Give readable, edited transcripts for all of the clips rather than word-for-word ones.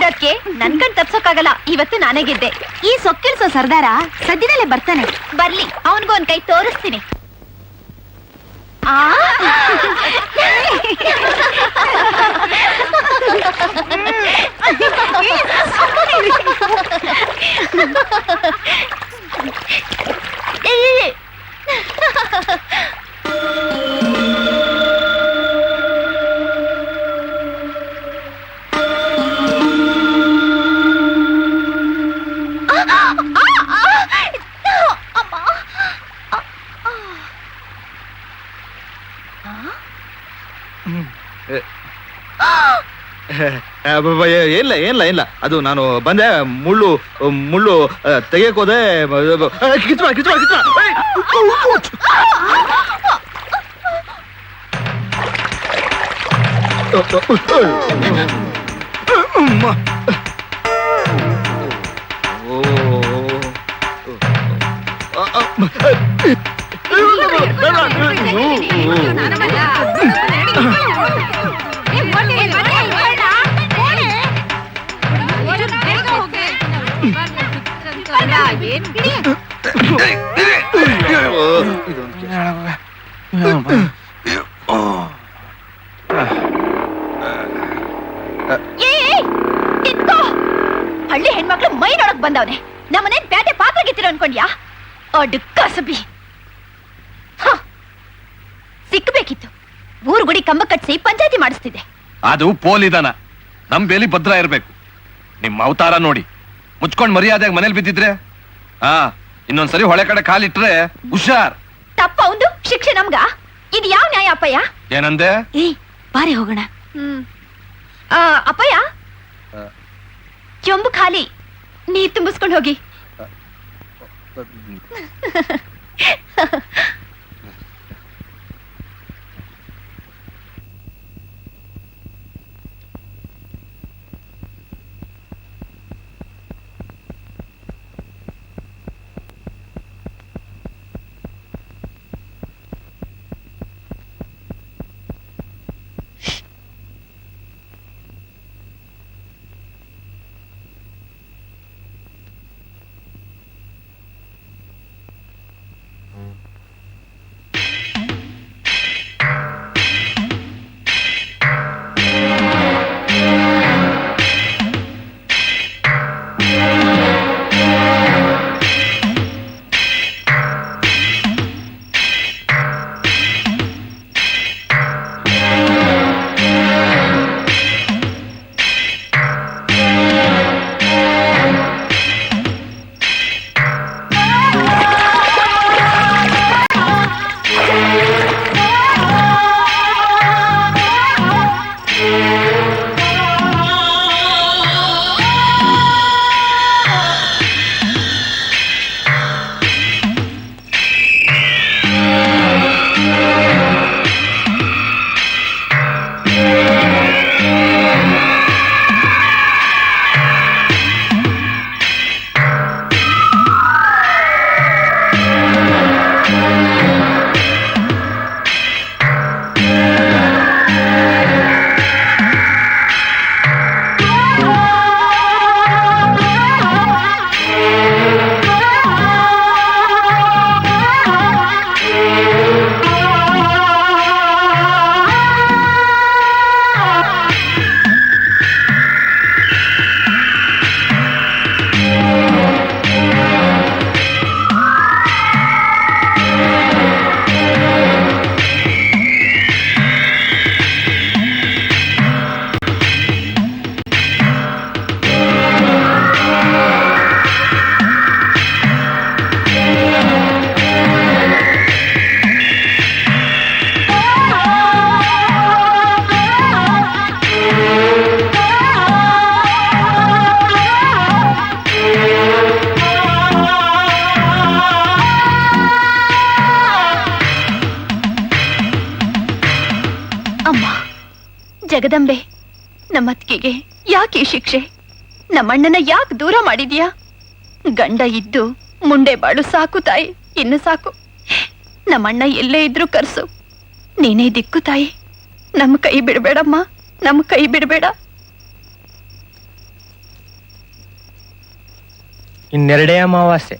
ಹೇಳೋದಕ್ಕೆ ನನ್ ಕಣ್ ತಪ್ಸೋಕ್ಕಾಗಲ್ಲ. ಇವತ್ತು ನಾನೇ ಗೆದ್ದೆ. ಈ ಸೊಕ್ಕಿಲ್ಸೋ ಸರ್ದಾರ ಸದ್ಯದಲ್ಲೇ ಬರ್ತಾನೆ. ಬರ್ಲಿ, ಅವನ್ಗೂ ಒಂದ್ ಕೈ ತೋರಿಸ್ತೀನಿ. ಏನಿಲ್ಲ ಏನಿಲ್ಲ ಇಲ್ಲ, ಅದು ನಾನು ಬಂದೆ ಮುಳ್ಳು ಮುಳ್ಳು ತೆಗಿಯಕ್ ಹೋದೆ. ಕಿತ್ವಾ ಕಿತ್ವಾ ಕಿತ್ವಾ ಹಳ್ಳಿ ಹೆಣ್ಮಕ್ಳು ಮೈನೊಳಗ್ ಬಂದವನೆ. ನಮ್ಮನೇನ್ ಪ್ಯಾಟೆ ಪಾತ್ರ ಗೆತ್ತಿರ ಅನ್ಕೊಂಡ್ಯಾ? ಅಡ್ಡು ಕಸಬಿ ಸಿಕ್ಬೇಕಿತ್ತು. ಊರ್ ಗುಡಿ ಕಂಬ ಕಟ್ಸಿ ಪಂಚಾಯತಿ ಮಾಡಿಸ್ತಿದ್ದೆ. ಅದು ಪೋಲಿದನ. ನಮ್ ಬೇಲಿ ಭದ್ರ ಇರ್ಬೇಕು. ನಿಮ್ ಅವತಾರ ನೋಡಿ ಮುಚ್ಕೊಂಡ್ ಮರ್ಯಾದೆಯಾಗಿ ಮನೇಲಿ ಬಿದ್ದಿದ್ರೆ ಇನ್ನೊಂದ್ಸರಿ ಹೊಳೆ ಕಡೆ ಕಾಲಿಟ್ರೆ ಹುಷಾರ್. ತಪ್ಪ ಒಂದು ಶಿಕ್ಷೆ ನಮ್ಗ. ಇದು ಯಾವ ನ್ಯಾಯ ಅಪ್ಪಯ್ಯ? ಏನಂದೆ? ಬಾರಿ ಹೋಗೋಣ. ಅಪ್ಪಯ್ಯ, ಚೊಂಬು ಖಾಲಿ, ನೀರ್ ತುಂಬಿಸ್ಕೊಂಡು ಹೋಗಿ. ಜಗದಂಬೆ, ನಮ್ಮತ್ತಿಗೆಗೆ ಯಾಕೆ ಶಿಕ್ಷೆ? ನಮ್ಮಣ್ಣನ ಯಾಕೆ ದೂರ ಮಾಡಿದ್ಯಾ? ಗಂಡ ಇದ್ದು ಮುಂಡೆ ಬಾಳು ಸಾಕು ತಾಯಿ, ಇನ್ನು ಸಾಕು. ನಮ್ಮಣ್ಣ ಎಲ್ಲೇ ಇದ್ರು ಕರ್ಸು, ನೀನೇ ದಿಕ್ಕು ತಾಯಿ. ನಮ್ಮ ಕೈ ಬಿಡಬೇಡಮ್ಮ, ನಮ್ಮ ಕೈ ಬಿಡಬೇಡ. ಇನ್ನೆರಡೇ ಅಮಾವಾಸ್ಯೆ.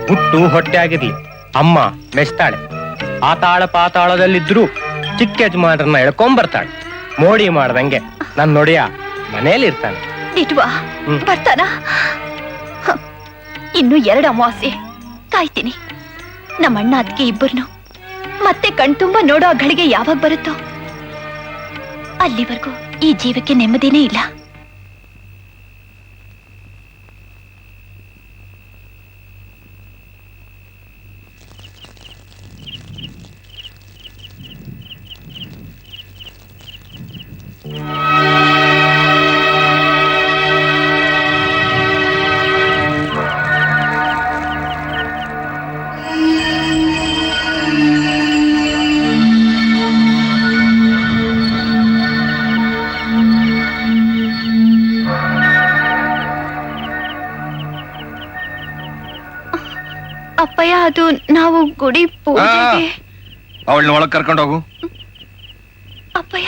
ಹುಟ್ಟು ಹೊಟ್ಟೆ ಆಗಿರ್ಲಿ, ಅಮ್ಮ ಮೆಚ್ತಾಳೆ. ಆತಾಳ ಪಾತಾಳದಲ್ಲಿದ್ರು ಚಿಕ್ಕ ಯಜಮಾನರನ್ನ ಎಳ್ಕೊಂಬರ್ತಾಳೆ. ಮೋಡಿ ಮಾಡ್ದಂಗೆ ನನ್ ನೊಡೆಯ ಮನೇಲಿ ಇರ್ತಾನೆ. ಇಟ್ವಾ ಬರ್ತಾನ. ಇನ್ನು 2 ಅಮಾವಾಸ್ಯೆ ಕಾಯ್ತೀನಿ. ನಮ್ಮಣ್ಣ ಅದಕ್ಕೆ ಇಬ್ಬರನ್ನು ಮತ್ತೆ ಕಣ್ತುಂಬ ನೋಡೋ ಆ ಗಳಿಗೆ ಯಾವಾಗ ಬರುತ್ತೋ ಅಲ್ಲಿವರೆಗೂ ಈ ಜೀವಕ್ಕೆ ನೆಮ್ಮದಿನೇ ಇಲ್ಲ. ಅಪ್ಪಯ್ಯ, ಅದು ನಾವು ಗುಡಿ ಪೂಜೆಗೆ. ಅವಳನ್ನ ಒಳಗ್ ಕರ್ಕೊಂಡು ಹೋಗು. ಅಪ್ಪಯ್ಯ,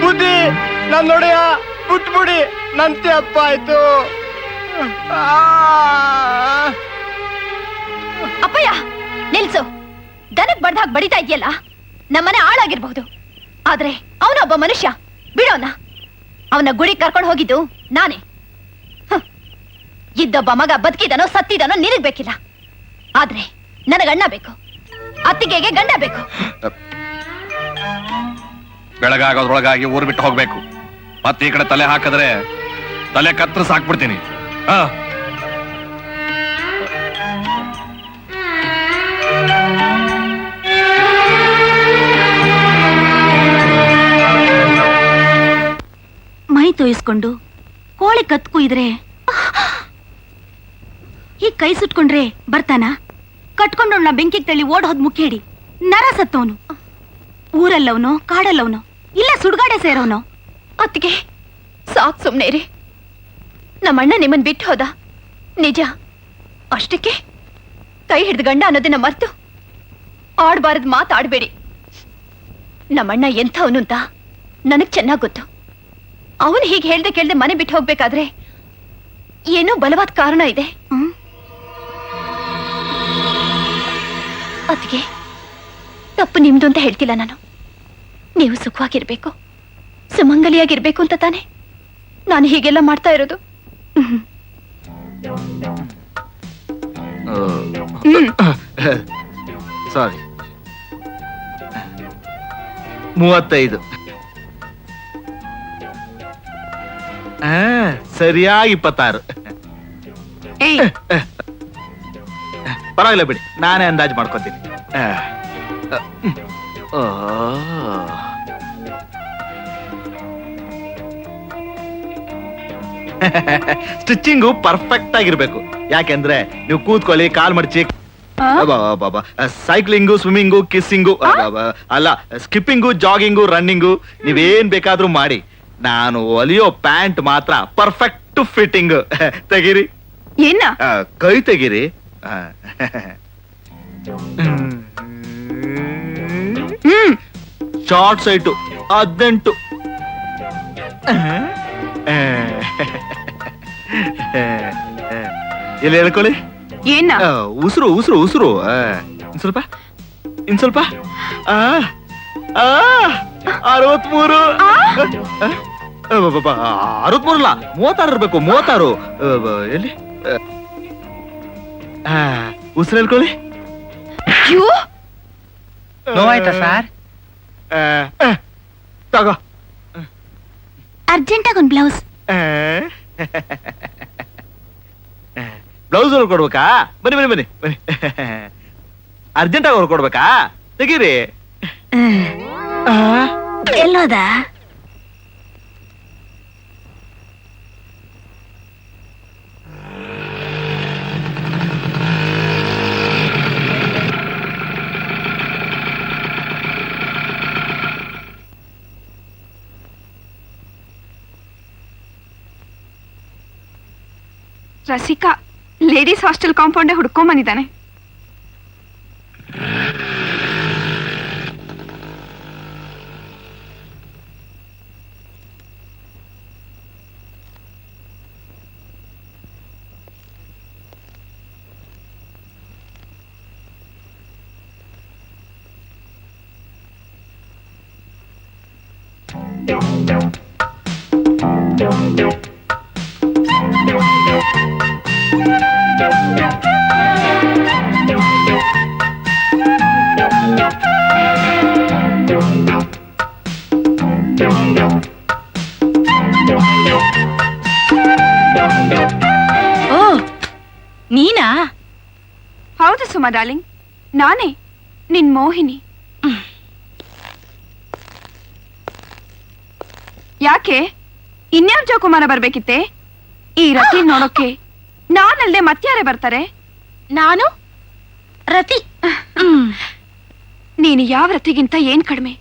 ಬುದ್ಧಿ ನನ್ ನೊಡೆಯ ಬಿಟ್ಬಿಡಿ, ನಂತೆ ಅಪ್ಪ ಆಯ್ತು. ಅಪ್ಪಯ್ಯ ನಿಲ್ಸು. ದನಕ್ ಬಡ್ದಾಗ ಬಡಿತಾ ಇದೆಯಲ್ಲ, ನಮ್ಮನೆ ಹಾಳಾಗಿರ್ಬಹುದು, ಆದ್ರೆ ಅವನೊಬ್ಬ ಮನುಷ್ಯ. ಬಿಡೋನ. ಅವನ ಗುಡಿ ಕರ್ಕೊಂಡು ಹೋಗಿದ್ದು ನಾನೇ. ಇದ್ದೊಬ್ಬ ಮಗ ಬದುಕಿದನೋ ಸತ್ತಿದನೋ ನಿನಗ್ ಬೇಕಿಲ್ಲ, ಆದ್ರೆ ನನಗಣ್ಣ ಬೇಕು, ಅತ್ತಿಗೆಗೆ ಗಂಡ ಬೇಕು. ಬೆಳಗಾಗೋದ್ರೊಳಗಾಗಿ ಊರು ಬಿಟ್ಟು ಹೋಗ್ಬೇಕು. ಮತ್ತೆ ಈ ಕಡೆ ತಲೆ ಹಾಕಿದ್ರೆ ತಲೆ ಕತ್ತರಿಸಿ ಹಾಕ್ಬಿಡ್ತೀನಿ. ಮೈ ತೋಯಿಸ್ಕೊಂಡು ಕೋಳಿ ಕತ್ ಕುಯ್ದ್ರೆ ಈ ಕೈ ಸುಟ್ಕೊಂಡ್ರೆ ಬರ್ತಾನ? ಕಟ್ಕೊಂಡೋಣ ಬೆಂಕಿಗೆ ತಳ್ಳಿ ಓಡ್ ಹೋದ್ ಮುಖೇಡಿ ನರ ಸತ್ತವನು. ಊರಲ್ಲವನೋ ಕಾಡಲ್ಲವನೋ ಇಲ್ಲ ಸುಡ್ಗಾಡೆ ಸೇರೋನೋ. ಅತ್ತಿಗೆ ಸಾಕ್ ಸುಮ್ನೆ ರೀ. ನಮ್ಮಣ್ಣ ನಿಮ್ಮನ್ ಬಿಟ್ಟು ಹೋದ ನಿಜ, ಅಷ್ಟಕ್ಕೆ ಕೈ ಹಿಡ್ದು ಗಂಡ ಅನ್ನೋದನ್ನ ಮರ್ತು ಆಡ್ಬಾರದ್ ಮಾತಾಡ್ಬೇಡಿ. ನಮ್ಮಣ್ಣ ಎಂಥವನು ಅಂತ ನನಗ್ ಚೆನ್ನಾಗ್ ಗೊತ್ತು. ಅವನು ಹೀಗೆ ಹೇಳ್ದೆ ಕೇಳ್ದೆ ಮನೆ ಬಿಟ್ಟು ಹೋಗ್ಬೇಕಾದ್ರೆ ಏನೋ ಬಲವಾದ ಕಾರಣ ಇದೆ. ಅದ್ಕೆ ತಪ್ಪು ನಿಮ್ದು ಅಂತ ಹೇಳ್ತಿಲ್ಲ ನಾನು. ನೀವು ಸುಖವಾಗಿರ್ಬೇಕು, ಸುಮಂಗಲಿಯಾಗಿರ್ಬೇಕು ಅಂತ ತಾನೆ ನಾನು ಹೀಗೆಲ್ಲ ಮಾಡ್ತಾ ಇರೋದು. ಸಾರಿ. 35. ಸರಿಯಾಗಿ 26. ಪರವಾಗಿಲ್ಲ ಬಿಡಿ, ನಾನೇ ಅಂದಾಜು ಮಾಡ್ಕೊತೀನಿ. ಸ್ಟಿಚಿಂಗು ಪರ್ಫೆಕ್ಟ್ ಆಗಿರ್ಬೇಕು. ಯಾಕೆಂದ್ರೆ ನೀವು ಕೂತ್ಕೊಳ್ಳಿ, ಕಾಲ್ ಮಡಚಿ, ಸೈಕ್ಲಿಂಗು, ಸ್ವಿಮ್ಮಿಂಗು, ಕಿಸ್ಸಿಂಗು, ಅಲ್ಲ ಸ್ಕಿಪ್ಪಿಂಗು, ಜಾಗಿಂಗು, ರನ್ನಿಂಗು, ನೀವೇನ್ ಬೇಕಾದ್ರೂ ಮಾಡಿ. ನಾನು ಹೊಲಿಯೋ ಪ್ಯಾಂಟ್ ಮಾತ್ರ ಪರ್ಫೆಕ್ಟ್ ಫಿಟ್ಟಿಂಗ್. ತೆಗೀರಿ, ಏನ ಕೈ ತೆಗೀರಿ. Short site 18. ಇಲ್ಲಿ ಹೇಳ್ಕೊಳ್ಳಿ. ಏನ ಉಸಿರು ಉಸಿರು ಉಸಿರು. ಸ್ವಲ್ಪ ಇನ್ ಸ್ವಲ್ಪ. 63. 63 ಅಲ್ಲ, 36 ಇರ್ಬೇಕು. 36. ಎಲ್ಲಿ ಉಸಿರು ಹೇಳ್ಕೊಳ್ಳಿ. ನೋವಾಯ್ತಾ ಸರ್? ತಗೋ. ಅರ್ಜೆಂಟಾಗಿ ಒಂದು ಬ್ಲೌಸ್. ಬ್ಲೌಸ್ ಹೊಲ್ಕೊಡ್ಬೇಕಾ? ಬನ್ನಿ ಬನ್ನಿ ಬನ್ನಿ ಬನ್ನಿ. ಅರ್ಜೆಂಟಾಗಿ ಹೊಲ್ಕೊಡ್ಬೇಕಾ? ತೆಗೀರಿ. ಎಲ್ಲೋದ? ರಸಿಕಾ ಲೇಡೀಸ್ ಹಾಸ್ಟೆಲ್ ಕಾಂಪೌಂಡೇ ಹುಡ್ಕೊಂಬಂದಿದ್ದಾನೆ. ಓ ನೀನಾ? ಹೌದು ಸುಮಾ ಡಾರ್ಲಿಂಗ್, ನಾನೇ ನಿನ್ ಮೋಹಿನಿ. ಯಾಕೆ ಇನ್ಯಾವ ಜೋಕುಮಾರ ಬರ್ಬೇಕಿತ್ತೆ? ಈ ರತಿ ನೋಡೋಕೆ ನಾನಲ್ದೆ ಮತ್ಯಾರೇ ಬರ್ತಾರೆ? ನಾನು ರತಿ. ನೀನು ಯಾವ ರತಿಗಿಂತ ಏನ್ ಕಡಿಮೆ?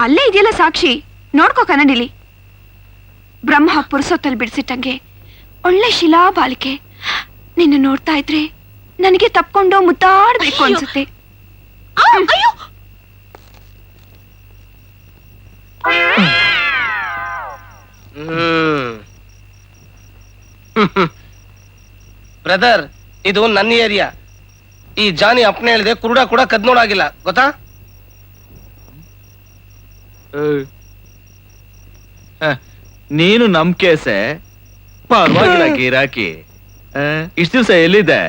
ಅಲ್ಲೇ ಇದೆಯಲ್ಲ ಸಾಕ್ಷಿ, ನೋಡ್ಕೋ ಕನ್ನಡಿಲಿ. ಬ್ರಹ್ಮ ಪುರುಸೊತ್ತಲ್ಲಿ ಬಿಡಿಸಿಟ್ಟಂಗೆ ಒಳ್ಳೆ ಶಿಲಾ ಬಾಲಿಕೆ. ನಿನ್ನ ನೋಡ್ತಾ ಇದ್ರೆ ನನಗೆ ತಪ್ಕೊಂಡು ಮುದ್ದಾಡ್ಬೇಕು ಅನ್ಸುತ್ತೆ. ಬ್ರದರ್, ಇದು ನನ್ನ ಏರಿಯಾ. ಈ ಜಾನಿ ಅಪ್ಪನೆ ಹೇಳಿದೆ, ಕುರುಡ ಕೂಡ ಕದ್ ನೋಡಾಗಿಲ್ಲ, ಗೊತ್ತಾ? ನೀನು ನಮ್ ಕೇಸೆ ಪರವಾಗಿಲ್ಲ ಗಿರಾಕಿ. ಇಷ್ಟ ದಿವ್ಸ ಎಲ್ಲಿದೆ?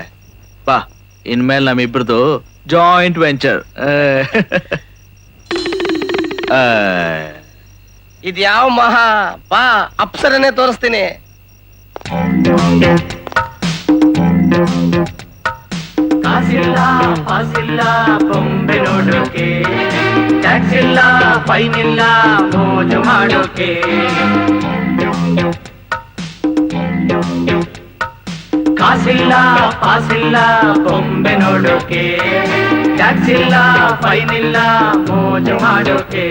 ಬಾ, ಇನ್ಮೇಲೆ ನಮ್ಮಿಬ್ರದು ಜಾಯಿಂಟ್ ವೆಂಚರ್. ಇದ್ಯಾವ ಮಹಾ ಬಾ ಅಪ್ಸರನೇ ತೋರಿಸ್ತೀನಿ. ಕಾಸಿಲ್ಲ ಪಾಸಿಲ್ಲ ಬೊಂಬೆ ನೋಡೋಕೆ, ಟ್ಯಾಕ್ಸ್ ಇಲ್ಲ ಫೈನ್ ಇಲ್ಲ ಮೋಜು ಮಾಡೋಕೆ. ಕಾಸಿಲ್ಲ ಪಾಸಿಲ್ಲ ಬೊಂಬೆ ನೋಡೋಕೆ, ಟ್ಯಾಕ್ಸ್ ಇಲ್ಲ ಫೈನ್ ಇಲ್ಲ ಮೋಜು ಮಾಡೋಕೆ.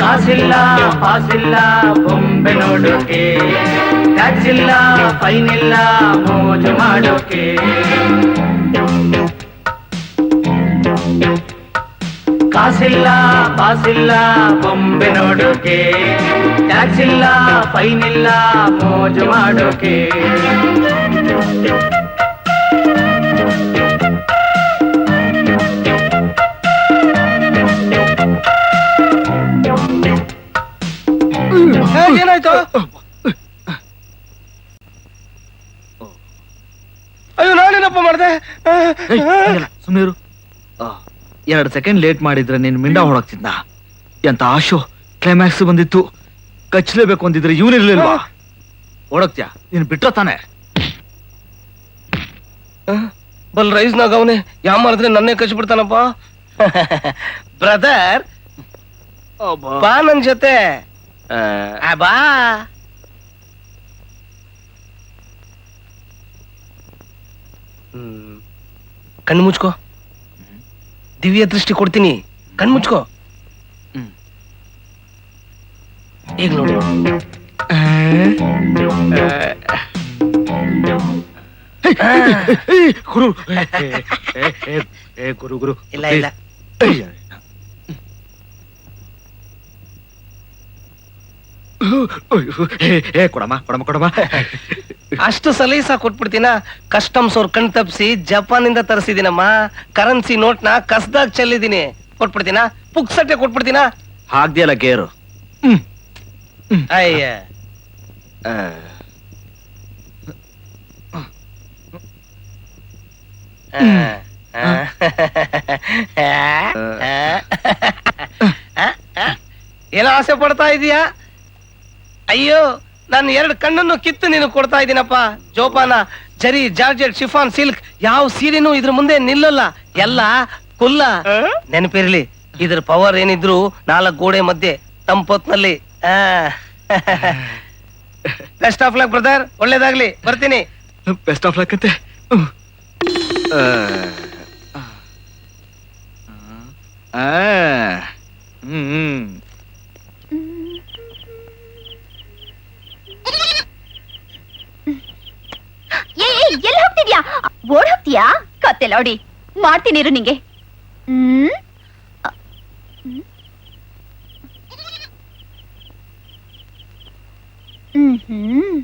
ಕಾಸಿಲ್ಲ ಪಾಸಿಲ್ಲ ಬೊಂಬೆ ನೋಡೋಕೆ, ಟ್ಯಾಕ್ಸ್ ಇಲ್ಲ ಫೈನ್ ಇಲ್ಲ ಮೋಜು ಮಾಡೋಕೆ. ಕಾಸಿಲ್ಲ ಪಾಸಿಲ್ಲ ಬೊಂಬೆ ನೋಡೋಕೆ, ಟ್ಯಾಕ್ಸ್ ಇಲ್ಲ ಫೈನ್ ಇಲ್ಲ ಮೋಜು ಮಾಡೋಕೆ. ಏನಾಯ್ತು? ಅಯ್ಯೋ, ನಾನೇನಪ್ಪ ಮಾಡ್ದೆ? ಸುಮ್ಮನಿರು. 2 ಸೆಕೆಂಡ್ ಲೇಟ್ ಮಾಡಿದ್ರೆ ನೀನ್ ಮಿಂಡ ಹೊಡಕ್ತಿದ್ನ. ಎಂತ ಆಶು, ಕ್ಲೈಮ್ಯಾಕ್ಸ್ ಬಂದಿತ್ತು. ಕಚ್ಚಲೇಬೇಕು ಅಂತಿದ್ರೆ ಇವನಿರ್ಲಿಲ್ವಾ? ಹೊಡಕ್ತ್ಯಾ? ನೀನ್ ಬಿಟ್ರ ತಾನೆ? ಬಲ್ ರೈಸ್ನಾಗ ಅವನೇ ಯಾವ ಮಾಡಿದ್ರೆ ನನ್ನೇ ಕಚ್ಬಿಡ್ತಾನಪ್ಪ. ಬ್ರದರ್, ಬಾ ನನ್ ಜೊತೆ. ಬಾ. ಕಣ್ಣು ಮುಚ್ಕೋ, ದಿವ್ಯ ದೃಷ್ಟಿ ಕೊಡ್ತೀನಿ. ಕಣ್ಣು ಮುಚ್ಕೋ. ಈಗ ನೋಡು. ಗುರು ಗುರು ಗುರು ಇಲ್ಲ ಇಲ್ಲ, ಕೊಡಮ್ಮ ಕೊಡಮ್ಮ ಕೊಡಮ್ಮ. ಅಷ್ಟು ಸಲೀಸ ಕೊಟ್ಬಿಡ್ತೀನ? ಕಸ್ಟಮ್ಸ್ ಅವ್ರ ಕಣ್ ತಪ್ಪಿಸಿ ಜಪಾನಿಂದ ತರಿಸಿದೀನಮ್ಮ. ಕರೆನ್ಸಿ ನೋಟ್ನ ಕಸ್ದಾಗ ಚೆಲ್ಲಿದೀನಿ. ಕೊಟ್ಬಿಡ್ತೀನ? ಪುಕ್ಸಟ್ಟೆ ಕೊಟ್ಬಿಡ್ತೀನ? ಹಾಕ್ದಿಯಲ್ಲ ಗೇರು. ಅಯ್ಯ, ಏನೋ ಆಸೆ ಪಡ್ತಾ ಇದೀಯಾ? ಅಯ್ಯೋ, ನಾನು 2 ಕಣ್ಣನ್ನು ಕಿತ್ತು ನೀನು ಕೊಡ್ತಾ ಇದ್ದೀನಪ್ಪ. ಜೋಪಾನ. ಜರಿ, ಜಾರ್ಜೆಟ್, ಶಿಫಾನ್, ಸಿಲ್ಕ್ ಯಾವ ಸೀರೆನೂ ಇದ್ರ ಮುಂದೆ ನಿಲ್ಲಲ್ಲ. ಎಲ್ಲ ಕುಲ್ಲ. ನೆನಪಿರ್ಲಿ, ಇದ್ರ ಪವರ್ ಏನಿದ್ರು 4 ಗೋಡೆ ಮಧ್ಯೆ ತಂಪೊತ್ನಲ್ಲಿ. ಬೆಸ್ಟ್ ಆಫ್ ಲಕ್ ಬ್ರದರ್, ಒಳ್ಳೇದಾಗ್ಲಿ. ಬರ್ತೀನಿ. ಬೆಸ್ಟ್ ಆಫ್ ಲಕ್ ಅಂತೆ. ಹ್ಮ್ ಎಲ್ಲಿ ಹೋಗ್ತಿದ್ಯಾ? ಓಡ್ ಹೋಗ್ತೀಯಾ? ಕತ್ತೆಲ್ಲ ಹೊಡಿ, ಮಾಡ್ತೀನಿ ಇರು ನಿಂಗೆ. ಹ್ಮ್ ಹ್ಮ್ ಹ್ಮ್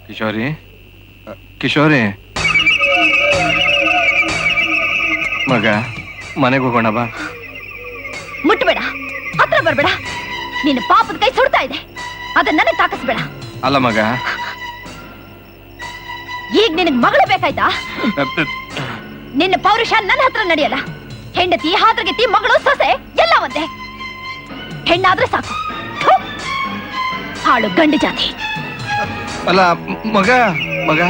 ಕಿಶೋರಿ, ಕಿಶೋರಿ ಮಗ, ಮನೆಗೆ ಹೋಗೋಣ ಬಾ. ಮುಟ್ಬೇಡ, ಹತ್ರ ಬರ್ಬೇಡ. ನಿನ್ನ ಪಾಪದ ಕೈ ಸುಡ್ತಾ ಇದೆ, ಅದನ್ನ ನನಗೆ ತಾಕಿಸ್ಬೇಡ. ಅಲ್ಲ ಮಗ, ಈಗ ನಿನಗ್ ಮಗಳು ಬೇಕಾಯ್ತಾ? ನಿನ್ನ ಪೌರುಷ ನನ್ನ ಹತ್ರ ನಡೆಯಲ್ಲ. ಹೆಂಡತಿ, ಹಾದ್ರಗೆತ್ತಿ, ಮಗಳು, ಸೊಸೆ ಎಲ್ಲ ಒಂದೇ. ಹೆಣ್ಣಾದ್ರೆ ಸಾಕು. ಥು, ಹಾಳು ಗಂಡು ಜಾತಿ. ಅಲ್ಲ ಮಗ, ಮಗ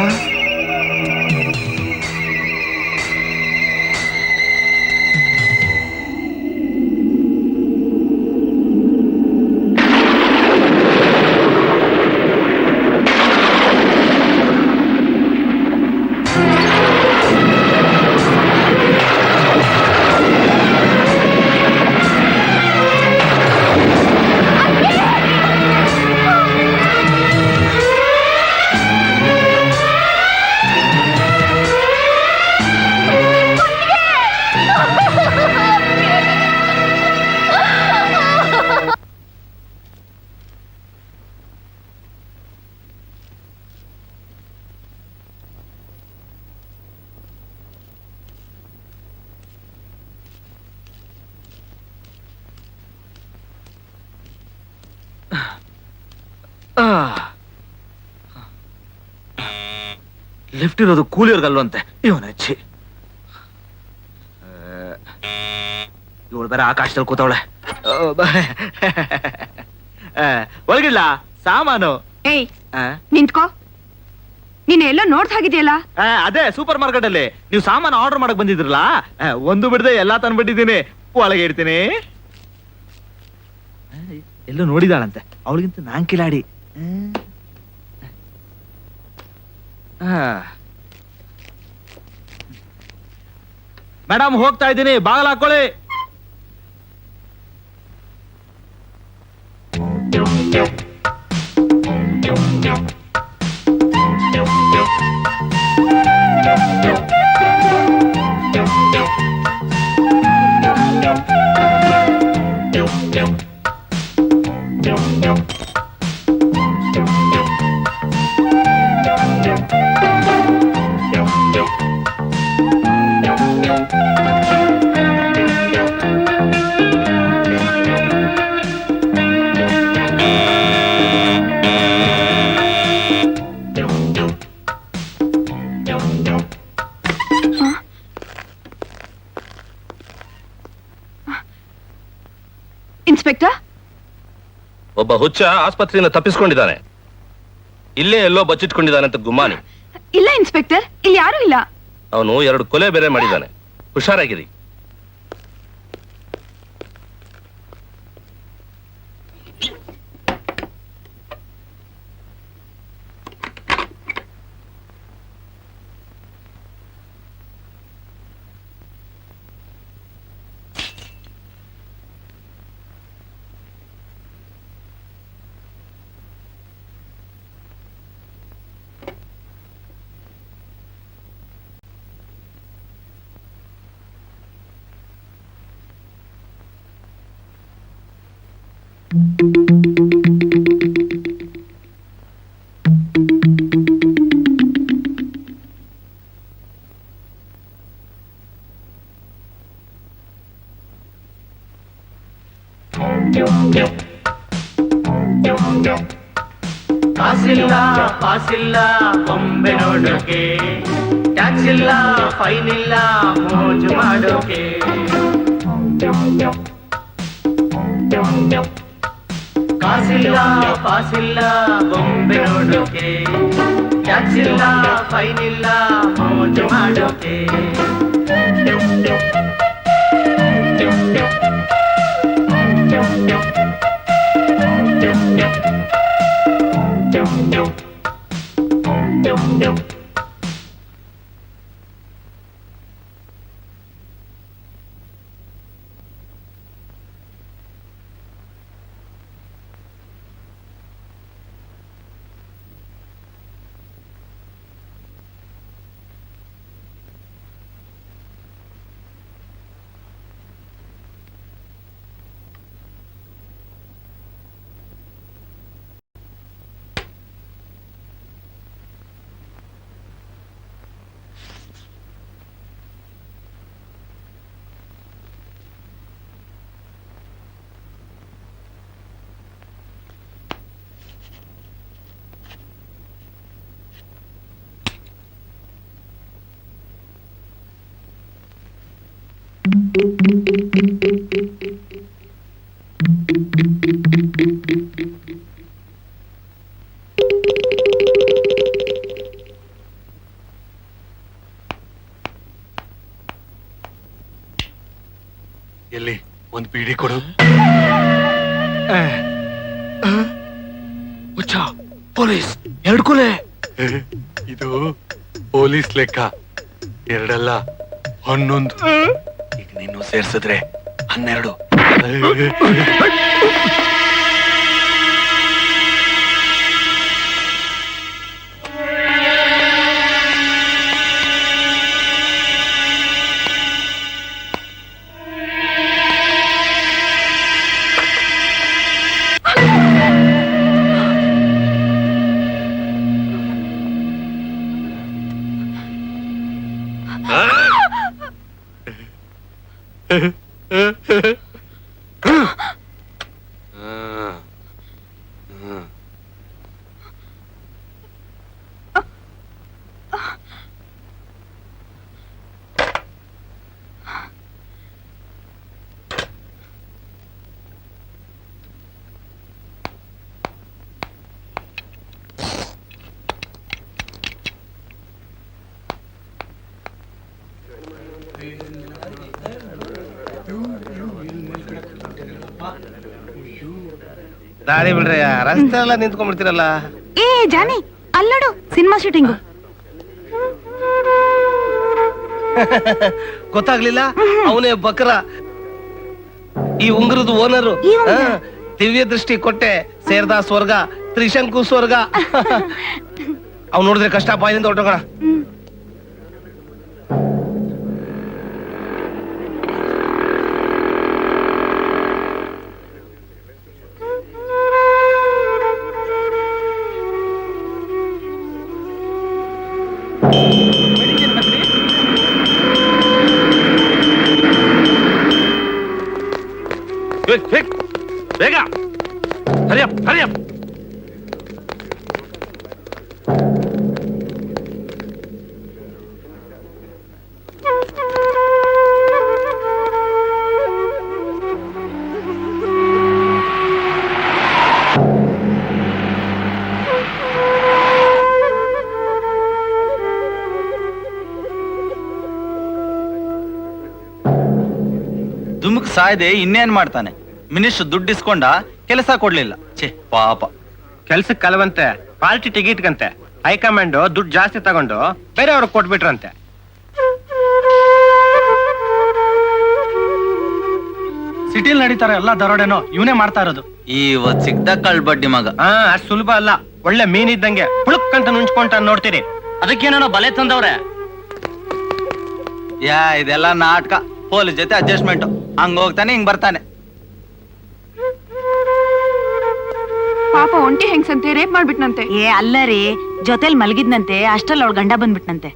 ಲಿಫ್ಟ್ ಇರೋದು ಕೂಲಿಯವ್ರಿಗಲ್ವಂತೆ. ಇವನ ಹೆಚ್ಚಿ ಇವಳು ಬೇರೆ ಆಕಾಶದಲ್ಲಿ ಕೂತವಳೆ. ಒಳಗಿಲ್ಲ ಸಾಮಾನು. ಏಯ್ ನಿಂತ್ಕೋ. ನೀನ್ ಎಲ್ಲೋ ನೋಡ್ದ ಹಾಗಿದೆಯಲ್ಲ. ಅದೇ ಸೂಪರ್ ಮಾರ್ಕೆಟ್ ಅಲ್ಲಿ ನೀವು ಸಾಮಾನು ಆರ್ಡರ್ ಮಾಡಕ್ ಬಂದಿದ್ರಲ್ಲ, ಒಂದು ಬಿಡದೆ ಎಲ್ಲಾ ತಂದ್ಬಿಟ್ಟಿದ್ದೀನಿ. ಒಳಗೆ ಇಡ್ತೀನಿ. ಎಲ್ಲೋ ನೋಡಿದಾಳಂತೆ, ಅವಳಿಗಿಂತ ನಾನ್ ಕಿಲಾಡಿ. ಮೇಡಮ್ ಹೋಗ್ತಾ ಇದ್ದೀನಿ, ಬಾಗಿಲು ಹಾಕೊಳ್ಳಿ. ಇನ್ಸ್ಪೆಕ್ಟರ್, ಒಬ್ಬ ಹುಚ್ಚ ಆಸ್ಪತ್ರೆಯಿಂದ ತಪ್ಪಿಸ್ಕೊಂಡಿದ್ದಾನೆ. ಇಲ್ಲೇ ಎಲ್ಲೋ ಬಚ್ಚಿಟ್ಕೊಂಡಿದ್ದಾನೆ ಅಂತ ಗುಮಾನಿ. ಇಲ್ಲ ಇನ್ಸ್ಪೆಕ್ಟರ್, ಇಲ್ಲಿ ಯಾರು ಇಲ್ಲ. ಅವನು 2 ಕೊಲೆ ಬೇರೆ ಮಾಡಿದ್ದಾನೆ. ಹುಷಾರಾಗಿರಿ. ಕಾಸಿಲ್ಲ ಪಾಸಿಲ್ಲ ಬೊಂಬೆ ನೋಡೋಕೆ, ಟ್ಯಾಕ್ಸ್ ಇಲ್ಲ ಫೈನ್ ಇಲ್ಲ ಮೋಜು ಮಾಡೋಕೆ. ಕಾಸಿಲ್ಲ ಪಾಸಿಲ್ಲ ಬೊಂಬೆ ನೋಡೋಕೆ, ಟ್ಯಾಕ್ಸ್ ಇಲ್ಲ ಫೈನ್ ಇಲ್ಲ ಮೋಜು ಮಾಡೋಕೆ. ಎಲ್ಲಿ ಒಂದು ಬೀಡಿ ಕೊಡು. ಪೊಲೀಸ್ 2 ಕೊಲೆ. ಇದು ಪೊಲೀಸ್ ಲೆಕ್ಕ, 2 ಅಲ್ಲ 11. ಈಗ ನೀನು ಸೇರ್ಸಿದ್ರೆ 12. ದಾರಿ ಬಿಡ್ರಯ್ಯ, ರಸ್ತೆ ಎಲ್ಲ ನಿಂತ್ಕೊಂಡ್ಬಿಡ್ತೀರಲ್ಲ. ಏ ಜಾನಿ ಅಲ್ಲೋಡು ಸಿನಿಮಾ ಶೂಟಿಂಗು. ಗೊತ್ತಾಗ್ಲಿಲ್ಲ? ಅವನೇ ಬಕ್ರ, ಈ ಉಂಗುರದ ಓನರು. ಈ ಉಂಗುರ? ದಿವ್ಯ ದೃಷ್ಟಿ ಕೊಟ್ಟೆ ಸೇರ್ದ ಸ್ವರ್ಗ, ತ್ರಿಶಂಕು ಸ್ವರ್ಗ. ಅವ್ ನೋಡಿದ್ರೆ ಕಷ್ಟ, ಬಾಯಿನಿಂದ ಹೊರಟೋಗೋಣ. ಬೇಗ ಹರಿಯಪ್ ಹರಿಯಪ್. ದುಮುಕ್ ಸಾಯ್ದೆ ಇನ್ನೇನ್ ಮಾಡ್ತಾನೆ? ಮಿನಿಸ್ಟರ್ ದುಡ್ಡು ಇಸ್ಕೊಂಡ, ಕೆಲಸ ಕೊಡ್ಲಿಲ್ಲ. ಛೇ ಪಾಪ. ಕೆಲ್ಸಕ್ಕೆ ಕಲವಂತೆ, ಪಾರ್ಟಿ ಟಿಕೆಟ್ಗಂತೆ ಹೈಕಮಾಂಡ್ ದುಡ್ಡು ಜಾಸ್ತಿ ತಗೊಂಡು ಬೇರೆಯವ್ರಿಗೆ ಕೊಟ್ಬಿಟ್ರಂತೆ. ಸಿಟಿಲ್ ನಡೀತಾರ ಎಲ್ಲ ದರೋಡೆನೋ ಇವನೇ ಮಾಡ್ತಾ ಇರೋದು. ಇವತ್ ಸಿಕ್ತ ಕಳ್ಬಡ್ಡಿ ಮಗ. ಅಷ್ಟ್ ಸುಲಭ ಅಲ್ಲ. ಒಳ್ಳೆ ಮೀನಿದ್ದಂಗೆ ಪುಳುಕ್ ಅಂತ ನುಂಚ್ಕೊಂತ ನೋಡ್ತೀರಿ. ಅದಕ್ಕೇನೋ ಬಲೆ ತಂದವ್ರೆ. ಇದೆಲ್ಲ ನಾಟಕ. ಪೊಲೀಸ್ ಜೊತೆ ಅಡ್ಜಸ್ಟ್ಮೆಂಟ್. ಹಂಗ ಹೋಗ್ತಾನೆ, ಹಿಂಗ್ ಬರ್ತಾನೆ. ಪಾಪ ಒಂಟಿ ಹೆಂಗ್ಸಂತೆ ರೇಪ್ ಮಾಡ್ಬಿಟ್ನಂತೆ. ಏ ಅಲ್ಲ ರೀ, ಜೊತೆಲ್ ಮಲಗಿದ್ನಂತೆ, ಅಷ್ಟ್ರಲ್ಲಿ ಅವಳ ಗಂಡ ಬಂದ್ಬಿಟ್ನಂತೆ.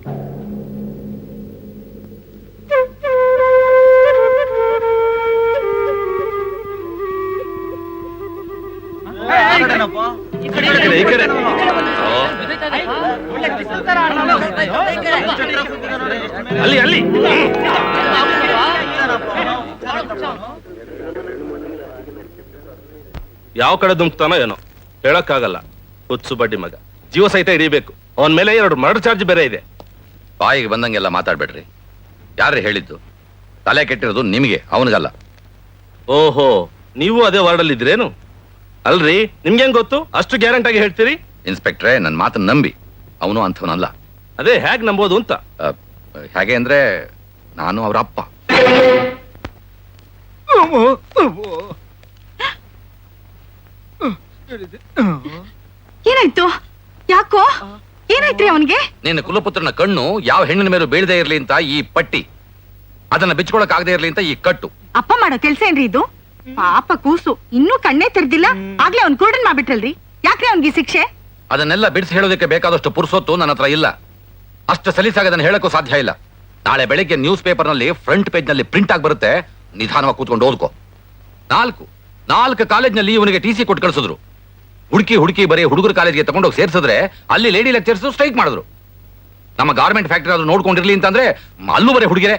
ಅಲ್ಲಿ ಅಲ್ಲಿ ಯಾವ ಕಡೆ ದುಮ್ಕ್ತಾನೋ ಏನೋ ಹೇಳಕ್ಕಾಗಲ್ಲ. ಹುಚ್ಚು ಬಡ್ಡಿ ಮಗ, ಜೀವ ಸಹಿತ ಹಿಡಿಬೇಕು. ಅವನ ಮೇಲೆ 2 ಮರ್ಡರ್ ಚಾರ್ಜ್ ಬೇರೆ ಇದೆ. ಬಾಯಿಗೆ ಬಂದಂಗೆಲ್ಲ ಮಾತಾಡ್ಬೇಡ್ರಿ. ಯಾರೇ ಹೇಳಿದ್ದು? ತಲೆ ಕೆಟ್ಟಿರೋದು ನಿಮಗೆ, ಅವನಿಗಲ್ಲ. ಓಹೋ, ನೀವು ಅದೇ ವಾರ್ಡಲ್ಲಿ ಇದ್ರೇನು? ಅಲ್ರಿ, ನಿಮ್ಗೇನ್ ಗೊತ್ತು ಅಷ್ಟು ಗ್ಯಾರಂಟಿ ಆಗಿ ಹೇಳ್ತೀರಿ? ಇನ್ಸ್ಪೆಕ್ಟ್ರೆ, ನನ್ನ ಮಾತನ್ನ ನಂಬಿ. ಅವನು ಅಂಥವನಲ್ಲ. ಅದೇ ಹೇಗ್ ನಂಬೋದು ಅಂತ. ಹೇಗೆ ಅಂದ್ರೆ, ನಾನು ಅವರ ಅಪ್ಪ. ಏನಾಯ್ತು? ಯಾಕೋ ಏನಾಯ್ತ್ರಿ ಅವನ್ಗೆ? ನಿನ್ನ ಕುಲಪುತ್ರನ ಕಣ್ಣು ಯಾವ ಹೆಣ್ಣಿನ ಮೇಲೂ ಬೀಳದೇ ಇರ್ಲಿ ಅಂತ ಈ ಪಟ್ಟಿ, ಅದನ್ನ ಬಿಚ್ಕೊಳಕ್ ಆಗದೆ ಇರ್ಲಿ ಅಂತ ಈ ಕಟ್ಟು. ಅಪ್ಪ ಮಾಡೋ ಕೆಲ್ಸ ಏನ್ರಿ ಇದು? ಪಾಪ ಕೂಸು ಇನ್ನೂ ಕಣ್ಣೇ ತೆರ್ದಿಲ್ಲ, ಆಗ್ಲೇ ಅವ್ನ್ ಕೂಡನ್ ಮಾಡ್ಬಿಟ್ರಲ್ರಿ. ಯಾಕ್ರಿ ಅವ್ನಿಗೆ ಶಿಕ್ಷೆ? ಅದನ್ನೆಲ್ಲ ಬಿಡಿಸಿ ಹೇಳೋದಕ್ಕೆ ಬೇಕಾದಷ್ಟು ಪುರ್ಸೊತ್ತು ನನ್ನ ಹತ್ರ ಇಲ್ಲ. ಅಷ್ಟು ಸಲೀಸಾಗಿ ಅದನ್ನ ಹೇಳಕ್ಕೂ ಸಾಧ್ಯ ಇಲ್ಲ. ನಾಳೆ ಬೆಳಿಗ್ಗೆ ನ್ಯೂಸ್ ಪೇಪರ್ ನಲ್ಲಿ ಫ್ರಂಟ್ ಪೇಜ್ ನಲ್ಲಿ ಪ್ರಿಂಟ್ ಆಗಿ ಬರುತ್ತೆ. ನಿಧಾನವಾಗಿ ಕೂತ್ಕೊಂಡು ಓದ್ಕೋ. 4 ಕಾಲೇಜ್ನಲ್ಲಿ ಇವನಿಗೆ TC ಕೊಟ್ಟು ಕಳಿಸಿದ್ರು. ಹುಡುಕಿ ಬರೀ ಹುಡುಗರ ಕಾಲೇಜ್ಗೆ ತಗೊಂಡೋಗಿ ಸೇರ್ಸಿದ್ರೆ ಅಲ್ಲಿ ಲೇಡಿ ಲೆಕ್ಚರ್ಸ್ ಸ್ಟ್ರೈಕ್ ಮಾಡಿದ್ರು. ನಮ್ಮ ಗಾರ್ಮೆಂಟ್ ಫ್ಯಾಕ್ಟರಿ ಆದ್ರೂ ನೋಡ್ಕೊಂಡಿರ್ಲಿ ಅಂತಂದ್ರೆ ಅಲ್ಲೂ ಬರೀ ಹುಡುಗಿರೆ.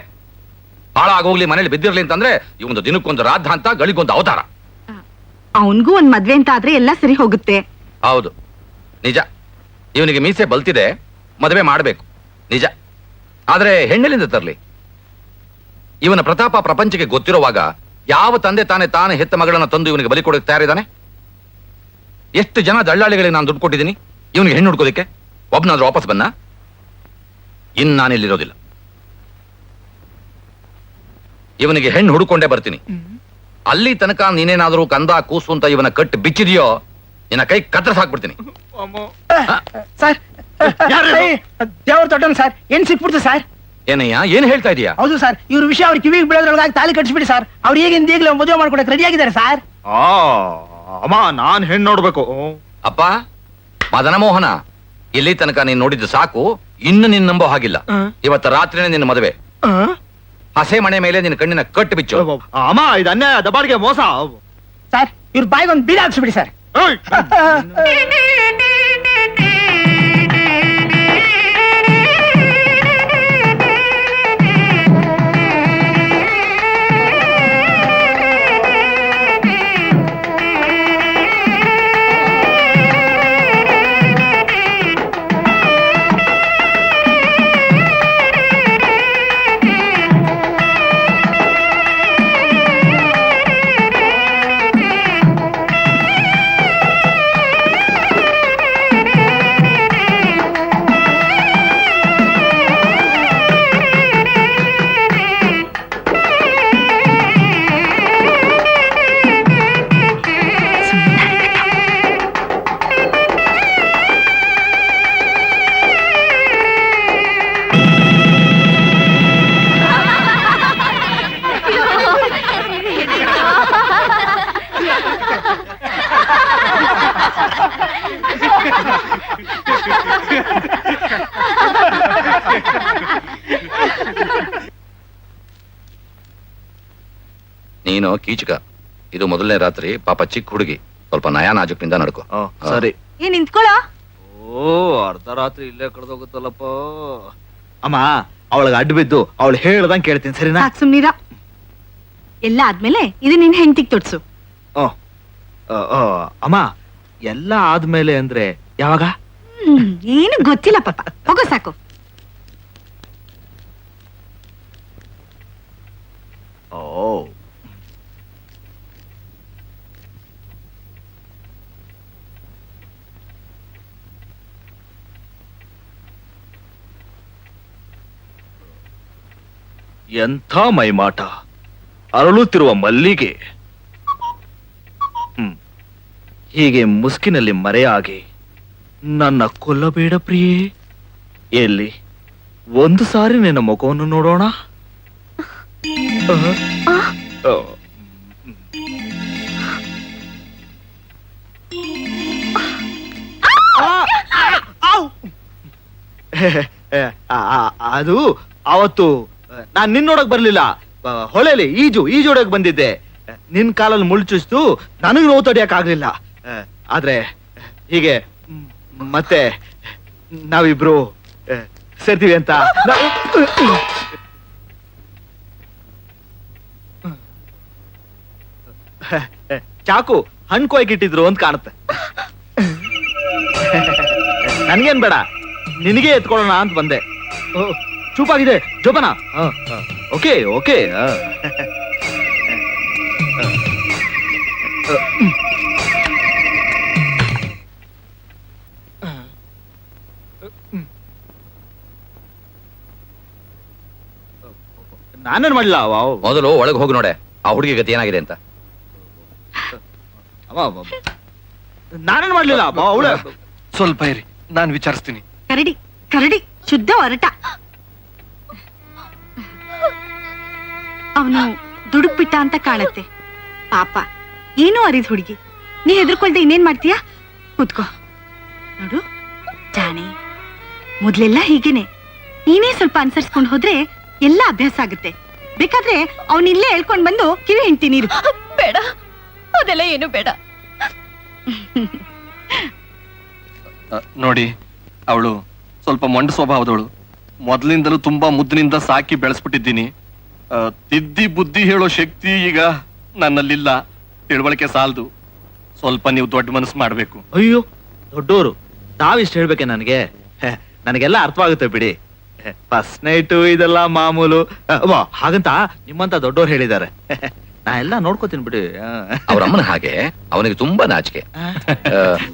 ಹಾಳಾಗೋಗ್ಲಿ, ಮನೇಲಿ ಬಿದ್ದಿರ್ಲಿ ಅಂತಂದ್ರೆ ಇವೊಂದು ದಿನಕ್ಕೊಂದು ರಾಧ ಅಂತ, ಗಳಿಗೊಂದು ಅವತಾರ. ಅವನ್ಗೂ ಒಂದ್ ಮದ್ವೆ ಅಂತ ಆದ್ರೆ ಎಲ್ಲ ಸರಿ ಹೋಗುತ್ತೆ. ಹೌದು, ನಿಜ. ಇವನಿಗೆ ಮೀಸೆ ಬಲ್ತಿದೆ, ಮದುವೆ ಮಾಡಬೇಕು, ನಿಜ. ಆದ್ರೆ ಹೆಣ್ಣೆಲ್ಲಿಂದ ತರಲಿ? ಇವನ ಪ್ರತಾಪ ಪ್ರಪಂಚಕ್ಕೆ ಗೊತ್ತಿರುವಾಗ ಯಾವ ತಂದೆ ತಾನೇ ಹೆತ್ತ ಮಗಳನ್ನ ತಂದು ಇವನಿಗೆ ಬಲಿ ಕೊಡೋಕೆ ತಯಾರಿದ್ದಾನೆ? ಎಷ್ಟು ಜನ ದಳ್ಳಾಳಿಗಳಿಗೆ ನಾನು ದುಡ್ಡು ಕೊಟ್ಟಿದ್ದೀನಿ ಇವನಿಗೆ ಹೆಣ್ಣು ಹುಡ್ಕೋದಿಕ್ಕೆ. ಒಬ್ನಾದ್ರೂ ವಾಪಸ್ ಬನ್ನ? ಇನ್ ನಾನಿಲ್ಲಿರೋದಿಲ್ಲ. ಇವನಿಗೆ ಹೆಣ್ಣು ಹುಡುಕೊಂಡೇ ಬರ್ತೀನಿ. ಅಲ್ಲಿ ತನಕ ನೀನೇನಾದ್ರೂ ಕಂದ ಕೂಸು ಅಂತ ಇವನ ಕಟ್ಟು ಬಿಚ್ಚಿದೆಯೋ ನಿನ್ನ ಕೈ ಕತ್ತರಿಸಿ ಹಾಕ್ಬಿಡ್ತೀನಿ. ಸರ್, ದೇವ್ರ ದೊಡ್ಡನ್ ಸರ್, ಏನ್ ಸಿಕ್ಬಿಡ್ತು ಸರ್? ಏನಯ್ಯ, ಏನ್ ಹೇಳ್ತಾ ಇದೀಯಾ? ಹೌದು ಸರ್, ಇವ್ರ ವಿಷಯ ಅವ್ರ ಕಿವಿಗೆ ಬೀಳೋದ್ರೊಳಗಾಗಿ ತಾಲಿ ಕಟ್ಸ್ಬಿಡಿ ಸರ್. ಅವ್ರು ಈಗಿಂದ ಈಗಲೇ ಮದುವೆ ಮಾಡ್ಕೊಡಕ್ ರೆಡಿ ಆಗಿದ್ದಾರೆ ಸರ್. ಅಮ್ಮ, ನಾನ್ ಹೆಣ್ಣು ನೋಡ್ಬೇಕು. ಅಪ್ಪ ಮದನ ಮೋಹನ, ಇಲ್ಲಿ ತನಕ ನೀನ್ ನೋಡಿದ್ದು ಸಾಕು. ಇನ್ನು ನಿನ್ ನಂಬೋ ಹಾಗಿಲ್ಲ. ಇವತ್ತು ರಾತ್ರಿನೇ ನಿನ್ನ ಮದುವೆ. ಹಸೆ ಮನೆ ಮೇಲೆ ನಿನ್ನ ಕಣ್ಣಿನ ಕಟ್ಟು ಬಿಚ್ಚು. ಅಮ್ಮ, ಇದು ಅನ್ಯಾಯ, ದಬ್ಬಾಳಿಗೆ, ಮೋಸ. ಸರ್, ಇವ್ರ ಬಾಯಿಗೆ ಒಂದು ಬೀಗ ಹಾಕ್ಸ್ಬಿಡಿ ಸರ್. ನೀನು ಕೀಚಕ. ಇದು ಮೊದಲನೇ ರಾತ್ರಿ, ಪಾಪ ಚಿಕ್ಕ ಹುಡುಗಿ, ಸ್ವಲ್ಪ ನಯ ನಾಜುಕ್ನಿಂದ ನಡ್ಕೋ. ಸರಿ. ಏನ್ ನಿಂತ್ಕೊಳ್ಳೋ. ಓ, ಅರ್ಧ ರಾತ್ರಿ ಇಲ್ಲೇ ಕಳೆದೋಗುತ್ತಲ್ಲಪ್ಪ. ಅಮ್ಮ, ಅವಳಿಗೆ ಅಡ್ಡ ಬಿದ್ದು ಅವಳು ಹೇಳ್ದಂಗ್ ಕೇಳ್ತೀನಿ, ಸರಿನಾ? ಸಾಕ್ ಸುಮ್ನಿರ. ಎಲ್ಲ ಆದ್ಮೇಲೆ ಇದು ನಿನ್ ಹೆಂಡತಿಗ್ ತೊಡ್ಸು. ಅಮ್ಮ, ಎಲ್ಲ ಆದ್ಮೇಲೆ ಅಂದ್ರೆ ಯಾವಾಗ? ಏನು ಗೊತ್ತಿಲ್ಲ ಪಾಪ, ಹೋಗೋ ಸಾಕು. ಓ, ಎಂಥ ಮೈಮಾಟ, ಅರಳುತ್ತಿರುವ ಮಲ್ಲಿಗೆ. ಹೀಗೆ ಮುಸ್ಕಿನಲ್ಲಿ ಮರೆಯಾಗಿ ನನ್ನ ಕೊಲ್ಲಬೇಡ ಪ್ರಿಯೇ. ಎಲ್ಲಿ ಒಂದು ಸಾರಿ ನಿನ್ನ ಮುಖವನ್ನು ನೋಡೋಣ. ಅದು ಅವತ್ತು ನಾನ್ ನಿನ್ನೋಡಕ್ ಬರ್ಲಿಲ್ಲ. ಹೊಳೆಲಿ ಈಜೋಡಕ್ ಬಂದಿದ್ದೆ. ನಿನ್ ಕಾಲಲ್ಲಿ ಮುಳ್ಚುಸ್ತು, ನನಗ್ ನೋವು ತಡಿಯಕ್ ಆಗ್ಲಿಲ್ಲ. ಆದ್ರೆ ಹೀಗೆ ಮತ್ತೆ ನಾವಿಬ್ರು ಸೇರ್ತೀವಿ ಅಂತ ಚಾಕು ಹಣ್ಣು ಕೊಯ್ಕಿಟ್ಟಿದ್ರು ಅಂತ ಕಾಣುತ್ತೆ. ನನ್ಗೇನ್ ಬೇಡ, ನಿನಗೆ ಎತ್ಕೊಳ್ಳೋಣ ಅಂತ ಬಂದೆ. ಚೂಪಾಗಿದೆ ಜೋಪಾನ. Okay okay. ನಾನೇನ್ ಮಾಡ್ಲಾ? ಮೊದಲು ಒಳಗೆ ಹೋಗಿ ನೋಡೆ ಆ ಹುಡುಗಿ ಗತಿ ಏನಾಗಿದೆ ಅಂತ. ನಾನೇನ್ ಮಾಡ್ಲಿಲ್ಲ. ಅವಳ ಸ್ವಲ್ಪ ಇರಿ, ನಾನ್ ವಿಚಾರಿಸ್ತೀನಿ. ಕರಡಿ ಕರಡಿ ಶುದ್ಧ ಹೊರಟ. ಅವನು ದುಡುಕ್ ಬಿಟ್ಟ ಅಂತ ಕಾಣತ್ತೆ. ಪಾಪ ಏನೋ ಅರಿದ್ ಹುಡುಗಿ. ನೀ ಹೆದರ್ಕೊಳ್ದೆ ಇನ್ನೇನ್ ಮಾಡ್ತೀಯಾ? ಕೂತ್ಕೋ. ನೋಡು ಜಾಣೆ, ಮೊದ್ಲೆಲ್ಲ ಹೀಗೇನೆ. ನೀನೇ ಸ್ವಲ್ಪ ಅನ್ಸರ್ಸ್ಕೊಂಡ್ ಹೋದ್ರೆ ಎಲ್ಲ ಅಭ್ಯಾಸ ಆಗುತ್ತೆ. ಬೇಕಾದ್ರೆ ಅವನಿಲ್ಲೇ ಹೇಳ್ಕೊಂಡ್ ಬಂದು ಕಿವಿ ಹಿಂಡ್ತೀನಿ. ಬೇಡ, ಅದೆಲ್ಲ ಏನು ಬೇಡ. ನೋಡಿ, ಅವಳು ಸ್ವಲ್ಪ ಮೊಂಡ ಸ್ವಭಾವದವಳು. ಮೊದಲಿಂದಲೂ ತುಂಬಾ ಮುದ್ದಿನಿಂದ ಸಾಕಿ ಬೆಳೆಸ್ಬಿಟ್ಟಿದ್ದೀನಿ. ತಿದ್ದಿ ಬುದ್ಧಿ ಹೇಳೋ ಶಕ್ತಿ ಈಗ ನನ್ನಲ್ಲಿಲ್ಲ. ತಿಳುವಳಿಕೆ ಸಾಲದು. ಸ್ವಲ್ಪ ನೀವು ದೊಡ್ಡ ಮನಸ್ಸು ಮಾಡ್ಬೇಕು. ಅಯ್ಯೋ, ದೊಡ್ಡೋರು ತಾವಿಷ್ಟು ಹೇಳ್ಬೇಕೆ ನನಗೆ? ನನಗೆಲ್ಲ ಅರ್ಥವಾಗುತ್ತೆ ಬಿಡಿ. ಫಸ್ಟ್ ನೈಟು ಇದೆಲ್ಲ ಮಾಮೂಲು. ಹಾಗಂತ ನಿಮ್ಮಂತ ದೊಡ್ಡೋರು ಹೇಳಿದ್ದಾರೆ. ನಾ ಎಲ್ಲ ನೋಡ್ಕೋತೀನಿ ಬಿಡಿ. ಅವ್ರ ಅಮ್ಮನ ಹಾಗೆ ಅವನಿಗೆ ತುಂಬಾ ನಾಚಿಕೆ.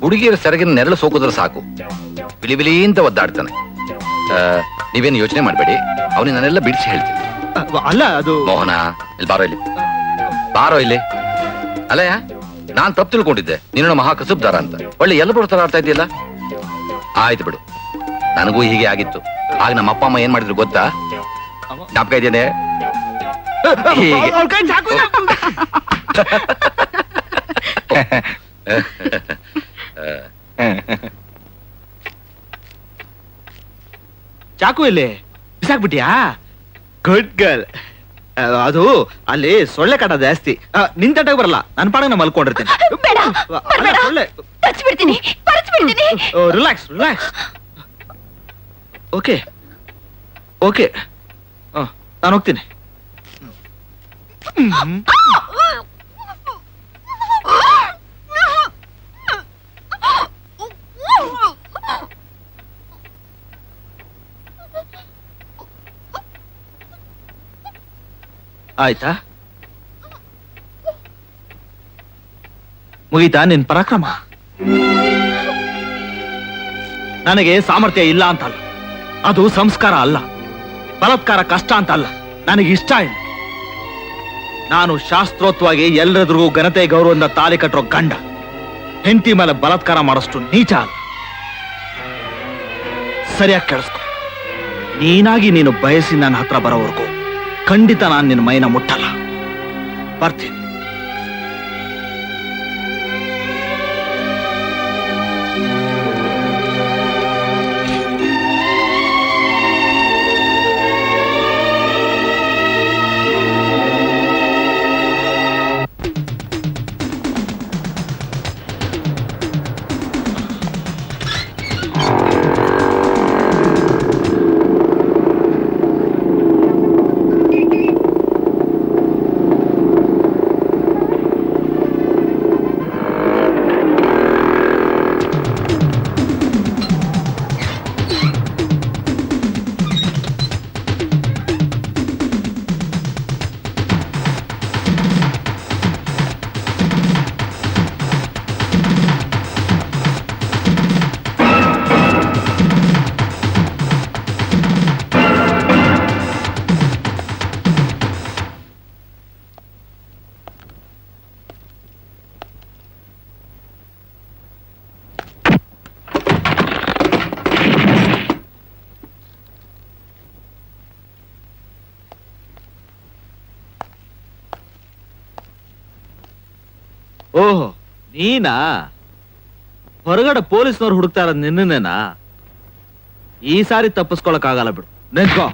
ಹುಡುಗಿಯರ ಸೆರಗಿನ ನೆರಳು ಸೋಕಿದ್ರೆ ಸಾಕು, ಬಿಲಿ ಬಿಲಿ ಅಂತ ಒದ್ದಾಡ್ತಾನೆ. ನೀವೇನು ಯೋಚನೆ ಮಾಡ್ಬೇಡಿ, ಅವನಿಗೆ ನಾನೆಲ್ಲ ಬಿಡಿಸಿ ಹೇಳ್ತೀನಿ. ಅಲ್ಲ ಅದು ಮೋಹನ, ಇಲ್ಲಿ ಬಾರೋ, ಇಲ್ಲಿ ಬಾರೋ. ಇಲ್ಲಿ ಅಲ್ಲಯ್ಯ, ನಾನ್ ತಪ್ಪು ತಿಳ್ಕೊಂಡಿದ್ದೆ ನೀನು ಮಹಾ ಕಸುಬ್ದಾರ ಅಂತ. ಒಳ್ಳೆ ಎಲ್ಲ ತರ ಆಡ್ತಾ ಇದೆಯಲ್ಲ. ಆಯ್ತು ಬಿಡು, ನನಗೂ ಹೀಗೆ ಆಗಿತ್ತು. ಆಗ ನಮ್ಮ ಅಪ್ಪ ಅಮ್ಮ ಏನ್ ಮಾಡಿದ್ರು ಗೊತ್ತಾ? ಜ್ಞಾಪಕ ಇದ್ದೇನೆ. ಚಾಕು ಇಲ್ಲಿ ಬಿಸಾಕ್ಬಿಟ್ಟಿಯಾ? Good girl. ಅದು ಅಲ್ಲಿ ಸೊಳ್ಳೆ ಕಾಟ ಜಾಸ್ತಿ. ನಿನ್ ತಟ್ಟೆ ಬರಲ್ಲ, ನನ್ ಪಾಡಂಗ ಮಲ್ಕೊಂಡಿರ್ತೀನಿ. ಬಿಡ್ತೀನಿ, ರಿಲ್ಯಾಕ್ಸ್ ರಿಲ್ಯಾಕ್ಸ್. ಓಕೆ ಓಕೆ, ನಾನು ಹೋಗ್ತೀನಿ. ಆಯ್ತಾ? ಮುಗೀತಾ ನಿನ್ ಪರಾಕ್ರಮ? ನನಗೆ ಸಾಮರ್ಥ್ಯ ಇಲ್ಲ ಅಂತಲ್ಲ, ಅದು ಸಂಸ್ಕಾರ ಅಲ್ಲ. ಬಲಾತ್ಕಾರ ಕಷ್ಟ ಅಂತ ಅಲ್ಲ, ನನಗೆ ಇಷ್ಟ ಇಲ್ಲ. ನಾನು ಶಾಸ್ತ್ರೋತ್ವಾಗಿ ಎಲ್ಲರೆದುರಿಗೂ ಘನತೆ ಗೌರವದಿಂದ ತಾಳಿ ಕಟ್ಟರೋ ಗಂಡ. ಹೆಂಡತಿ ಮೇಲೆ ಬಲಾತ್ಕಾರ ಮಾಡೋಷ್ಟು ನೀಚ ಅಲ್ಲ. ಸರಿಯಾಗಿ ಕೇಳಿಸ್ಕೊ. ನೀನಾಗಿ ನೀನು ಬಯಸಿ ನನ್ನ ಹತ್ರ ಬರೋವರೆಗೂ ಖಂಡಿತ ನಾನು ನಿನ್ನ ಮೈನ ಮುಟ್ಟಲ್ಲ. ಬರ್ತೀನಿ. ಓಹೋ ನೀನಾ? ಹೊರಗಡೆ ಪೊಲೀಸ್ನವ್ರು ಹುಡುಕ್ತಾ ಇರೋದು ನಿನ್ನೇನಾ? ಈ ಸಾರಿ ತಪ್ಪಿಸ್ಕೊಳಕ್ ಆಗಲ್ಲ ಬಿಡು, ನೆನ್ಕೋ.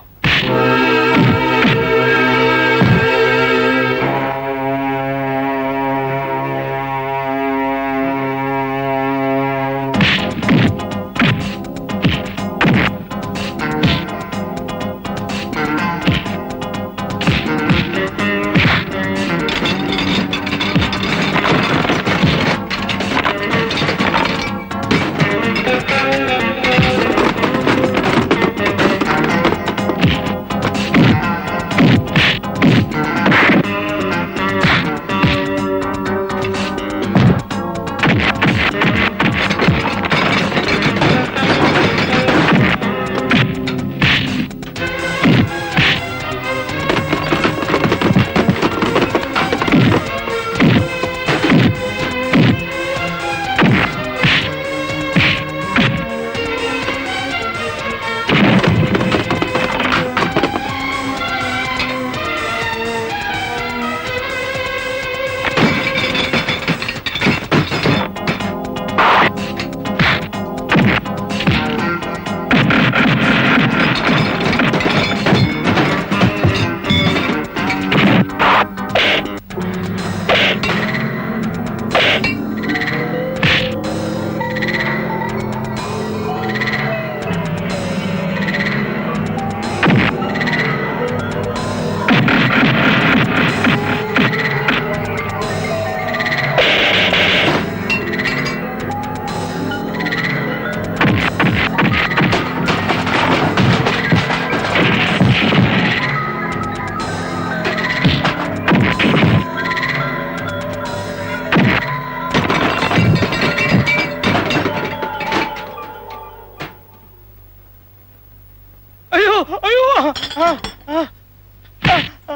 ಅಯ್ಯೋ ಅಯ್ಯೋ ಆ, ಆ, ಆ, ಆ.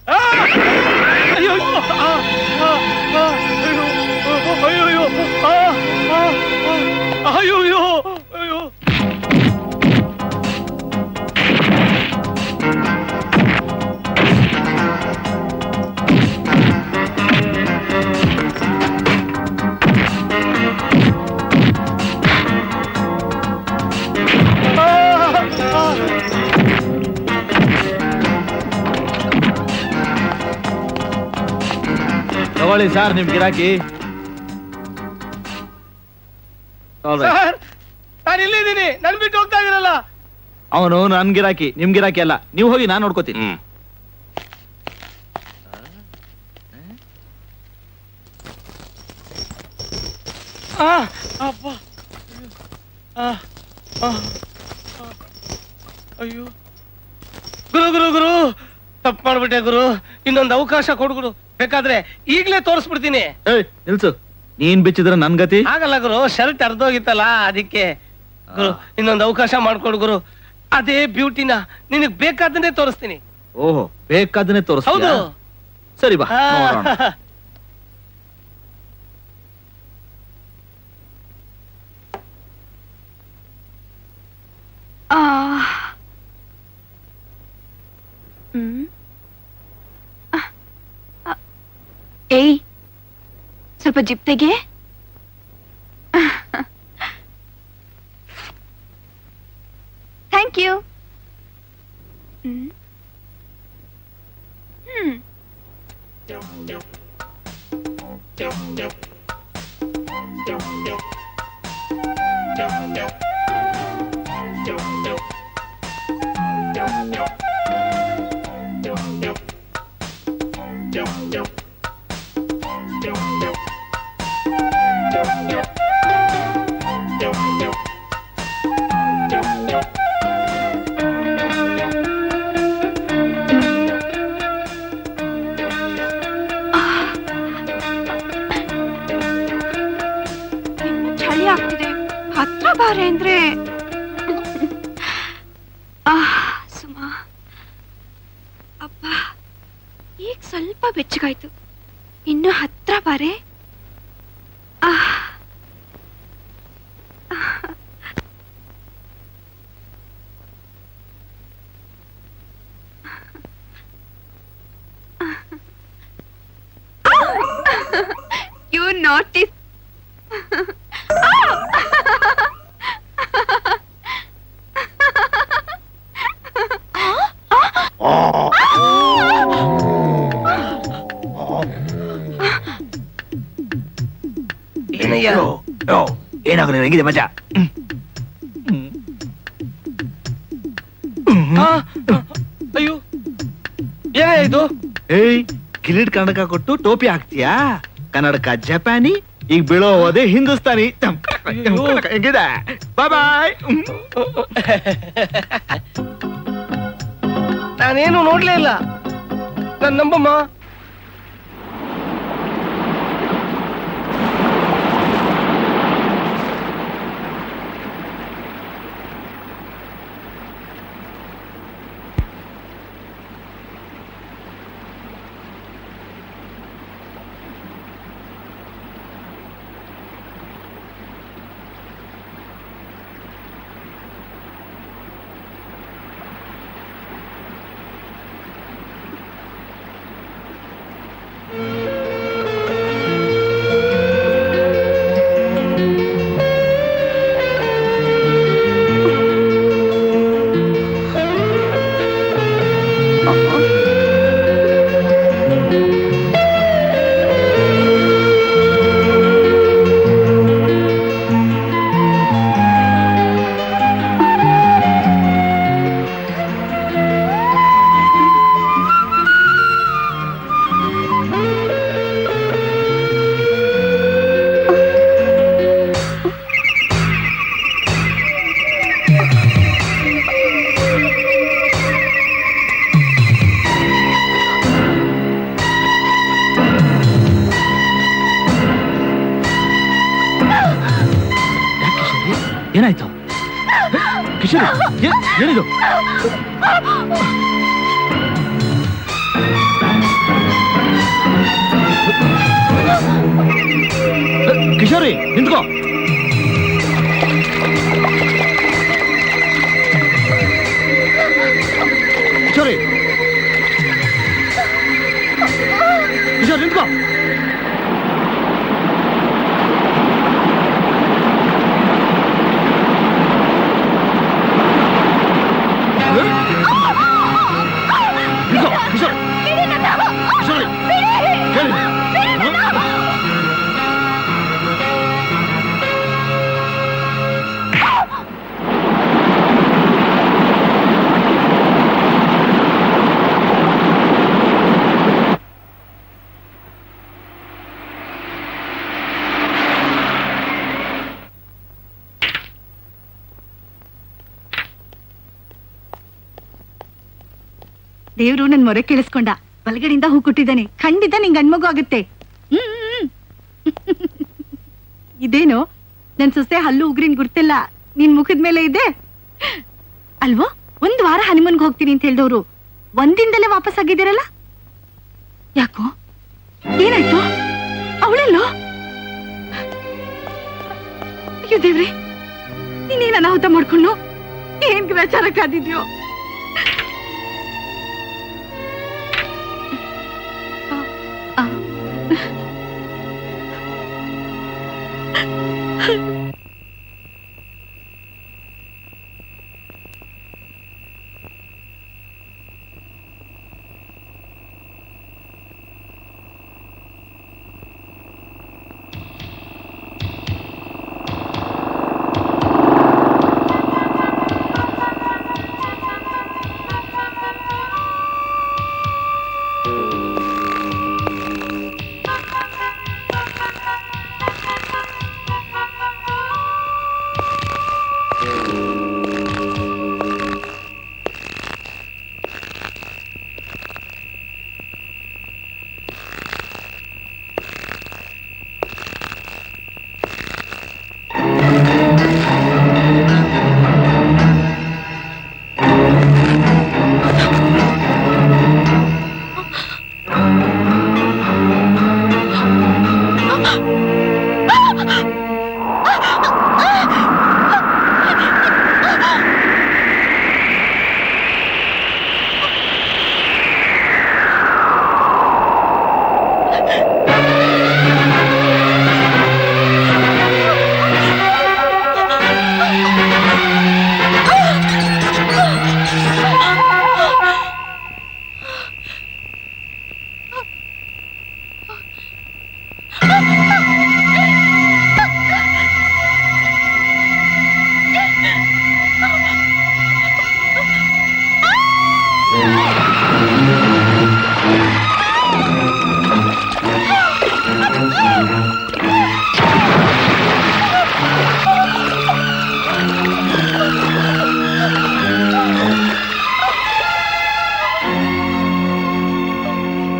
ಆ! ಅಯ್ಯೋ ಆ, ಆ, ಆ, ಅಯ್ಯೋ ಅಯ್ಯೋ ಅಯ್ಯೋ ಆ, ಆ, ಆ, ಅಯ್ಯೋ ಅಯ್ಯೋ ಅಯ್ಯೋ. ತಗೊಳ್ಳಿ ಸರ್ ನಿಮ್ ಗಿರಾಕಿ. ಸರ್ ನಾನು ಇಲ್ಲಿದ್ದೀನಿ, ನನ್ ಬಿಟ್ಟು ಹೋಗ್ತಾ ಇದೀರಲ್ಲ. ಅವನು ನನ್ ಗಿರಾಕಿ, ನಿಮ್ ಗಿರಾಕಿ ಅಲ್ಲ. ನೀವು ಹೋಗಿ ನಾನ್ ನೋಡ್ಕೋತೀನಿ. ಆ, ಅಪ್ಪ. ಆ, ಆ, ಆ. ಅಯ್ಯೋ ಗುರು ಗುರು ಗುರು ತಪ್ಪು ಮಾಡ್ಬಿಟ್ಟೆ ಗುರು, ಇನ್ನೊಂದು ಅವಕಾಶ ಕೊಡು ಗುರು, ಬೇಕಾದ್ರೆ ಈಗ್ಲೇ ತೋರಿಸ್ಬಿಡ್ತೀನಿ. ಏಯ್ ನಿಲ್ಸು, ನೀನ್ ಬಿಚ್ಚಿದ್ರೆ ನನ್ ಗತಿ ಆಗಲ್ಲ ಗುರು, ಶರ್ಟ್ ಅರ್ಧೋಗಿತ್ತಲ್ಲ ಅದಕ್ಕೆ. ಗುರು ಇನ್ನೊಂದು ಅವಕಾಶ ಮಾಡ್ಕೊಡು ಗುರು, ಅದೇ ಬ್ಯೂಟಿನ ನಿನಗ್ ಬೇಕಾದನ್ನೇ ತೋರಿಸ್ತೀನಿ. ಓಹೋ ಬೇಕಾದನ್ನೇ ತೋರಿಸ್. ಹೌದು. ಸರಿ ಬಾ ಆ, ನೋಡೋಣ. ಆ. ಹ್ಮ್. ಏಯ್ ಸ್ವಲ್ಪ ಜಿಪ್ ತೆಗೆ. Thank you. ಹ್ಮ್. ಹ್ಮ್. ಚಳಿ ಆಗ್ತಿದೆ, ಹತ್ರ ಬಾರೆ ಅಂದ್ರೆ. ಸುಮಾ ಅಪ್ಪ, ಈಗ ಸ್ವಲ್ಪ ಬೆಚ್ಚಗಾಯ್ತು, ಇನ್ನು ಹತ್ರ ಬಾರೆ. ನೋಟಿಸ್. ಏನಯ್ಯ ಏನಾಗಲಿ ಹೆಂಗಿದೆ ಮಜಾ? ಅಯ್ಯೋ ಏನೇ ಇದು? ಏಯ್, ಕಿರೀಟ್ ಕನ್ನಡಕ ಕೊಟ್ಟು ಟೋಪಿ ಹಾಕ್ತೀಯಾ? ಕನ್ನಡಕ ಜಪಾನಿ, ಈಗ ಬೀಳೋ ಹೋದೆ ಹಿಂದೂಸ್ತಾನಿ. ಹೆಂಗಿದೆ? ಬಾಯ್ ಬಾಯ್. ನಾನೇನು ನೋಡ್ಲೇ ಇಲ್ಲ. ನನ್ ನಂಬಮ್ಮ. ಏನಾಯ್ತು ಕಿಶೋರ್? ಏನಿದು? ಕಿಶೋರಿ ನಿಂತ್ಕೋ. ಕಿಶೋರಿ, ಕಿಶೋರ್ ನಿಂತ್ಕೋ. ದೇವ್ರು ನನ್ ಮೊರೆ ಕೇಳಿಸ್ಕೊಂಡ. ಬಲಗಡೆಯಿಂದ ಹೂ ಕೊಟ್ಟಿದ್ದಾನೆ. ಖಂಡಿತ ನಿಂಗ್ ಗಂಡ್ಮಗು ಆಗುತ್ತೆ. ಇದೇನು ನನ್ ಸೊಸೆ ಹಲ್ಲು ಉಗ್ರಿನ್ ಗುರ್ತಿಲ್ಲ ನಿನ್ ಮುಖದ ಮೇಲೆ ಇದೆ ಅಲ್ವೋ? 1 ವಾರ ಹನಿಮೂನ್ಗೆ ಹೋಗ್ತೀನಿ ಅಂತ ಹೇಳ್ದವ್ರು ಒಂದಿಂದಲೇ ವಾಪಸ್ ಆಗಿದ್ದೀರಲ್ಲ, ಯಾಕೋ? ಏನಾಯ್ತು? ಅವಳೆಲ್ಲೋ? ಅಯ್ಯೋ ದೇವ್ರೆ, ನೀನೇನ್ ಅನಾಹುತ ಮಾಡ್ಕೊಂಡು ಏನ್ ಗ್ರಾಚಾರ ಕಾದಿದ್ಯೋ?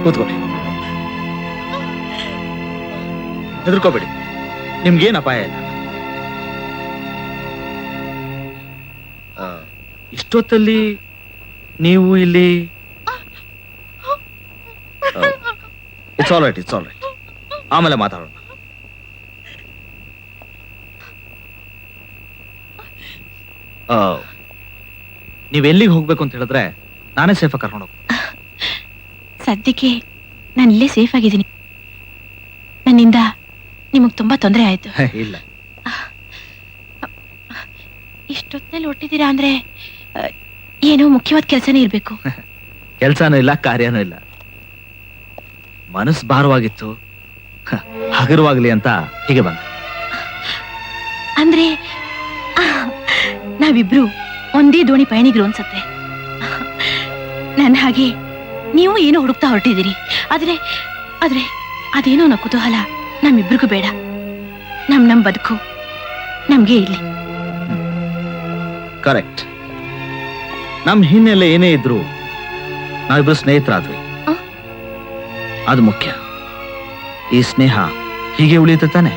ಕೂತ್ಕೊಳ್ಳಿ. ಹೆದರ್ಕೋಬೇಡಿ, ನಿಮ್ಗೇನ್ ಅಪಾಯ ಇಲ್ಲ. ಇಷ್ಟೊತ್ತಲ್ಲಿ ನೀವು ಇಲ್ಲಿ ಇಟ್ಸ್ ಆಲ್ ರೈಟ್, ಆಮೇಲೆ ಮಾತಾಡೋಣ. ನೀವೆಲ್ಲಿಗೆ ಹೋಗ್ಬೇಕು ಅಂತ ಹೇಳಿದ್ರೆ ನಾನೇ ಸೇಫಾಗಿ ಕರ್ಕೊಂಡು ಹೋಗ್ತೀನಿ. ಸದ್ಯಕ್ಕೆ ನಾನು ಇಲ್ಲೇ ಸೇಫ್ ಆಗಿದ್ದೀನಿ. ನನ್ನಿಂದ ನಿಮಗ್ ತುಂಬಾ ತೊಂದರೆ ಆಯ್ತು. ಇಲ್ಲ, ಇಷ್ಟೊತ್ತಲ್ಲಿ ಹೊಟ್ಟಿದ್ದೀರಾ ಅಂದ್ರೆ ಏನೋ ಮುಖ್ಯವಾದ ಕೆಲಸನೇ ಇರ್ಬೇಕು. ಕೆಲ್ಸನೂ ಇಲ್ಲ, ಕಾರ್ಯನೂ ಇಲ್ಲ. ಮನಸ್ಸು ಭಾರವಾಗಿತ್ತು, ಹಗುರವಾಗ್ಲಿ ಅಂತ ಹೀಗೆ ಬಂದೆ. ಅಂದ್ರೆ ನಾವಿಬ್ರು ಒಂದೇ ದೋಣಿ ಪಯಣಿಗರು ಅನ್ಸತ್ತೆ. ನನ್ನ ಹಾಗೆ ನೀವು ಏನೋ ಹುಡುಕ್ತಾ ಹೊರಟಿದ್ದೀರಿ. ಆದ್ರೆ ಆದ್ರೆ ಅದೇನೋ ಅನ್ನೋ ಕುತೂಹಲ ನಮ್ಮಿಬ್ರಿಗೂ ಬೇಡ. ನಮ್ ಬದುಕು ನಮ್ಗೆ ಇಲ್ಲಿ. ಕರೆಕ್ಟ್. ನಮ್ ಹಿನ್ನೆಲೆ ಏನೇ ಇದ್ರು ನಾವಿಬ್ರು ಸ್ನೇಹಿತರಾದ್ವಿ, ಅದು ಮುಖ್ಯ. ಈ ಸ್ನೇಹ ಹೀಗೆ ಉಳಿಯುತ್ತೆ ತಾನೆ?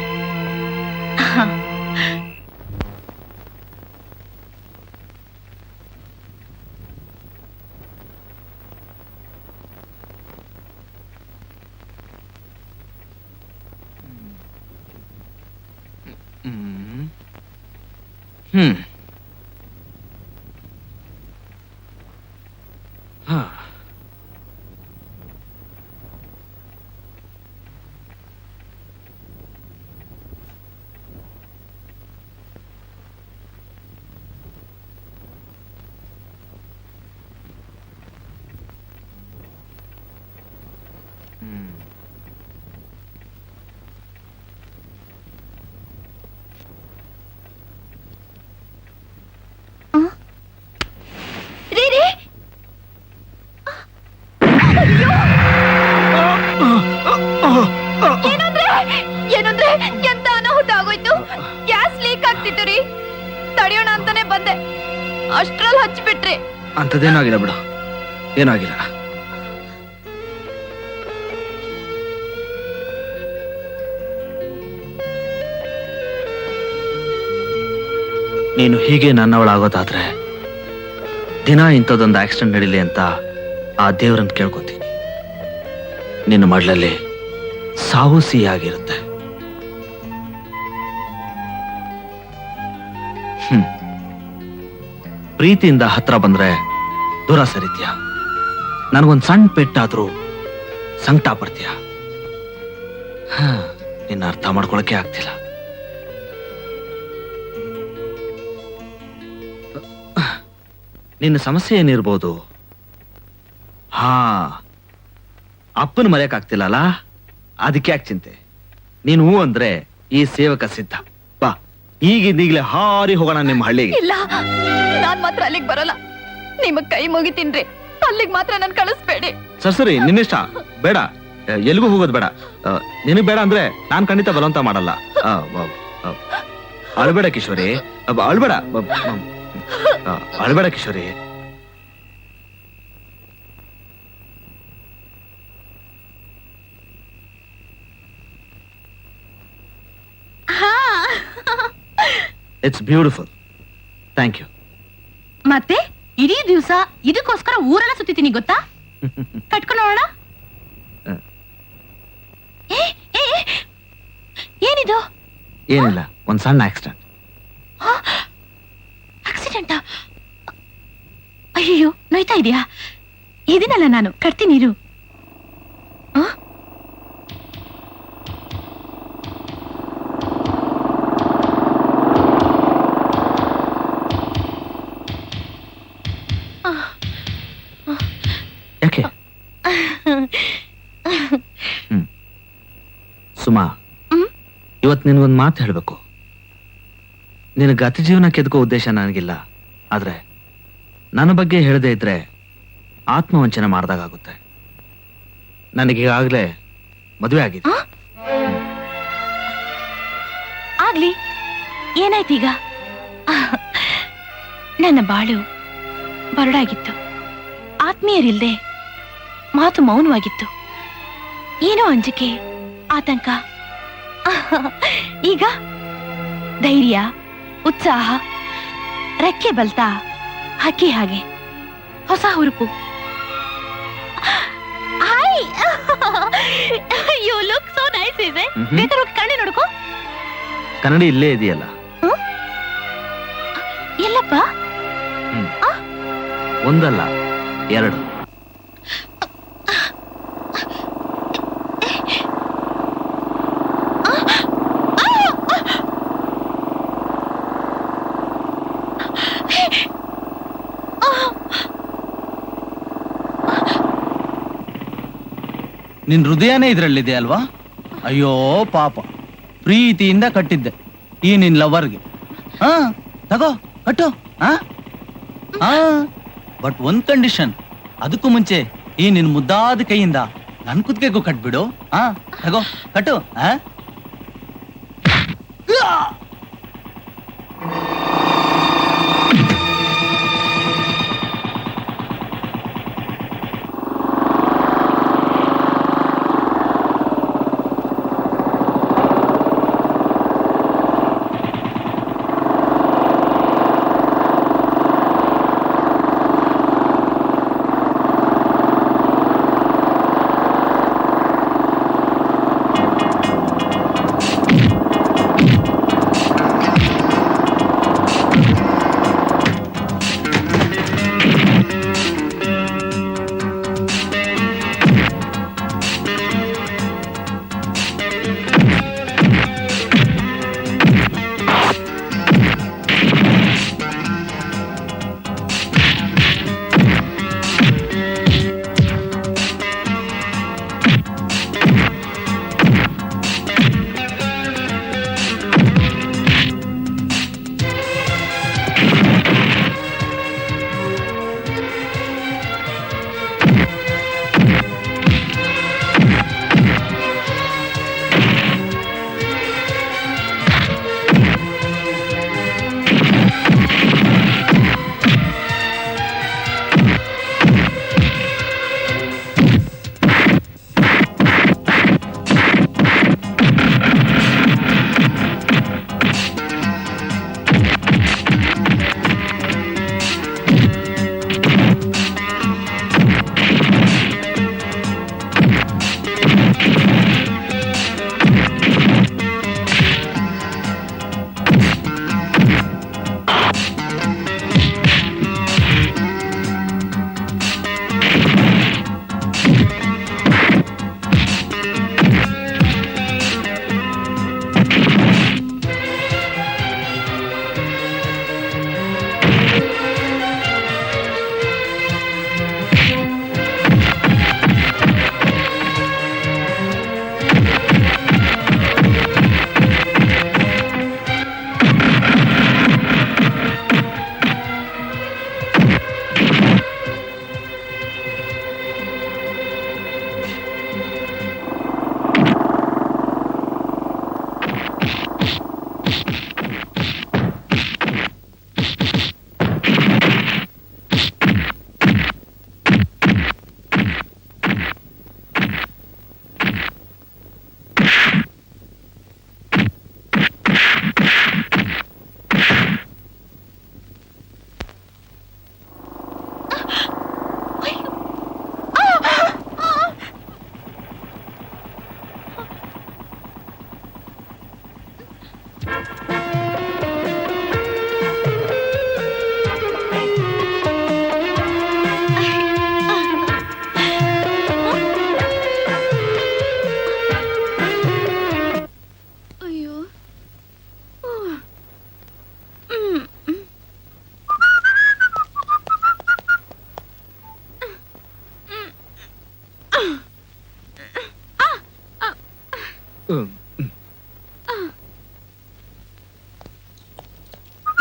ಏನಂದ್ರೆ ಎಂತ ಅನಾಹುತ ಆಗೋಯ್ತು. ಗ್ಯಾಸ್ ಲೀಕ್ ಆಗ್ತಿತ್ತು ರೀ, ತಡೆಯೋಣ ಅಂತಾನೆ ಬಂದೆ, ಅಷ್ಟ್ರಲ್ಲಿ ಹಚ್ಚಿಬಿಟ್ರಿ. ಅಂತದೇನೂ ಆಗಿಲ್ಲ ಬಿಡು, ಏನೂ ಆಗಿಲ್ಲ. ನೀನು ಹೀಗೆ ನನ್ನವಳಾಗೋದಾದ್ರೆ ದಿನ ಇಂಥದ್ದೊಂದು ಆಕ್ಸಿಡೆಂಟ್ ನಡೀಲಿ ಅಂತ ಆ ದೇವರನ್ನ ಕೇಳ್ಕೊತೀನಿ. ನಿನ್ನ ಮಡ್ಲಲ್ಲಿ ಸಾವು ಸಿಹಿಯಾಗಿರುತ್ತೆ. ಪ್ರೀತಿಯಿಂದ ಹತ್ರ ಬಂದ್ರೆ ದೂರ ಸರಿತೀಯ. ನನಗೊಂದು ಸಣ್ಣ ಪೆಟ್ಟಾದ್ರೂ ಸಂಕಟ ಪಡ್ತೀಯ. ನಿನ್ನ ಅರ್ಥ ಮಾಡ್ಕೊಳಕ್ಕೆ ಆಗ್ತಿಲ್ಲ. ನಿನ್ನ ಸಮಸ್ಯೆ ಏನಿರ್ಬೋದು? ಅಪ್ಪನ ಮರೆಯಕ್ಕಾಗ್ತಿಲ್ಲಲ್ಲ, ಅದಕ್ಕೆ ಯಾಕೆ ಚಿಂತೆ? ನೀನು ಹೂ ಅಂದ್ರೆ ಈ ಸೇವಕ ಸಿದ್ಧ. ಬಾ, ಈಗಿಂದೀಗ್ಲೇ ಹಾರಿ ಹೋಗೋಣ ನಿಮ್ಮ ಹಳ್ಳಿಗೆ. ಇಲ್ಲ, ನಾನ್ ಮಾತ್ರ ಅಲ್ಲಿಗೆ ಬರಲ್ಲ. ನಿಮಗ್ ಕೈ ಮುಗಿತೀನ್ರಿ, ಅಲ್ಲಿಗೆ ಮಾತ್ರ ನನ್ ಕಳಿಸ್ಬೇಡಿ. ಸರಿ, ನಿನ್ನಿಷ್ಟ. ಬೇಡ, ಎಲ್ಗೂ ಹೋಗೋದು ಬೇಡ. ನಿನಗ್ ಬೇಡ ಅಂದ್ರೆ ನಾನ್ ಖಂಡಿತ ಬಲವಂತ ಮಾಡಲ್ಲ. ಅಳ್ಬೇಡ ಕಿಶೋರಿ, ಅಳ್ಬೇಡ, ಅಳ್ಬೇಡ Kishori. It's beautiful. Thank you. ಮತ್ತೆ ಇಡೀ ದಿವಸ ಇದಕ್ಕೋಸ್ಕರ ಊರೆಲ್ಲ ಸುತ್ತಿದ್ದೀನಿ ಗೊತ್ತಾ? ಕಟ್ಕೊಂಡು ಹೋಗೋಣ. ಏನಿದು? ಏನಿಲ್ಲ, ಒಂದ್ ಸಣ್ಣ ಆಕ್ಸಿಡೆಂಟ್. ಆಕ್ಸಿಡೆಂಟಾ? ಅಯ್ಯೋ, ನೋಯ್ತಾ ಇದೆಯಾ? ಇದೀನಲ್ಲ ನಾನು, ಕಟ್ತೀನಿ ಇರು. ಯಾಕೆ? ಸುಮಾ, ಇವತ್ತು ನಿನ್ಗೊಂದು ಮಾತು ಹೇಳ್ಬೇಕು. ನಿನ್ನ ಗತಿ ಜೀವನ ಕೆದಕೋ ಉದ್ದೇಶ ನನಗಿಲ್ಲ. ಆದ್ರೆ ನನ್ನ ಬಗ್ಗೆ ಹೇಳದೇ ಇದ್ರೆ ಆತ್ಮವಂಚನೆ ಮಾಡ್ದಾಗುತ್ತೆ. ನನಗೀಗಾಗ್ಲೇ ಮದುವೆ ಆಗಿದೆ. ಆಗ್ಲಿ, ಏನಾಯ್ತೀಗ? ನನ್ನ ಬಾಳು ಬರಡಾಗಿತ್ತು, ಆತ್ಮೀಯರಿಲ್ದೆ ಮಾತು ಮೌನವಾಗಿತ್ತು. ಏನೋ ಅಂಜಿಕೆ, ಆತಂಕ. ಈಗ ಧೈರ್ಯ, ಉತ್ಸಾಹ, ರೆಕ್ಕೆ ಬಲ್ತಾ ಹಕ್ಕಿ ಹಾಗೆ ಹೊಸ ಹುರುಪು. Hi, you look so nice. ಇದೆ ಬೇಕಾದ್ರೆ ಕಣ್ಣಿ ನೋಡ್ಕೋ. ಕನ್ನಡಿ ಇಲ್ಲೇ ಇದೆಯಲ್ಲ. ಎಲ್ಲಪ್ಪ? ಒಂದಲ್ಲ, ಎರಡು. ನಿನ್ ಹೃದಯನೇ ಇದ್ರಲ್ಲಿದೆ ಅಲ್ವಾ? ಅಯ್ಯೋ ಪಾಪ, ಪ್ರೀತಿಯಿಂದ ಕಟ್ಟಿದ್ದೆ ಈ ನಿನ್ ಲವರ್ಗೆ. ಹಾ ತಗೋ ಕಟ್ಟು. ಬಟ್ ಒಂದ್ ಕಂಡೀಷನ್, ಅದಕ್ಕೂ ಮುಂಚೆ ಈ ನಿನ್ ಮುದ್ದಾದ ಕೈಯಿಂದ ನನ್ ಕುತ್ತಿಗೆಗೂ ಕಟ್ಬಿಡು. ತಗೋ ಕಟ್ಟು.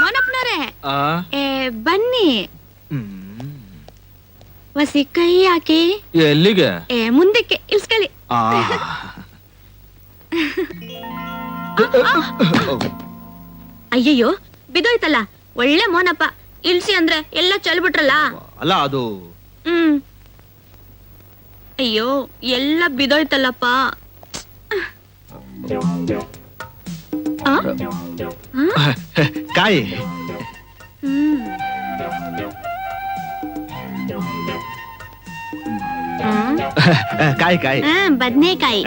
ಮೋನಪ್ಪನವ್ರೆ, ಬನ್ನಿ. ವಸಿ ಕೈ ಹಾಕಿ. ಎಲ್ಲಿಗೆ? ಮುಂದಕ್ಕೆ ಇಲ್ಸ್ಕೊಳ್ಳಿ. ಅಯ್ಯಯ್ಯೋ, ಬಿದೋಯ್ತಲ್ಲ. ಒಳ್ಳೆ ಮೋನಪ್ಪ, ಇಲ್ಸಿ ಅಂದ್ರೆ ಎಲ್ಲ ಚಲ್ಬಿಟ್ರಲ್ಲ. ಅಲ್ಲ ಅದು. ಅಯ್ಯೋ ಎಲ್ಲ ಬಿದೋಯ್ತಲ್ಲಪ್ಪ. ಕಾಯಿ ಕಾಯಿ ಕಾಯಿ ಬದ್ನೇಕಾಯಿ.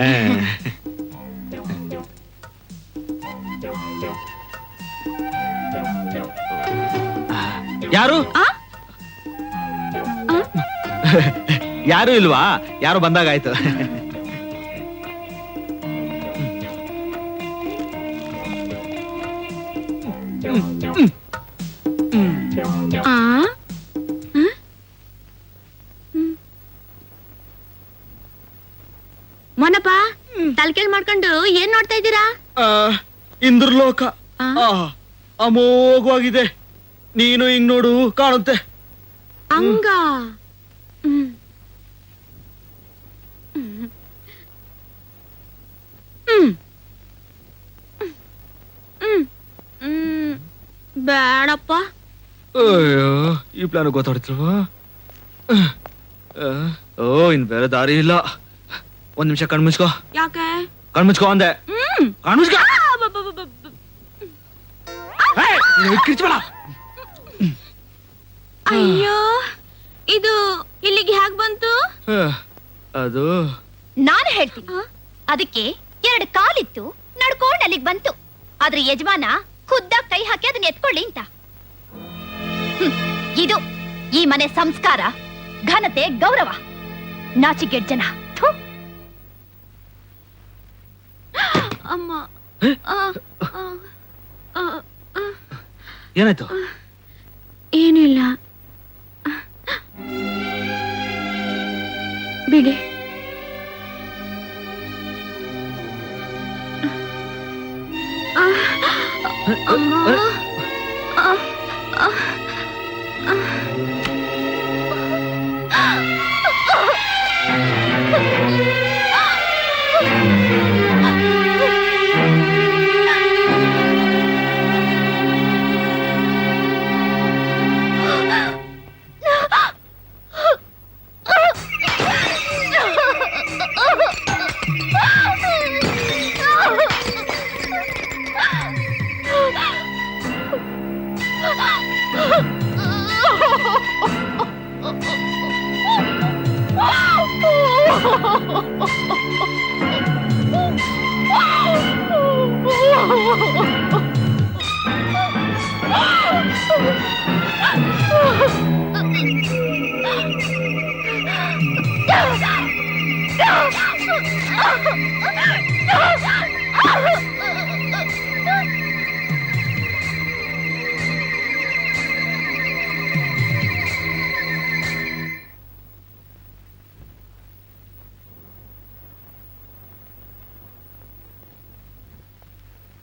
ಯಾರು ಯಾರು ಇಲ್ವಾ? ಯಾರು ಬಂದಾಗಾಯ್ತು. ಮೊನಪ್ಪ ತಲೆಕೆಲ್ ಮಾಡ್ಕೊಂಡು ಏನ್ ನೋಡ್ತಾ ಇದ್ದೀರಾ? ಇಂದ್ರಲೋಕ ಅಮೋಘವಾಗಿದೆ. ನೀನು ಹಿಂಗ್ ನೋಡು ಕಾಣುತ್ತೆ. ಹಂಗ ಬೇಡಪ್ಪ. ಅಯ್ಯೋ ಈ ಪ್ಲಾನ್ ಗೊತ್ತಾಡ್ತಿಲ್ವಾ? ಓ ಇನ್ ಬೇರೆ ದಾರಿ ಇಲ್ಲ. ಒಂದ್ ನಿಮಿಷ ಕಣ್ಮುಚ್ಕೋ. ಯಾಕೆ? ಕಣ್ಮುಚ್ಕೋ ಅಂದೆ. ಕಣ್ಮುಚ್ಕೋ. ಕಿರ್ಚ್ಬೇಡ. ಅಯ್ಯೋ ಇದು ಇಲ್ಲಿಗೆ ಹೇಗ್ ಬಂತು? ಅದು ನಾನು ಹೇಳ್ತೀನಿ. ಅದಕ್ಕೆ 2 ಕಾಲಿತ್ತು, ನಡ್ಕೊಂಡ್ ಅಲ್ಲಿಗೆ ಬಂತು. ಆದ್ರೆ ಯಜಮಾನ ಖುದ್ದಾಗ್ ಕೈ ಹಾಕಿ ಅದನ್ನ ಎತ್ಕೊಳ್ಳಿ ಅಂತ. ಇದು ಈ ಮನೆ ಸಂಸ್ಕಾರ, ಘನತೆ, ಗೌರವ. ನಾಚಿಕೆಟ್ ಜನ. ಥು. ಅಮ್ಮ ಏನಾಯ್ತು? ಏನಿಲ್ಲ ಬಿಡಿ.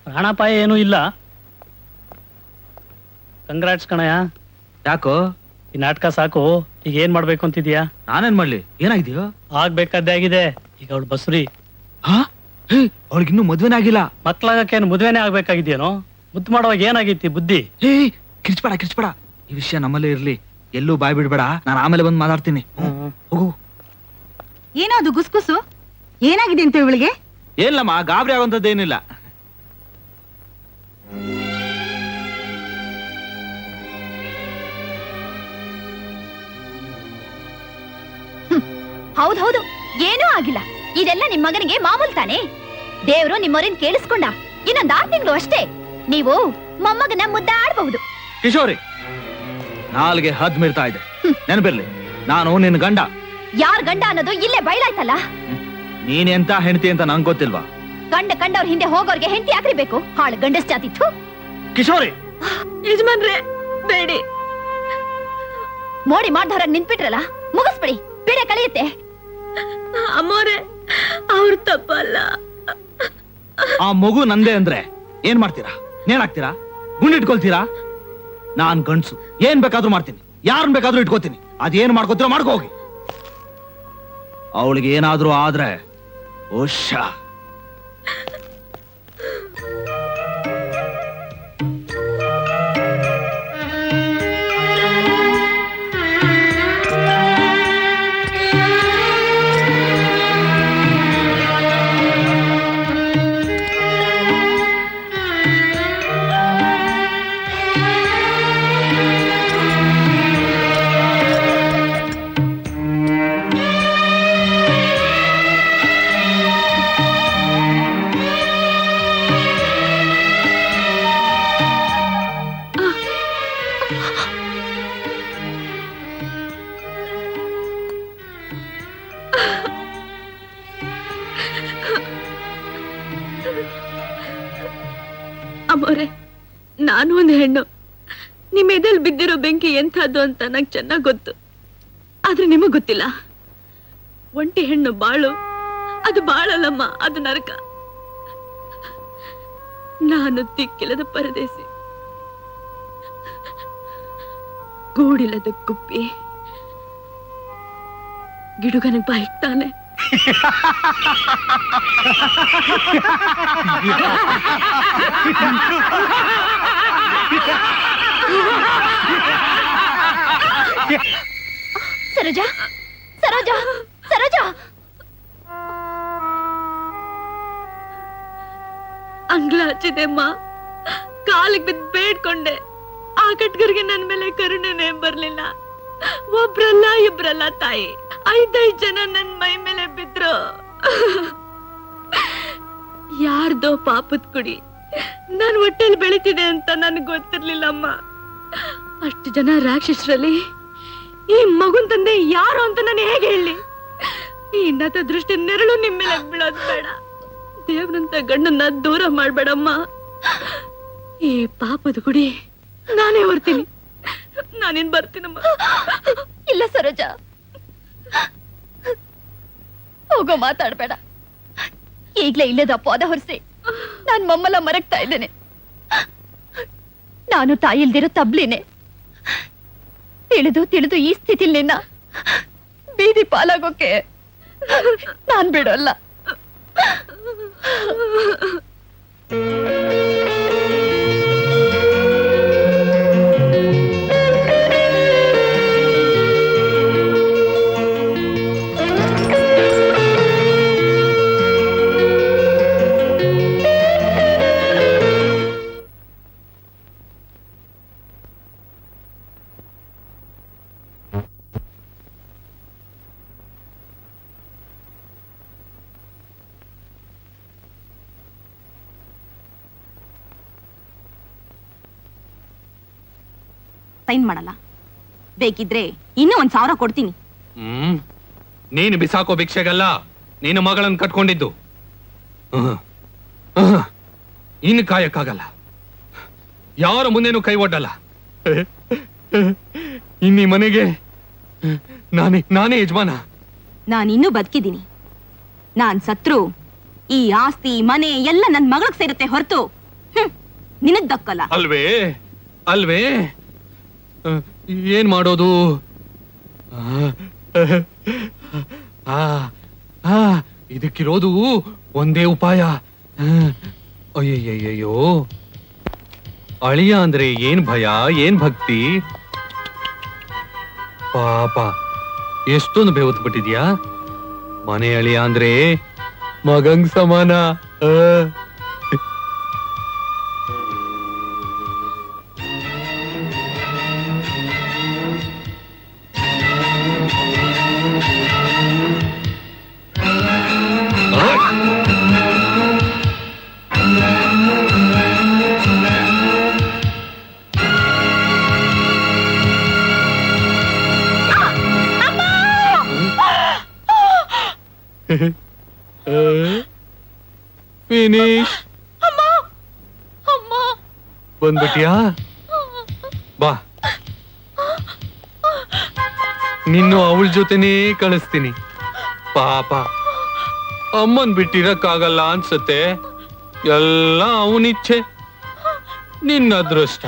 ಪ್ರಾಣಾಪಾಯ ಏನೂ ಇಲ್ಲ. ಕಂಗ್ರಾಟ್ಸ್ ಕಣಯ್ಯ. ಯಾಕೋ ಈ ನಾಟಕ ಸಾಕು. ಈಗ ಏನ್ ಮಾಡ್ಬೇಕು ಅಂತಿದ್ಯಾ? ನಾನೇನ್ ಮಾಡ್ಲಿ? ಏನಾಗಿದೆಯೋ? ಆಗ್ಬೇಕಾದ್ದೇ ಆಗಿದೆ. ಈಗ ಅವಳು ಬಸ್ರಿ. ಅವಳಿಗಿನ್ನೂ ಮದ್ವೆನೇ ಆಗಿಲ್ಲ. ಮಕ್ಳಾಗಕ್ಕೇನು ಮದ್ವೆನೇ ಆಗ್ಬೇಕಾಗಿದ್ಯೇನೋ? ಮುದ್ದು ಮಾಡುವಾಗ ಏನಾಗಿತ್ತಿ ಬುದ್ಧಿ? ಕಿರ್ಚ್ಬೇಡ ಕಿರ್ಚ್ಬೇಡ. ಈ ವಿಷಯ ನಮ್ಮಲ್ಲೇ ಇರ್ಲಿ. ಎಲ್ಲೂ ಬಾಯ್ ಬಿಡ್ಬೇಡ. ನಾನು ಆಮೇಲೆ ಬಂದು ಮಾತಾಡ್ತೀನಿ. ಹೋಗು. ಏನೋ ಅದು ಗುಸ್ಗುಸು? ಏನಾಗಿದೆ ಅಂತ ಇವಳಿಗೆ? ಏನಿಲ್ಲಮ್ಮ, ಗಾಬರಿ ಆಗುವಂತದ್ದೇನಿಲ್ಲ. ಹೌದೌದು, ಏನೂ ಆಗಿಲ್ಲ. ಇದೆಲ್ಲ ನಿಮ್ ಮಗನಿಗೆ ಮಾಮೂಲ್ ತಾನೆ. ದೇವ್ರು ನಿಮ್ಮವ್ರನ್ ಕೇಳಿಸ್ಕೊಂಡ. ಇನ್ನೊಂದ್ 6 ತಿಂಗಳು ಅಷ್ಟೇ. ನೀವು ಮೊಮ್ಮಗನ ಮುದ್ದಾಡಬಹುದು. ಕಿಶೋರಿ, ನಾಲ್ಗೆ ಹದ್ ಮೀರ್ತಾ ಇದೆ. ನೆನಪಿರ್ಲಿ, ನಾನು ನಿನ್ನ ಗಂಡ. ಯಾರ್ ಗಂಡ ಅನ್ನೋದು ಇಲ್ಲೇ ಬಯಲಾಯ್ತಲ್ಲ. ನೀನ್ ಎಂತ ಹೆಂಡತಿ ಅಂತ ನಂಗೆ ಗೊತ್ತಿಲ್ವಾ? ಕಂಡವ್ರ ಹಿಂದೆ ಹೋಗೋರ್ಗೆ ಹೆಂಡತಿ ಯಾಕ್ರಿಬೇಕು? ಹಾಳು ಗಂಡಸ್ ಜಾತಿತ್ತು. ಕಿಶೋರಿ, ಯಜಮಾನ್ರೆ ಬೇಡಿ. ಮೋಡಿ ಮಾಡ್ದವ್ರಾಗ ನಿಂತ್ಬಿಟ್ರಲ್ಲ, ಮುಗಿಸ್ಬಿಡಿ. ಪೀಡೆ ಕಳೆಯುತ್ತೆ. ಅಮ್ಮೋರೆ, ಅವ್ರ ತಪ್ಪಲ್ಲ. ಆ ಮಗು ನಂದೇ ಅಂದ್ರೆ ಏನ್ ಮಾಡ್ತೀರಾ? ನೇಣಾಕ್ತೀರಾ? ಗುಂಡಿಟ್ಕೊಳ್ತೀರಾ? ನಾನ್ ಗಂಡ್ಸು, ಏನ್ ಬೇಕಾದ್ರೂ ಮಾಡ್ತೀನಿ, ಯಾರನ್ ಬೇಕಾದ್ರೂ ಇಟ್ಕೋತೀನಿ. ಅದೇನ್ ಮಾಡ್ಕೋತೀರೋ ಮಾಡ್ಕೋ ಹೋಗಿ. ಅವಳಿಗೆ ಏನಾದ್ರೂ ಆದ್ರೆ ಓಷಾ. ಮಾಮವ್ರೆ, ನಾನು ಒಂದು ಹೆಣ್ಣು. ನಿಮ್ಮ ಎದೆಲ್ ಬಿದ್ದಿರೋ ಬೆಂಕಿ ಎಂಥದ್ದು ಅಂತ ನಂಗೆ ಚೆನ್ನಾಗ್ ಗೊತ್ತು. ಆದ್ರೆ ನಿಮಗ್ ಗೊತ್ತಿಲ್ಲ. ಒಂಟಿ ಹೆಣ್ಣು ಬಾಳು, ಅದು ಬಾಳಲ್ಲಮ್ಮ, ಅದು ನರಕ. ನಾನು ದಿಕ್ಕಿಲ್ಲದ ಪರದೇಸಿ, ಗೂಡಿಲ್ಲದ ಗುಬ್ಬಿ, ಗಿಡುಗನಿಗೆ ಬಾಯಿಕ್ತಾನೆ. ಸರೋಜಾ, ಸರೋಜಾ, ಸರೋಜಾ! ಅಂಗ್ಲ ಹಚ್ಚಿದೆಮ್ಮ, ಕಾಲಿಗೆ ಬಿದ್ದು ಬೇಡ್ಕೊಂಡೆ. ಆ ಕಟ್ಗರಿಗೆ ನನ್ ಮೇಲೆ ಕರುಣೆನೇ ಬರ್ಲಿಲ್ಲ. ಒಬ್ರಲ್ಲ ಇಬ್ರಲ್ಲ ತಾಯಿ, 5 ಜನ ನನ್ ಮೈ ಮೇಲೆ ಬಿದ್ರು. ಯಾರ್ದೋ ಪಾಪದ ಕುಡಿ ನನ್ ಹೊಟ್ಟೆಲ್ ಬೆಳಿತಿದೆ ಅಂತ ನನ್ಗೆ ಗೊತ್ತಿರ್ಲಿಲ್ಲಮ್ಮ. ಅಷ್ಟು ಜನ ರಾಕ್ಷಸರಲ್ಲಿ ಈ ಮಗುನ್ ತಂದೆ ಯಾರು ಅಂತ ನಾನು ಹೇಗೆ ಹೇಳಿ? ಈ ನತ ದೃಷ್ಟಿ ನೆರಳು ನಿಮ್ ಮೇಲೆ ಬೀಳೋದ್ ಬೇಡ. ದೇವ್ರಂತ ಗಂಡನ್ನ ದೂರ ಮಾಡ್ಬೇಡಮ್ಮ. ಈ ಪಾಪದ ಗುಡಿ ನಾನೇ ಹೊರ್ತೀನಿ. ನಾನೇನ್ ಬರ್ತೀನಮ್ಮ. ಇಲ್ಲ ಸರೋಜಾ, ಹೋಗೋ, ಮಾತಾಡ್ಬೇಡ. ಈಗ್ಲೇ ಇಲ್ಲದ ಪೋದ ಹೊರಿಸಿ ನಾನ್ ಮಮ್ಮಲ ಮರಗ್ತಾ ಇದ್ದೇನೆ. ನಾನು ತಾಯಿಲ್ದಿರೋ ತಬ್ಲಿನೇ. ತಿಳಿದು ತಿಳಿದು ಈ ಸ್ಥಿತಿಲ್ ನಿನ್ನ ಬೀದಿ ಪಾಲಾಗೋಕೆ ನಾನ್ ಬಿಡೋಲ್ಲ. ಸೈನ್ ಮಾಡಲ್ಲ. ಬೇಕಿದ್ರೆ ಇನ್ನೂ 1,000 ಕೊಡ್ತೀನಿ. ನೀನು ಬಿಸಾಕೋ ಭಿಕ್ಷೆಗಲ್ಲ ನೀನು ಮಗಳನ್ನ ಕಟ್ಕೊಂಡಿದ್ದು. ಇನ್ನು ಕಾಯಕ್ಕಾಗಲ್ಲ, ಯಾರ ಮುಂದೆನೂ ಕೈ ಒಡ್ಡಲ್ಲ. ಇನ್ನೀ ಮನೆಗೆ ನಾನೇ ಯಜಮಾನ. ನಾನಿನ್ನೂ ಬದುಕಿದ್ದೀನಿ. ನಾನ್ ಸತ್ರು ಈ ಆಸ್ತಿ ಮನೆ ಎಲ್ಲ ನನ್ ಮಗಳಿಗೆ ಸೇರುತ್ತೆ ಹೊರತು ನಿನಗ್ ದಕ್ಕಲ್ಲ. ಅಲ್ವೇ ಅಲ್ವೇ? ಏನ್ ಮಾಡೋದು? ಇದಕ್ಕಿರೋದು ಒಂದೇ ಉಪಾಯ. ಅಯ್ಯಯ್ಯಯ್ಯೋ, ಅಳಿಯ ಅಂದ್ರೆ ಏನ್ ಭಯ, ಏನ್ ಭಕ್ತಿ. ಪಾಪ ಎಷ್ಟೊಂದು ಬೆವತ್ ಬಿಟ್ಟಿದ್ಯಾ. ಮನೆ ಅಳಿಯ ಅಂದ್ರೆ ಮಗಂಗ್ ಸಮಾನ. ಫಿನಿಶ್. ಬಂದ್ಬಿಟ್ಯಾ? ಬಾ, ನಿನ್ನು ಅವಳ ಜೊತೆನೇ ಕಳಿಸ್ತೀನಿ. ಪಾಪ ಅಮ್ಮನ್ ಬಿಟ್ಟಿರಕ್ಕಾಗಲ್ಲ ಅನ್ಸತ್ತೆ. ಎಲ್ಲ ಅವನಿಚ್ಛೆ, ನಿನ್ನ ಅದೃಷ್ಟ.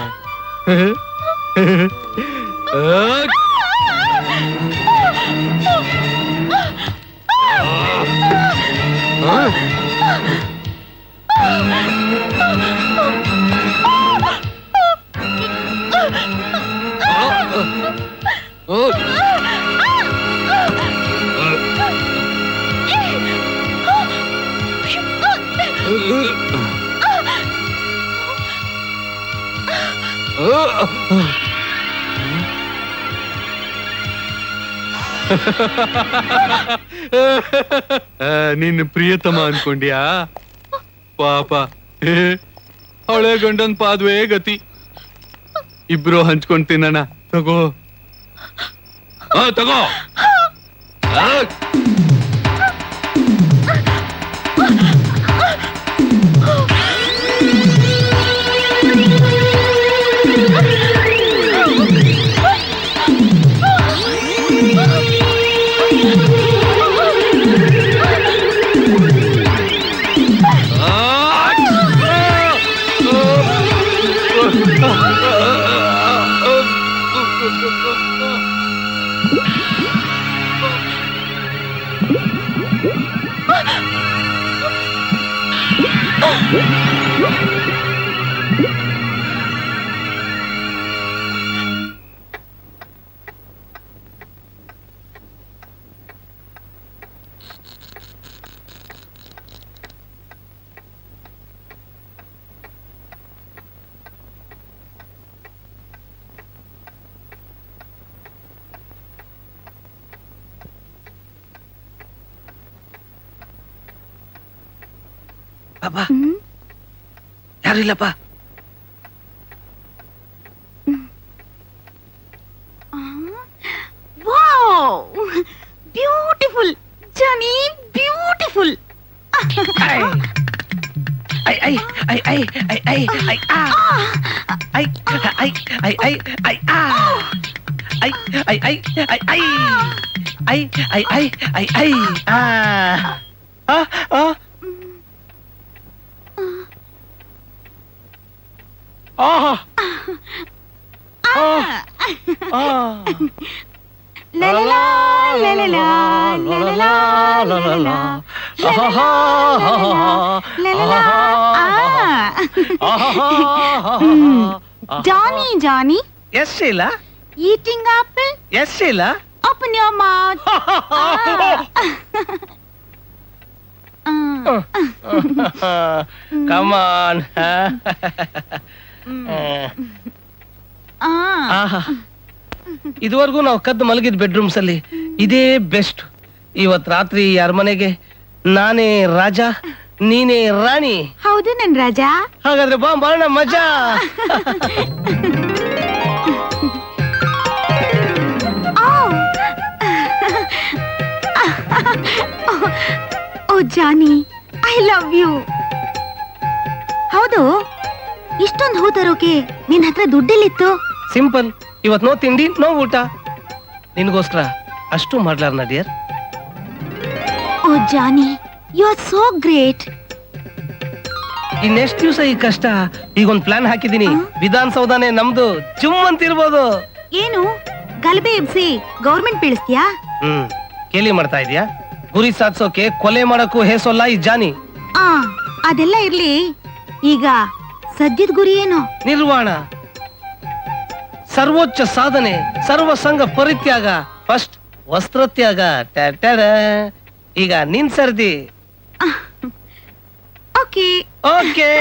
ನಿನ್ನ ಪ್ರಿಯತಮ ಅನ್ಕೊಂಡ್ಯಾ? ಪಾಪ ಹಳೆ ಗಂಡನ್ ಪಾದ್ವೇ ಗತಿ. ಇಬ್ರು ಹಂಚ್ಕೊಂಡ್ ತಿನ್ನಣ. ತಗೋ ತಗೋ. ಬಾಬಾ ಯಾರು ಇಲ್ಲಪ್ಪ. ಬ್ಯೂಟಿಫುಲ್ ಜಾನಿ, ಬ್ಯೂಟಿಫುಲ್. ಐ ಐ ಐ ಐ ಐ ಐ ಐ ಐ ಆ ಐ ಐ ಐ ಐ ಐ ಆ ಐ ಐ ಐ ಐ ಐ ಐ ಐ ಐ ಐ ಐ ಆ ಆ ಆ ಆಹಾ La la la la la la la la la la la la Johnny, Johnny, Yes, Sheila. eating apple? Yes, Sheila. Open your mouth. Come on. ಆಹಾ. ಇದುವರೆಗೂ ನಾವು ಕದ್ದು ಮಲಗಿದ ಬೆಡ್ರೂಮ್ಸ್ ಅಲ್ಲಿ ಇದೇ ಬೆಸ್ಟ್. ಇವತ್ ರಾತ್ರಿ ಯಾರ ಮನೆಗೆ ನಾನೇ ರಾಜ, ನೀನೇ ರಾಣಿ. ಹೌದು ನನ್ ರಾಜ. ಹಾಗಾದ್ರೆ ಬಾ ಮಾಡೋಣ ಮಜಾ. ಓ ಜಾನಿ, ಐ ಲವ್ ಯು. ಹೌದು, ಇಷ್ಟೊಂದು ಹೂ ತರೋಕೆ ನಿನ್ ಹತ್ರ ದುಡ್ಡೆಲ್ಲಿತ್ತು? ಸಿಂಪಲ್, ಇವತ್ ನೋ ತಿಂಡಿ ನೋ ಊಟ. ನಿನ್ಗೋಸ್ಕರ ಅಷ್ಟು ಮಾಡ್ಲಾರ ಡಿಯರ್. ಓ ಜಾನಿ, ಯು ಆರ್ ಸೋ ಗ್ರೇಟ್. ಇನ್ನೆಷ್ಟು ದಿವಸ ಈ ಕಷ್ಟ? ಈಗೊಂದು ಪ್ಲಾನ್ ಹಾಕಿದೀನಿ. ವಿಧಾನಸೌಧನೇ ನಮ್ದು, ಜುಮ್ ಅಂತಿರ್ಬೋದು. ಏನು ಗಲಭೆ ಎಬ್ಸಿ ಗೌರ್ಮೆಂಟ್ ಬೀಳಿಸ್ತೀಯಾ? ಕೇಳಿ ಮಾಡ್ತಾ ಇದೀಯಾ? ಗುರಿ ಸಾಧಿಸೋಕೆ ಕೊಲೆ ಮಾಡಕ್ಕೂ ಹೇಸೋಲ್ಲ ಈ ಜಾನಿ. ಅದೆಲ್ಲ ಇರ್ಲಿ, ಈಗ ಸದ್ಯದ ಗುರಿ ಏನು? ನಿರ್ವಾಣ, ಸರ್ವೋಚ್ಚ ಸಾಧನೆ, ಸರ್ವ ಸಂಘ ಪರಿತ್ಯಾಗ, ಫಸ್ಟ್ ವಸ್ತ್ರತ್ಯಾಗ. ಟ್ಯಾಟ್ಯಾಡ. ಈಗ ನಿನ್ ಸರ್ದಿ. Okay okay.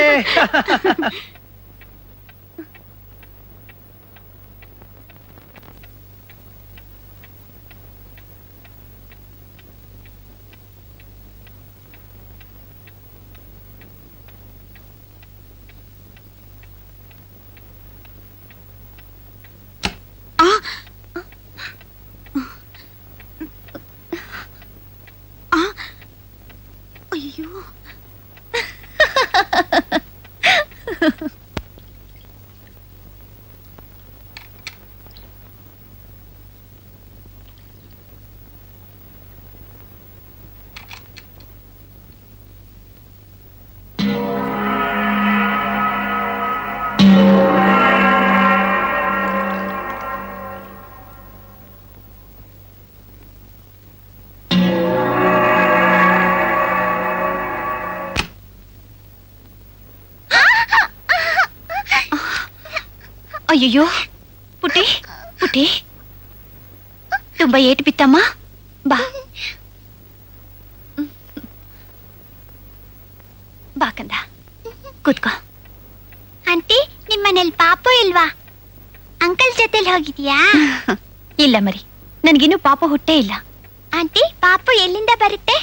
ಅಯ್ಯೋ, ಅಯ್ಯಯ್ಯೋ, ಪುಟಿ ಪುಟಿ, ತುಂಬಾ ಏಟು ಬಿತ್ತಮ್ಮ. ಬಾ ಬಾ ಕಂದ, ಕೂತ್ಕೋ. ಆಂಟಿ, ನಿಮ್ಮನೇಲಿ ಪಾಪು ಇಲ್ವಾ? ಅಂಕಲ್ ಜೊತೆಲಿ ಹೋಗಿದ್ಯಾ? ಇಲ್ಲ ಮರಿ, ನನ್ಗಿನ್ನೂ ಪಾಪ ಹುಟ್ಟೇ ಇಲ್ಲ. ಆಂಟಿ, ಪಾಪು ಎಲ್ಲಿಂದ ಬರುತ್ತೆ?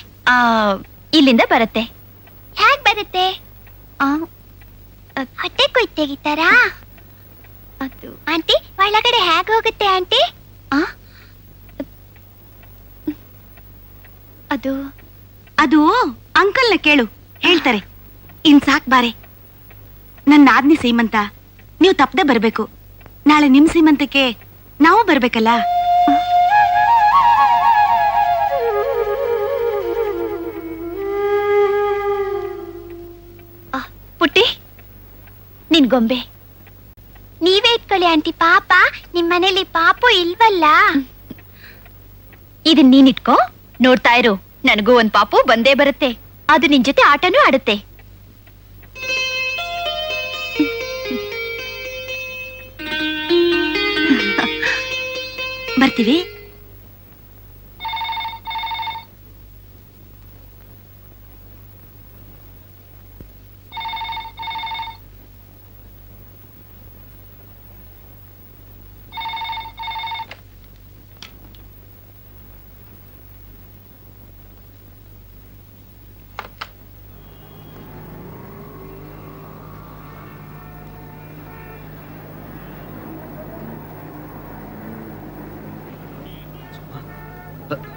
ಇಲ್ಲಿಂದ ಬರುತ್ತೆ. ಹೇಗ್ ಬರುತ್ತೆ? ಹೊಟ್ಟೆ ಕೊಯ್ ತೆಗಿತಾರಾ? ಅದು ಆಂಟಿ, ಒಳಗಡೆ ಹೇಗ್ ಹೋಗುತ್ತೆ ಆಂಟಿ? ಅದು ಅದು ಅಂಕಲ್ನ ಕೇಳು, ಹೇಳ್ತಾರೆ. ಇನ್ ಸಾಕ್ ಬಾರೆ. ನನ್ನ ಆದ್ನಿ ಸೀಮಂತ ನೀವು ತಪ್ಪದೆ ಬರ್ಬೇಕು. ನಾಳೆ ನಿಮ್ ಸೀಮಂತಕ್ಕೆ ನಾವು ಬರ್ಬೇಕಲ್ಲ. ಪುಟ್ಟಿ, ನಿನ್ ಗೊಂಬೆ ನೀವೇ ಇಟ್ಕೊಳ್ಳಿ ಆಂಟಿ. ಪಾಪ ನಿಮ್ಮನೇಲಿ ಪಾಪು ಇಲ್ವಲ್ಲ? ಇದನ್ ನೀನ್ ಇಟ್ಕೋ, ನೋಡ್ತಾ ಇರು. ನನಗೂ ಒಂದ್ ಪಾಪು ಬಂದೇ ಬರುತ್ತೆ. ಅದು ನಿನ್ ಜೊತೆ ಆಟನೂ ಆಡುತ್ತೆ. ಬರ್ತೀವಿ.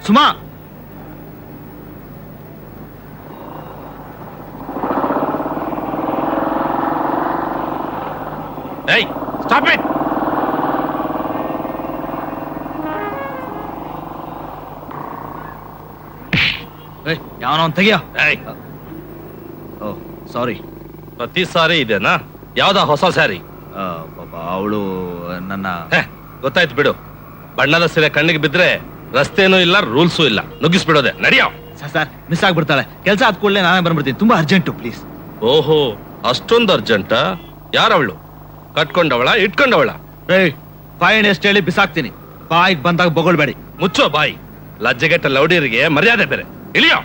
ಸುಮಾ, ಏಯ್ ಸ್ಟಾಪ್ ಇಟ್. ಯಾವನೋ ಒಂದು ತೆಗಿಯ. ಏಯ್ ಓ ಸಾರಿ. ಪ್ರತಿ ಸಾರಿ ಇದೆನಾ? ಯಾವ್ದಾ ಹೊಸ ಸ್ಯಾರಿ? ಪಾಪ ಅವಳು ನನ್ನ ಗೊತ್ತಾಯ್ತು ಬಿಡು. ಬಣ್ಣದ ಸೀರೆ ಕಣ್ಣಿಗೆ ಬಿದ್ರೆ ರಸ್ತೆನೂ ಇಲ್ಲ, ರೂಲ್ಸು ಇಲ್ಲ, ನುಗ್ಗಿಸ್ಬಿಡೋದೆ. ನಡಿಯೋ. ಸರ್ ಮಿಸ್ ಆಗ್ಬಿಡ್ತಾಳೆ. ಕೆಲಸ ಆದ ಕೂಡಲೇ ನಾನೇ ಬಂದ್ಬಿಡ್ತೀನಿ. ತುಂಬಾ ಅರ್ಜೆಂಟು, ಪ್ಲೀಸ್. ಓಹೋ, ಅಷ್ಟೊಂದು ಅರ್ಜೆಂಟಾ? ಯಾರವಳು? ಕಟ್ಕೊಂಡವಳ, ಇಟ್ಕೊಂಡವಳ? ಫೈನ್ ಎಷ್ಟು ಹೇಳಿ ಬಿಸಾಕ್ತೀನಿ. ಬಾಯಿಗೆ ಬಂದಾಗ ಬೊಗಳ್ಬೇಡಿ. ಮುಚ್ಚೋ ಬಾಯಿ. ಲಜ್ಜೆಗೆಟ್ಟ ಲೌಡಿಯರಿಗೆ ಮರ್ಯಾದೆ ಬೇರೆ. ಇಳಿಯೋ.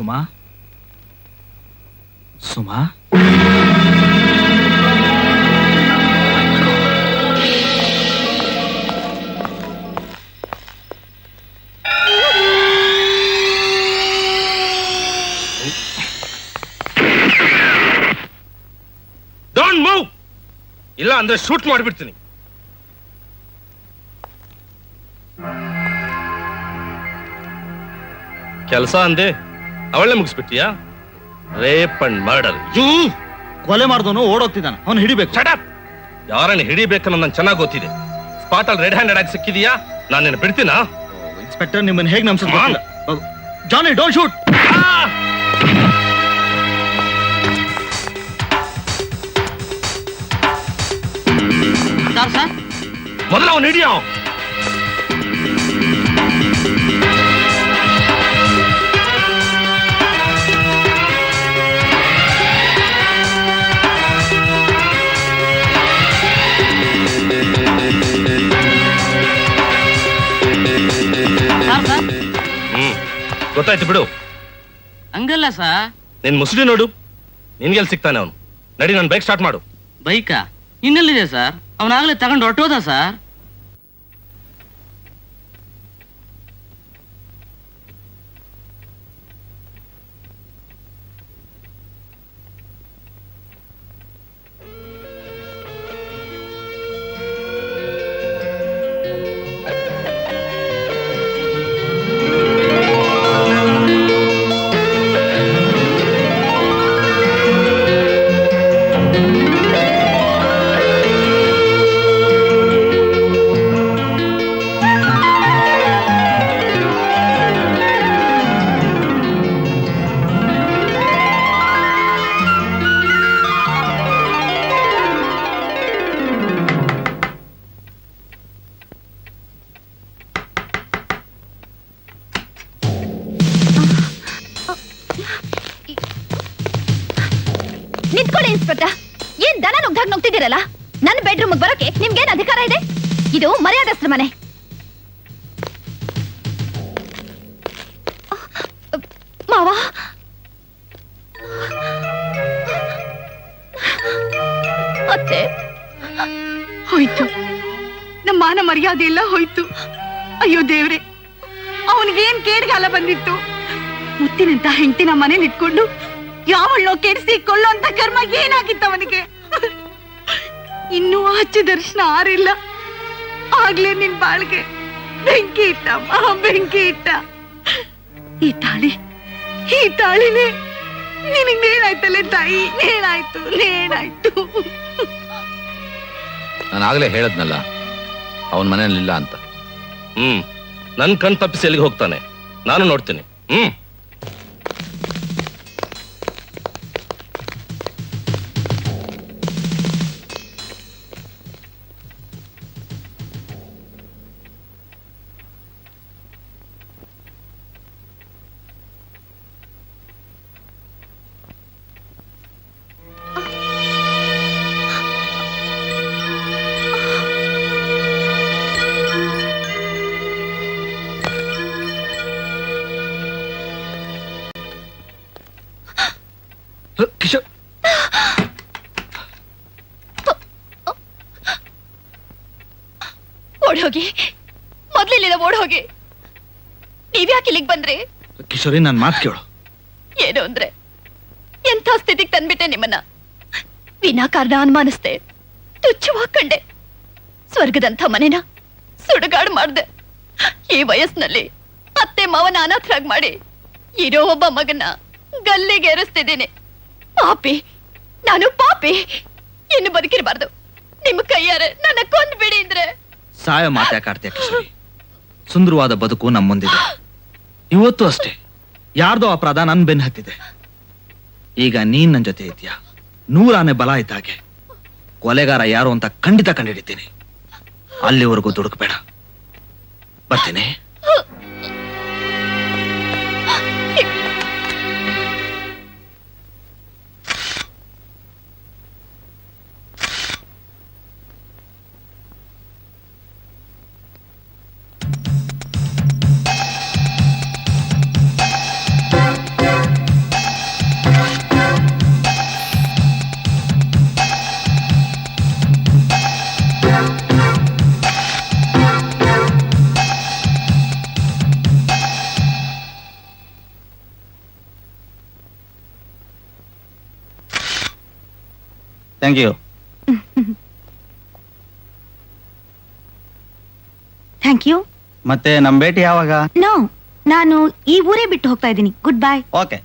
ಸುಮಾ ಸುಮಾ ಡೋಂಟ್ ಮೂವ್, ಇಲ್ಲ ಅಂದ್ರೆ ಶೂಟ್ ಮಾಡಿಬಿಡ್ತೀನಿ. ಕೆಲಸ ಅಂದೆ ಅವಳೇ ಮುಗಿಸ್ಬಿಟ್ಟಿಯಾ? Rape and murder. ಕೊಲೆ ಮಾಡ್ದವನು ಓಡೋಗ್ತಿದ್ದಾನೆ, ಅವನು ಹಿಡಿಬೇಕು. ಶಟಪ್! ಯಾರನ್ನ ಹಿಡಿಬೇಕನ್ನೋ ನನ್ ಚೆನ್ನಾಗಿ ಗೊತ್ತಿದೆ. ಸ್ಪಾಟ್ ಅಲ್ಲಿ ರೆಡ್ ಹ್ಯಾಂಡೆಡ್ ಆಗಿ ಸಿಕ್ಕಿದೀಯಾ? ನಾನು ನಿನ್ನ ಬಿಡ್ತೀನಾ? ಇನ್ಸ್ಪೆಕ್ಟರ್ ನಿಮ್ಮನ್ನ ಹೇಗೆ ನಮ್ಸೋದು? ಜಾನಿ ಡೋಂಟ್ ಶೂಟ್. ಸರ್ ಮೊದಲು ಅವನು ಹಿಡಿಯೋ. ಗೊತ್ತಾಯ್ತು ಬಿಡು. ಹಂಗಲ್ಲ ಸರ್. ನಿನ್ ಮುಸುಡಿ ನೋಡು, ನಿನ್ಗೆಲ್ ಸಿಗ್ತಾನೆ ಅವನು. ನಡಿ, ನಾನು ಬೈಕ್ ಸ್ಟಾರ್ಟ್ ಮಾಡು. ಬೈಕಾ ಇನ್ನೆಲ್ಲಿದೆ ಸರ್? ಅವನಾಗ್ಲೇ ತಗೊಂಡು ಹೊರಟೋದ ಸರ್. ನಿಂತ್ಕೊಳ್ಳಿ ಇನ್ಸ್ಪೆಕ್ಟರ್. ಏನ್ ದನ ನುಗ್ದಾಗ ನುಗ್ತಿದ್ದೀರಲ್ಲ? ನನ್ನ ಬೆಡ್ರೂಮ್ ಬರೋಕೆ ನಿಮ್ಗೇನ್ ಅಧಿಕಾರ ಇದೆ? ಇದು ಮರ್ಯಾದಸ್ತ್ರ ಮನೆ. ಮಾವ, ಅತ್ತೆ, ಹೋಯ್ತು, ನಮ್ಮ ಮಾನ ಮರ್ಯಾದೆ ಎಲ್ಲ ಹೋಯ್ತು. ಅಯ್ಯೋ ದೇವ್ರೆ, ಅವನಿಗೇನ್ ಕೇಡ್ಗಾಲ ಬಂದಿತ್ತು? ಮುತ್ತಿನಂತ ಹೆಂಡತಿನ ಮನೇಲಿ ಇಟ್ಕೊಂಡು ಯಾವಳನ್ನೋ ಕೆಡಿಸಿ ಕೊಳ್ಳೋ ಅಂತ ಕರ್ಮ ಏನಾಗಿತ್ತು ಅವನಿಗೆ? ಇನ್ನೂ ಆಚೆ ದರ್ಶನ ಆರಿಲ್ಲ, ಆಗ್ಲೇ ನಿನ್ ಬಾಳ್ಗೆ ಬೆಂಕಿ ಇಟ್ಟಮ್ಮ, ಬೆಂಕಿ ಇಟ್ಟ. ಈ ತಾಳಿನೇ ನಿನಗ್ ನೇಣಾಯ್ತಲ್ಲೇ ತಾಯಿ, ನೇಣಾಯ್ತು. ನಾನು ಆಗ್ಲೇ ಹೇಳದ್ನಲ್ಲ ಅವನ ಮನೇಲಿಲ್ಲ ಅಂತ. ನನ್ ಕಣ್ ತಪ್ಪಿಸಿ ಎಲ್ಲಿಗೆ ಹೋಗ್ತಾನೆ? ನಾನು ನೋಡ್ತೀನಿ. ಕಿಶೋರ್, ಓಡೋಗಿ, ಮೊದ್ಲಿಲ್ಲ ಓಡೋಗಿ. ನೀವ್ಯಾಕೆ ಇಲ್ಲಿಗೆ ಬಂದ್ರಿ? ಕಿಶೋರಿ, ನನ್ ಮಾತು ಕೇಳು. ಏನು ಅಂದ್ರೆ, ಎಂಥ ಸ್ಥಿತಿಗೆ ತಂದ್ಬಿಟ್ಟೆ ನಿಮ್ಮನ್ನ. ವಿನಾಕಾರಣ ಅನುಮಾನಿಸ್ದೆ, ತುಚ್ಛವಾಗಿ ಕಂಡೆ. ಸ್ವರ್ಗದಂಥ ಮನೆನ ಸುಡುಗಾಡು ಮಾಡ್ದೆ. ಈ ವಯಸ್ಸಿನಲ್ಲಿ ಅತ್ತೆ ಮಾವನ ಅನಾಥರಾಗಿ ಮಾಡಿ ಇರೋ ಒಬ್ಬ ಮಗನ ಗಲ್ಲಿಗೆ ಏರಿಸ್ತಿದ್ದೀನಿ. ಪಾಪಿ, ನಾನು ಪಾಪಿ. ಇನ್ನು ಬದುಕಿರಬಾರ್ದು. ನಿಮ್ಮ ಕೈಯಾರೆ ನನ್ನ ಕೊಂದ್ ಬಿಡಿ ಅಂದ್ರೆ. ಸಾಯ ಮಾತಾಡ್ತೀಯ ಕಿಶೋರಿ. ಸುಂದರವಾದ ಬದುಕು ನಮ್ಮ ಮುಂದಿದೆ. ಇವತ್ತು ಅಷ್ಟೇ ಯಾರ್ದೋ ಅಪರಾಧ ನನ್ ಬೆನ್ ಹತ್ತಿದೆ. ಈಗ ನೀನ್ ನನ್ ಜೊತೆ ಇದೆಯಾ? 100 ಆನೆ ಬಲ ಇದ್ದಾಗೆ ಕೊಲೆಗಾರ ಯಾರು ಅಂತ ಖಂಡಿತ ಕಂಡಿಡಿತೀನಿ. ಅಲ್ಲಿವರೆಗೂ ದುಡುಕ್ಬೇಡ. ಬರ್ತೀನಿ. Thank you. Thank you. ಮತ್ತೆ ನಮ್ ಭೇಟಿ ಯಾವಾಗ? ನೋ, ನಾನು ಈ ಊರೇ ಬಿಟ್ಟು ಹೋಗ್ತಾ ಇದ್ದೀನಿ. Good bye. ಓಕೆ.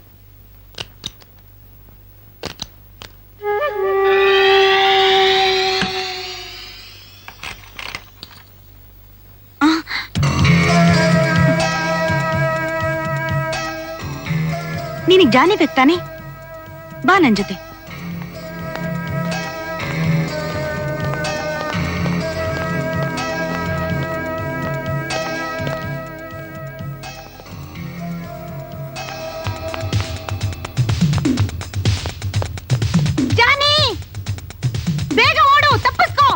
ನಿನಗ್ ಜಾನಿ ಬೇಕು ತಾನೆ? ಬಾ ನನ್ ಜೊತೆ. ಜಾನಿ, ಬೇಗ ಓಡು, ತಪ್ಪಿಸ್ಕೋ.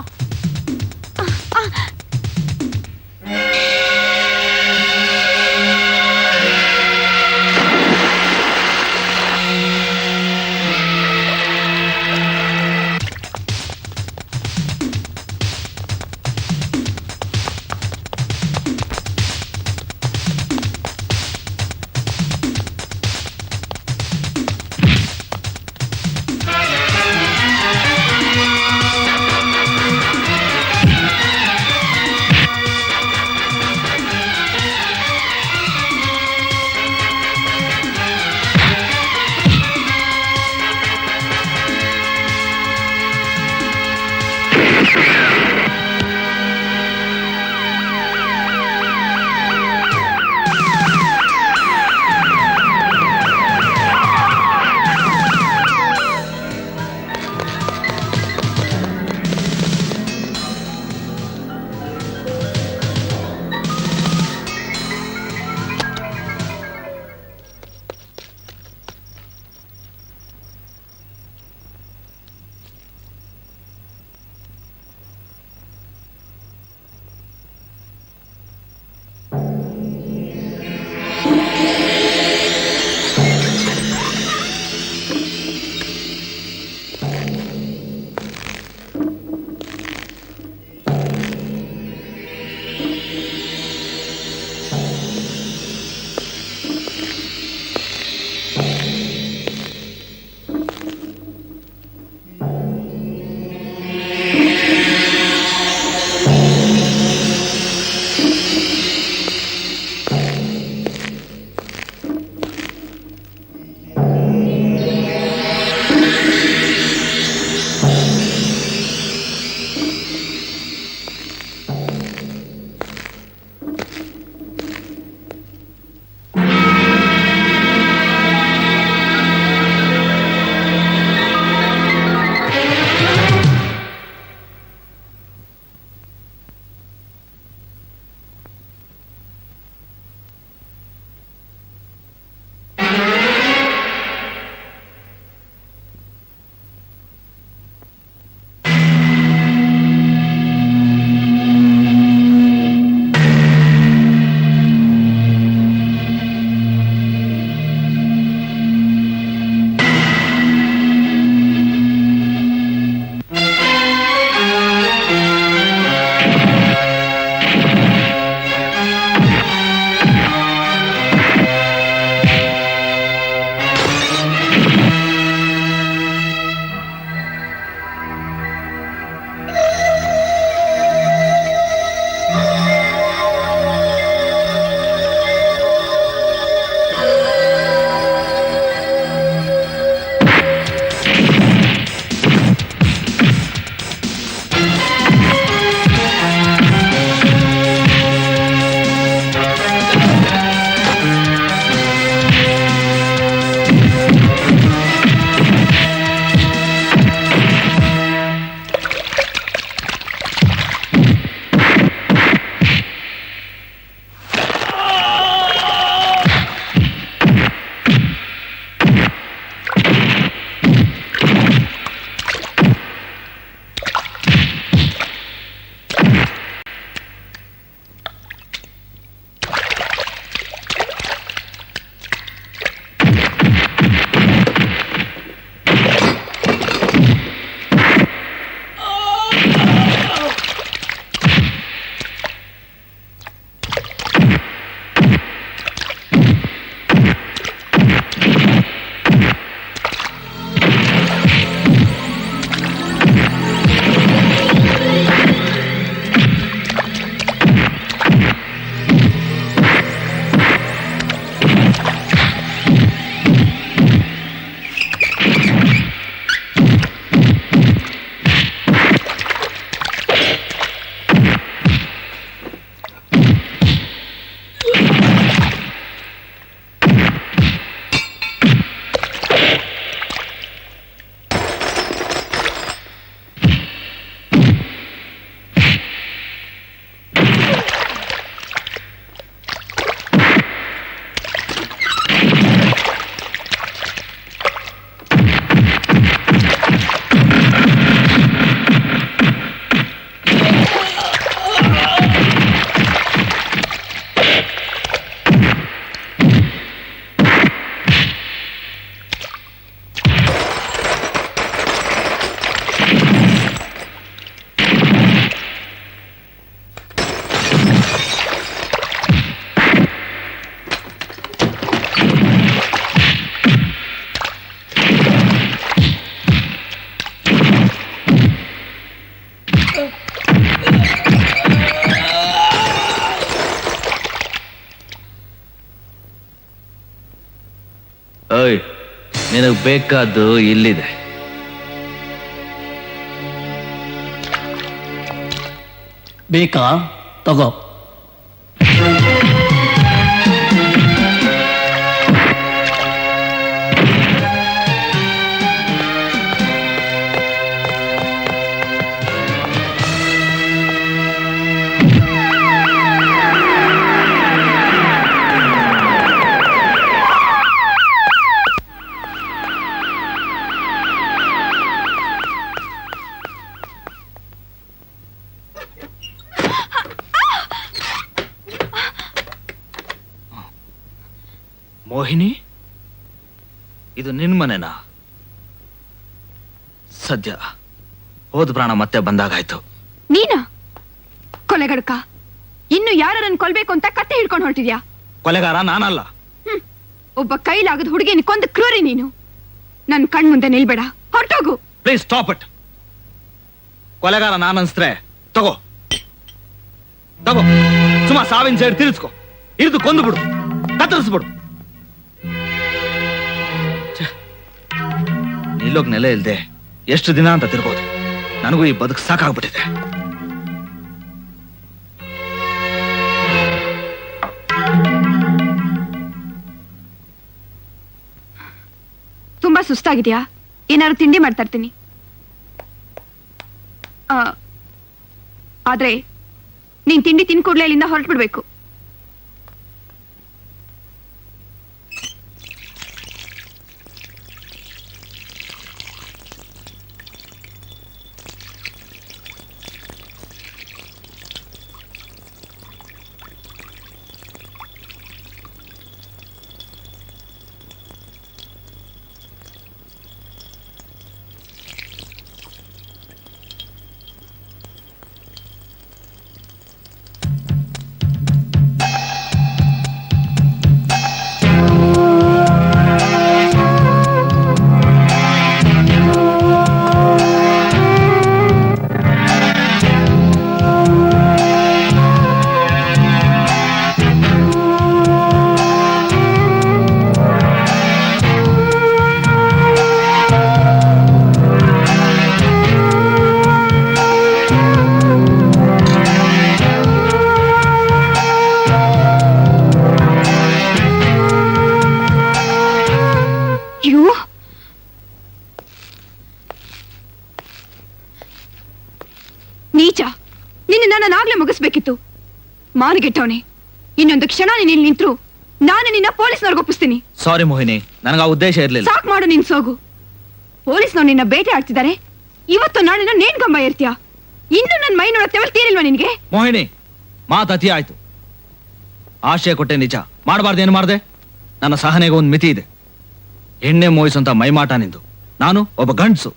ಓಯ್, ನಿನಗ್ ಬೇಕಾದ್ದು ಇಲ್ಲಿದೆ. ಬೇಕಾ? ತಗೋ. ಮೋಹಿನಿ, ಇದು ನಿನ್ ಮನೆನಾ? ಸದ್ಯ ಹೋದ ಪ್ರಾಣ ಮತ್ತೆ ಬಂದಾಗಾಯ್ತು. ನೀನಾ ಕೊಲೆಗಡಕ? ಇನ್ನು ಯಾರನ್ನ ಕೊಲ್ಬೇಕು ಅಂತ ಕತ್ತೆ ಹಿಡ್ಕೊಂಡು ಹೊರಟಿದ್ಯಾ? ಕೊಲೆಗಾರ ನಾನಲ್ಲ. ಒಬ್ಬ ಕೈಲಾಗದ ಹುಡುಗಿನ ಕೊಂದು ಕ್ರೂರಿ ನೀನು. ನನ್ ಕಣ್ ಮುಂದೆ ನಿಲ್ಬೇಡ, ಹೊರಟೋಗು. Please stop it. ಕೊಲೆಗಾರ ನಾನನ್ಸ್ತ್ರೆ ತಗೋ ತಗೋ, ಸುಮ್ಮ ಸಾವಿನ ಸೈಡ್ ತಿರ್ಸ್ಕೊ, ಇರಿದು ಕೊಂದು ಬಿಡು, ಕತ್ತರಿಸ್ಬಿಡು. ನಿಲ್ಲೋಗ್ ನೆಲೆ ಇಲ್ದೆ ಎಷ್ಟು ದಿನ ಅಂತ ತಿರ್ಬೋದು. ನನಗೂ ಈ ಬದುಕು ಸಾಕಾಗ್ಬಿಟ್ಟಿದೆ. ತುಂಬಾ ಸುಸ್ತಾಗಿದ್ಯಾ? ಏನಾದ್ರು ತಿಂಡಿ ಮಾಡ್ತಾ ಇರ್ತೀನಿ. ಆದ್ರೆ ನೀನ್ ತಿಂಡಿ ತಿಂದ್ ಕೂಡ್ಲೇ ಇಲ್ಲಿಂದ ಹೊರಟ್ಬಿಡ್ಬೇಕು. ನೀಚ, ನಿನ್ನ ನಾನಾಗ್ಲೇ ಮುಗಿಸ್ಬೇಕಿತ್ತು. ಮಾನಗೆಟ್ಟವನೆ, ಇನ್ನೊಂದು ಕ್ಷಣ ನೀನ್ ಇಲ್ಲಿ ನಿಂತ್ರು ನಾನು ನಿನ್ನ ಪೊಲೀಸ್ನವ್ರಿಗೆ ಒಪ್ಪಿಸ್ತೀನಿ. ಸಾರಿ ಮೋಹಿನಿ, ನನಗೆ ಆ ಉದ್ದೇಶ ಇರ್ಲಿಲ್ಲ. ಸಾಕ್ ಮಾಡು ನಿನ್ ಸೋಗು. ಪೊಲೀಸ್ನವ್ರು ನಿನ್ನ ಬೇಟೆ ಆಡ್ತಿದ್ದಾರೆ. ಇವತ್ತು ನಾಳೆ ನೇನ್ ಗಂಬ ಇರ್ತೀಯ? ಇನ್ನು ನನ್ ಮೈ ನೋಡೋ ತೆವಲ್ ತೀರಿಲ್ವಾ ನಿನ್ಗೆ? ಮೋಹಿನಿ, ಮಾತು ಅತಿ ಆಯ್ತು. ಆಶಯ ಕೊಟ್ಟೆ ನಿಜ, ಮಾಡಬಾರ್ದೇನು ಮಾಡ್ದೆ? ನನ್ನ ಸಹನೆಗೆ ಒಂದು ಮಿತಿ ಇದೆ. ಎಣ್ಣೆ ಮೋಯಿಸಂತ ಮೈಮಾಟ ನಿಂದು. ನಾನು ಒಬ್ಬ ಗಂಡ್ಸು.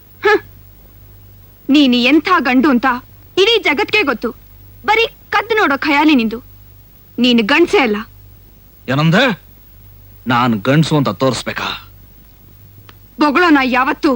ನೀನು ಎಂಥ ಗಂಡು ಅಂತ ಇಡೀ ಜಗತ್ಗೆ ಗೊತ್ತು. ಬರೀ ಕದ್ದು ನೋಡೋ ಖಯಾಲಿ ನಿಂದು. ನೀನು ಗಂಡ್ಸೇ ಅಲ್ಲ. ಏನಂದೆ? ನಾನು ಗಂಡ್ಸು ಅಂತ ತೋರಿಸ್ಬೇಕಾ? ಬೊಗಳೋನ ಯಾವತ್ತು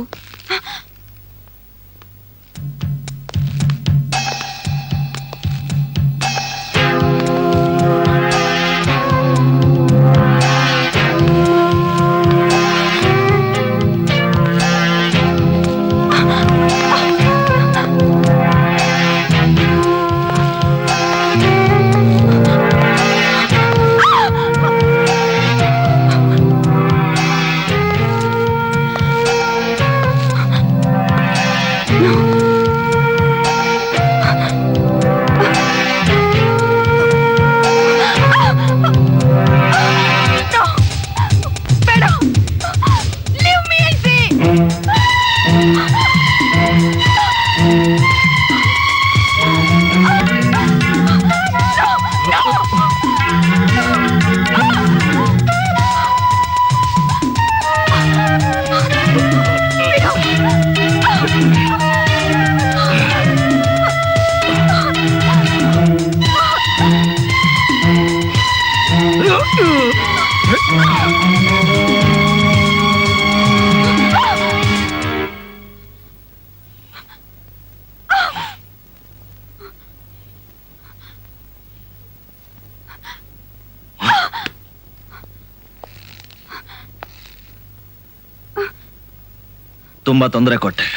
ತುಂಬಾ ತೊಂದರೆ ಕೊಟ್ಟೆ.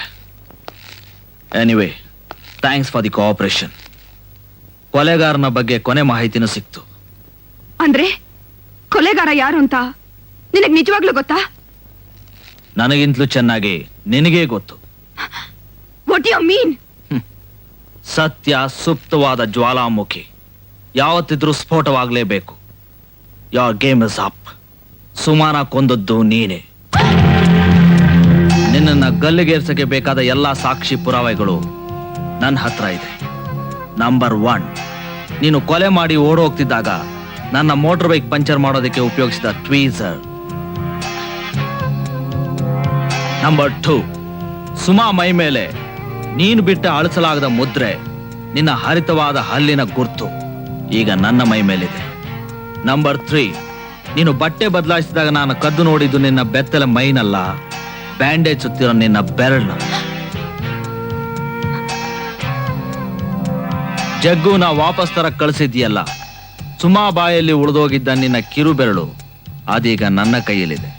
Anyway, thanks for the cooperation. ಕೊಲೆಗಾರನ ಬಗ್ಗೆ ಕೊನೆ ಮಾಹಿತಿನೂ ಸಿಕ್ತು. ಅಂದ್ರೆ ಕೊಲೆಗಾರ ಯಾರು ಅಂತ ನಿನಗ್ ನಿಜವಾಗ್ಲೂ ಗೊತ್ತಾ? ನನಗಿಂತಲೂ ಚೆನ್ನಾಗಿ ನಿನಗೇ ಗೊತ್ತು. What you mean? ಸತ್ಯ ಸುಪ್ತವಾದ ಜ್ವಾಲಾಮುಖಿ, ಯಾವತ್ತಿದ್ರೂ ಸ್ಫೋಟವಾಗಲೇಬೇಕು. Your game is up. ಸುಮಾನ ಕೊಂದದ್ದು ನೀನೆ. ನಿನ್ನನ್ನ ಗಲ್ಲಿಗೇರ್ಸಕ್ಕೆ ಬೇಕಾದ ಎಲ್ಲಾ ಸಾಕ್ಷಿ ಪುರಾವೆಗಳು ನನ್ನ ಹತ್ರ ಇದೆ. ನಂಬರ್ 1, ನೀನು ಕೊಲೆ ಮಾಡಿ ಓಡೋಗ್ತಿದ್ದಾಗ ನನ್ನ ಮೋಟರ್ ಬೈಕ್ ಪಂಚರ್ ಮಾಡೋದಕ್ಕೆ ಉಪಯೋಗಿಸಿದ ಟ್ವೀಸರ್. ನಂಬರ್ 2, ಸುಮಾ ಮೈ ಮೇಲೆ ನೀನು ಬಿಟ್ಟ ಅಳಿಸಲಾಗದ ಮುದ್ರೆ, ನಿನ್ನ ಹರಿತವಾದ ಹಲ್ಲಿನ ಗುರ್ತು ಈಗ ನನ್ನ ಮೈ ಮೇಲಿದೆ. ನಂಬರ್ 3, ನೀನು ಬಟ್ಟೆ ಬದಲಾಯಿಸಿದಾಗ ನಾನು ಕದ್ದು ನೋಡಿದ್ದು ನಿನ್ನ ಬೆತ್ತಲ ಮೈನಲ್ಲ, ಬ್ಯಾಂಡೇಜ್ ಸುತ್ತಿರೋ ನಿನ್ನ ಬೆರಳು. ಜಗ್ಗುನ ವಾಪಸ್ ತರ ಕಳಿಸಿದ್ಯಲ್ಲ, ಸುಮಾ ಬಾಯಲ್ಲಿ ಉಳಿದೋಗಿದ್ದ ನಿನ್ನ ಕಿರು ಬೆರಳು ಅದೀಗ ನನ್ನ ಕೈಯಲ್ಲಿದೆ.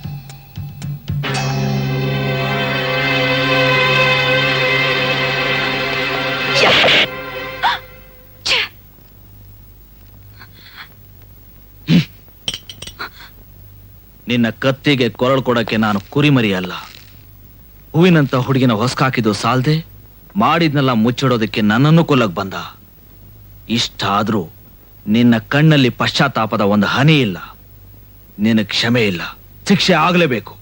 ನಿನ್ನ ಕತ್ತಿಗೆ ಕೊರಳು ಕೊಡಕ್ಕೆ ನಾನು ಕುರಿಮರಿ ಅಲ್ಲ. ಹೂವಿನಂತ ಹುಡುಗಿನ ಹೊಸ್ಕಾಕಿದ್ದು ಸಾಲ್ದೆ ಮಾಡಿದ್ನೆಲ್ಲ ಮುಚ್ಚಿಡೋದಕ್ಕೆ ನನ್ನನ್ನು ಕೊಲ್ಲಕ್ ಬಂದ. ಇಷ್ಟಾದ್ರೂ ನಿನ್ನ ಕಣ್ಣಲ್ಲಿ ಪಶ್ಚಾತ್ತಾಪದ ಒಂದು ಹನಿ ಇಲ್ಲ. ನಿನ್ನ ಕ್ಷಮೆ ಇಲ್ಲ, ಶಿಕ್ಷೆ ಆಗ್ಲೇಬೇಕು.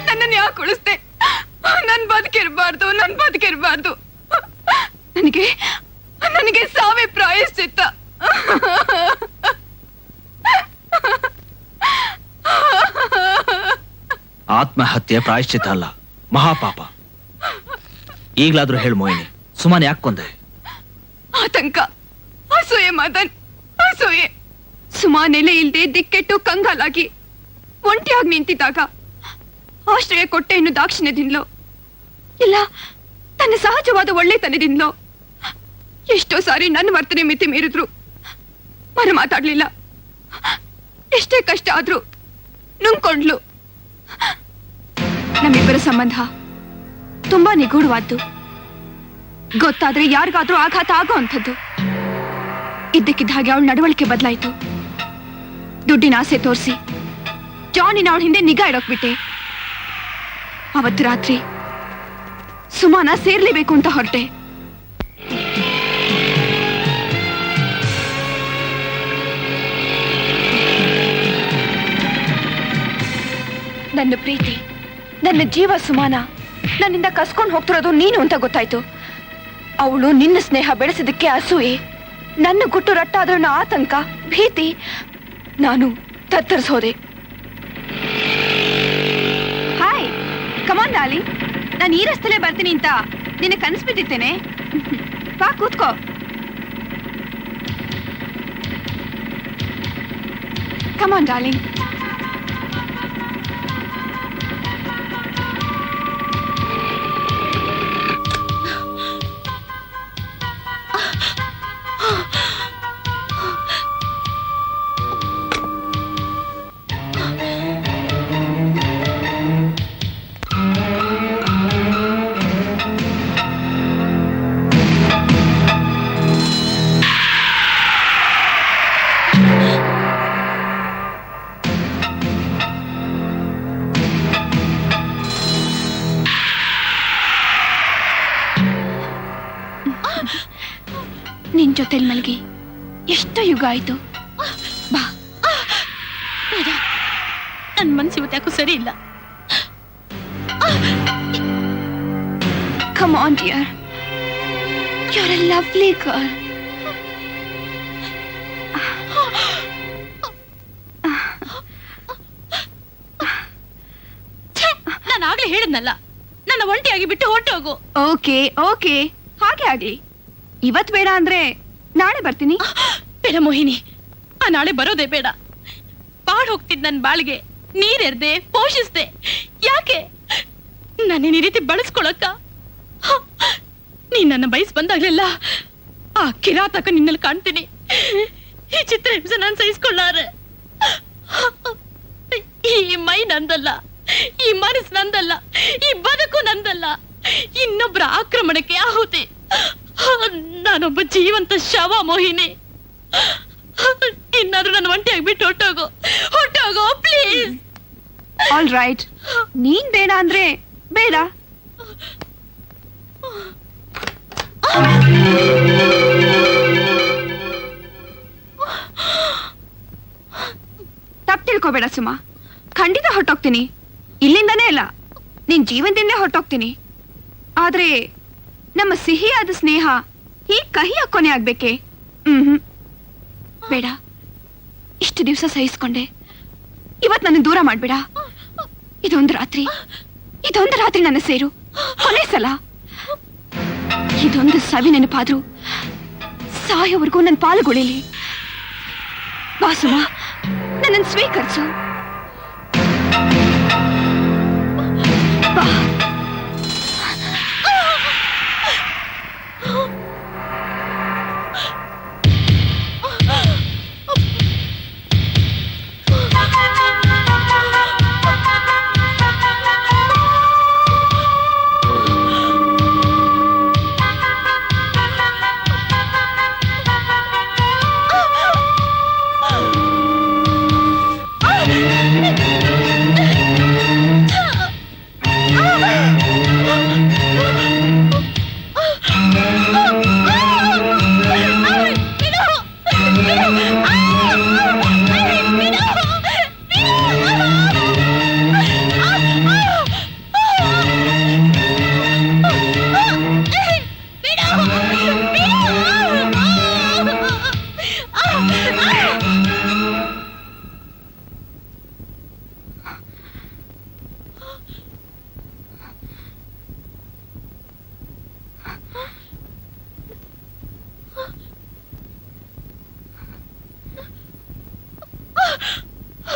ನನ್ನನ್ನು ಯಾಕೆ ಉಳಿಸ್ದೆ? ನನ್ ಬದುಕಿರ್ಬಾರ್ದು. ನನಗೆ ಸಾವೇ ಪ್ರಾಯಶ್ಚಿತ್ತ. ಆತ್ಮಹತ್ಯೆ ಪ್ರಾಯಶ್ಚಿತ್ತ ಅಲ್ಲ, ಮಹಾಪಾಪ. ಈಗ್ಲಾದ್ರೂ ಹೇಳ್ ಮೋಹಿನಿ, ಸುಮ್ಮನೆ ಯಾಕೆ ಕೊಂದೆ? ಆತಂಕ, ಅಸೂಯೆ ಮದನ್, ಅಸೂಯೆ. ಸುಮಾ ನೆಲೆ ಇಲ್ದೆ ದಿಕ್ಕೆಟ್ಟು ಕಂಗಾಲಾಗಿ ಒಂಟಿಯಾಗಿ ನಿಂತಿದ್ದಾಗ ಆಶ್ರಯ ಕೊಟ್ಟೆ ಇನ್ನು ದಾಕ್ಷಿಣ್ಯದಿಂದಲೋ ಇಲ್ಲ ತನ್ನ ಸಹಜವಾದ ಒಳ್ಳೆತನದಿಂದಲೋ ಎಷ್ಟೋ ಸಾರಿ ನನ್ನ ವರ್ತನೆ ಮಿತಿ ಮೀರಿದ್ರು ಮರ ಮಾತಾಡ್ಲಿಲ್ಲ. ಎಷ್ಟೇ ಕಷ್ಟ ಆದ್ರೂ ನುಂಗ್ಕೊಂಡ್ಲು. ನಮ್ಮಿಬ್ಬರ ಸಂಬಂಧ ತುಂಬಾ ನಿಗೂಢವಾದ್ದು. ಗೊತ್ತಾದ್ರೆ ಯಾರಿಗಾದ್ರೂ ಆಘಾತ ಆಗೋ ಅಂಥದ್ದು. ಇದ್ದಕ್ಕಿದ್ದ ಹಾಗೆ ಅವಳ ನಡವಳಿಕೆ ಬದಲಾಯಿತು. ದುಡ್ಡಿನ ಆಸೆ ತೋರಿಸಿ ಜಾನಿನ ಅವಳ ಹಿಂದೆ ನಿಗಾ ಇಡೋಕ್ ಬಿಟ್ಟೆ. ಅವತ್ತು ರಾತ್ರಿ ಸುಮಾನ ಸೇರ್ಲೇಬೇಕು ಅಂತ ಹೊರಟೆ. ನನ್ನ ಪ್ರೀತಿ, ನನ್ನ ಜೀವ ಸುಮಾನ ನನ್ನಿಂದ ಕಸ್ಕೊಂಡು ಹೋಗ್ತಿರೋದು ನೀನು ಅಂತ ಗೊತ್ತಾಯ್ತು. ಅವಳು ನಿನ್ನ ಸ್ನೇಹ ಬೆಳೆಸಿದಕ್ಕೆ ಅಸೂಯೆ, ನನ್ನ ಗುಟ್ಟು ರಟ್ಟಾದ್ರೂ ಆತಂಕ, ಭೀತಿ. ನಾನು ತತ್ತರಿಸೋದೆ. ಹಾಯ್, ಕಮಾನ್ ಡಾರ್ಲಿಂಗ್. ನಾನು ಈ ರಸ್ತೆಲೇ ಬರ್ತೀನಿ ಅಂತ ನಿನ್ನ ಕನಸ್ಬಿಟ್ಟಿದ್ದೇನೆ. ಬಾ ಕೂತ್ಕೋ. ಕಮಾನ್ ಡಾರ್ಲಿಂಗ್. ನಿನ್ ಜೊತೆಲ್ ಮಲ್ಗಿ ಎಷ್ಟು ಯುಗ ಆಯ್ತು. ಬಾ. ನನ್ ಮನ್ಸು ಇವತ್ತು ಯಾಕೂ ಸರಿ ಇಲ್ಲ. Come on, dear. You're a lovely girl. ನಾನು ಆಗ್ಲೇ ಹೇಳಿದ್ನಲ್ಲ, ನನ್ನ ಒಂಟಿಯಾಗಿ ಬಿಟ್ಟು ಹೊರಟು ಹೋಗು. ಓಕೆ, ಹಾಗೆ ಆಗ್ಲಿ. ಇವತ್ ಬೇಡ ಅಂದ್ರೆ ನಾಳೆ ಬರ್ತೀನಿ. ಬೇಡ ಮೋಹಿನಿ, ಆ ನಾಳೆ ಬರೋದೇ ಬೇಡ. ಬಾಳ್ ಹೋಗ್ತಿದ್ ನನ್ ಬಾಳ್ಗೆ ನೀರೆರ್ದೆ ಪೋಷಿಸ್ದೆ. ಯಾಕೆ ನಾನೇನ್ ಈ ರೀತಿ ಬಳಸ್ಕೊಳಕ್ಕ? ನೀನ್ ನನ್ನ ಬಯಸ್ ಬಂದಾಗ್ಲೆಲ್ಲ ಆ ಕಿರಾತಕ ನಿನ್ನಲ್ಲಿ ಕಾಣ್ತೀನಿ. ಈ ಚಿತ್ರ ಹಿಂಸೆ ನಾನ್ ಸಹಿಸ್ಕೊಳ್ಳಾರೆ. ಈ ಮೈ ನಂದಲ್ಲ, ಈ ಮನಸ್ಸು ನಂದಲ್ಲ, ಈ ಬದುಕು ನಂದಲ್ಲ. ಇನ್ನೊಬ್ಬರ ಆಕ್ರಮಣಕ್ಕೆ ಆಹುತಿ. ನಾನೊಬ್ಬ ಜೀವಂತ ಶವ ಮೋಹಿನಿ. ಇನ್ನಾದ್ರೂ ನನ್ನ ಒಂಟಿಯಾಗಿ ಬಿಟ್ಟು ಹೊಟ್ಟೋಗೋ ಪ್ಲೀಸ್. ಆಲ್ ರೈಟ್, ನೀನ್ ಬೇಡ ಅಂದ್ರೆ ಬೇಡ. ತಪ್ಪು ತಿಳ್ಕೊಬೇಡ ಸುಮಾ, ಖಂಡಿತ ಹೊರಟೋಗ್ತೀನಿ. ಇಲ್ಲಿಂದಾನೇ ಅಲ್ಲ, ನಿನ್ ಜೀವನದಿಂದಲೇ ಹೊರಟೋಗ್ತೀನಿ. ಆದ್ರೆ ನಮ್ಮ ಸಿಹಿಯಾದ ಸ್ನೇಹ ಹೀಗ್ ಕಹಿ ಕೊನೆ ಆಗ್ಬೇಕೆ? ಬೇಡ. ಇಷ್ಟು ದಿವಸ ಸಹಿಸ್ಕೊಂಡೆ, ಇವತ್ ನನ್ನ ದೂರ ಮಾಡ್ಬೇಡ. ಇದೊಂದು ರಾತ್ರಿ ನನ್ನ ಸೇರು. ಕೊನೆ ಸಲ ಇದೊಂದು ಸವಿ ನೆನಪಾದ್ರೂ ಸಾಯೋವರೆಗೂ ನನ್ನ ಪಾಲುಗೊಳಿಲಿ. ಬಾ ಸುಮಾ, ನನ್ನನ್ನು ಸ್ವೀಕರಿಸು. ಬಾ.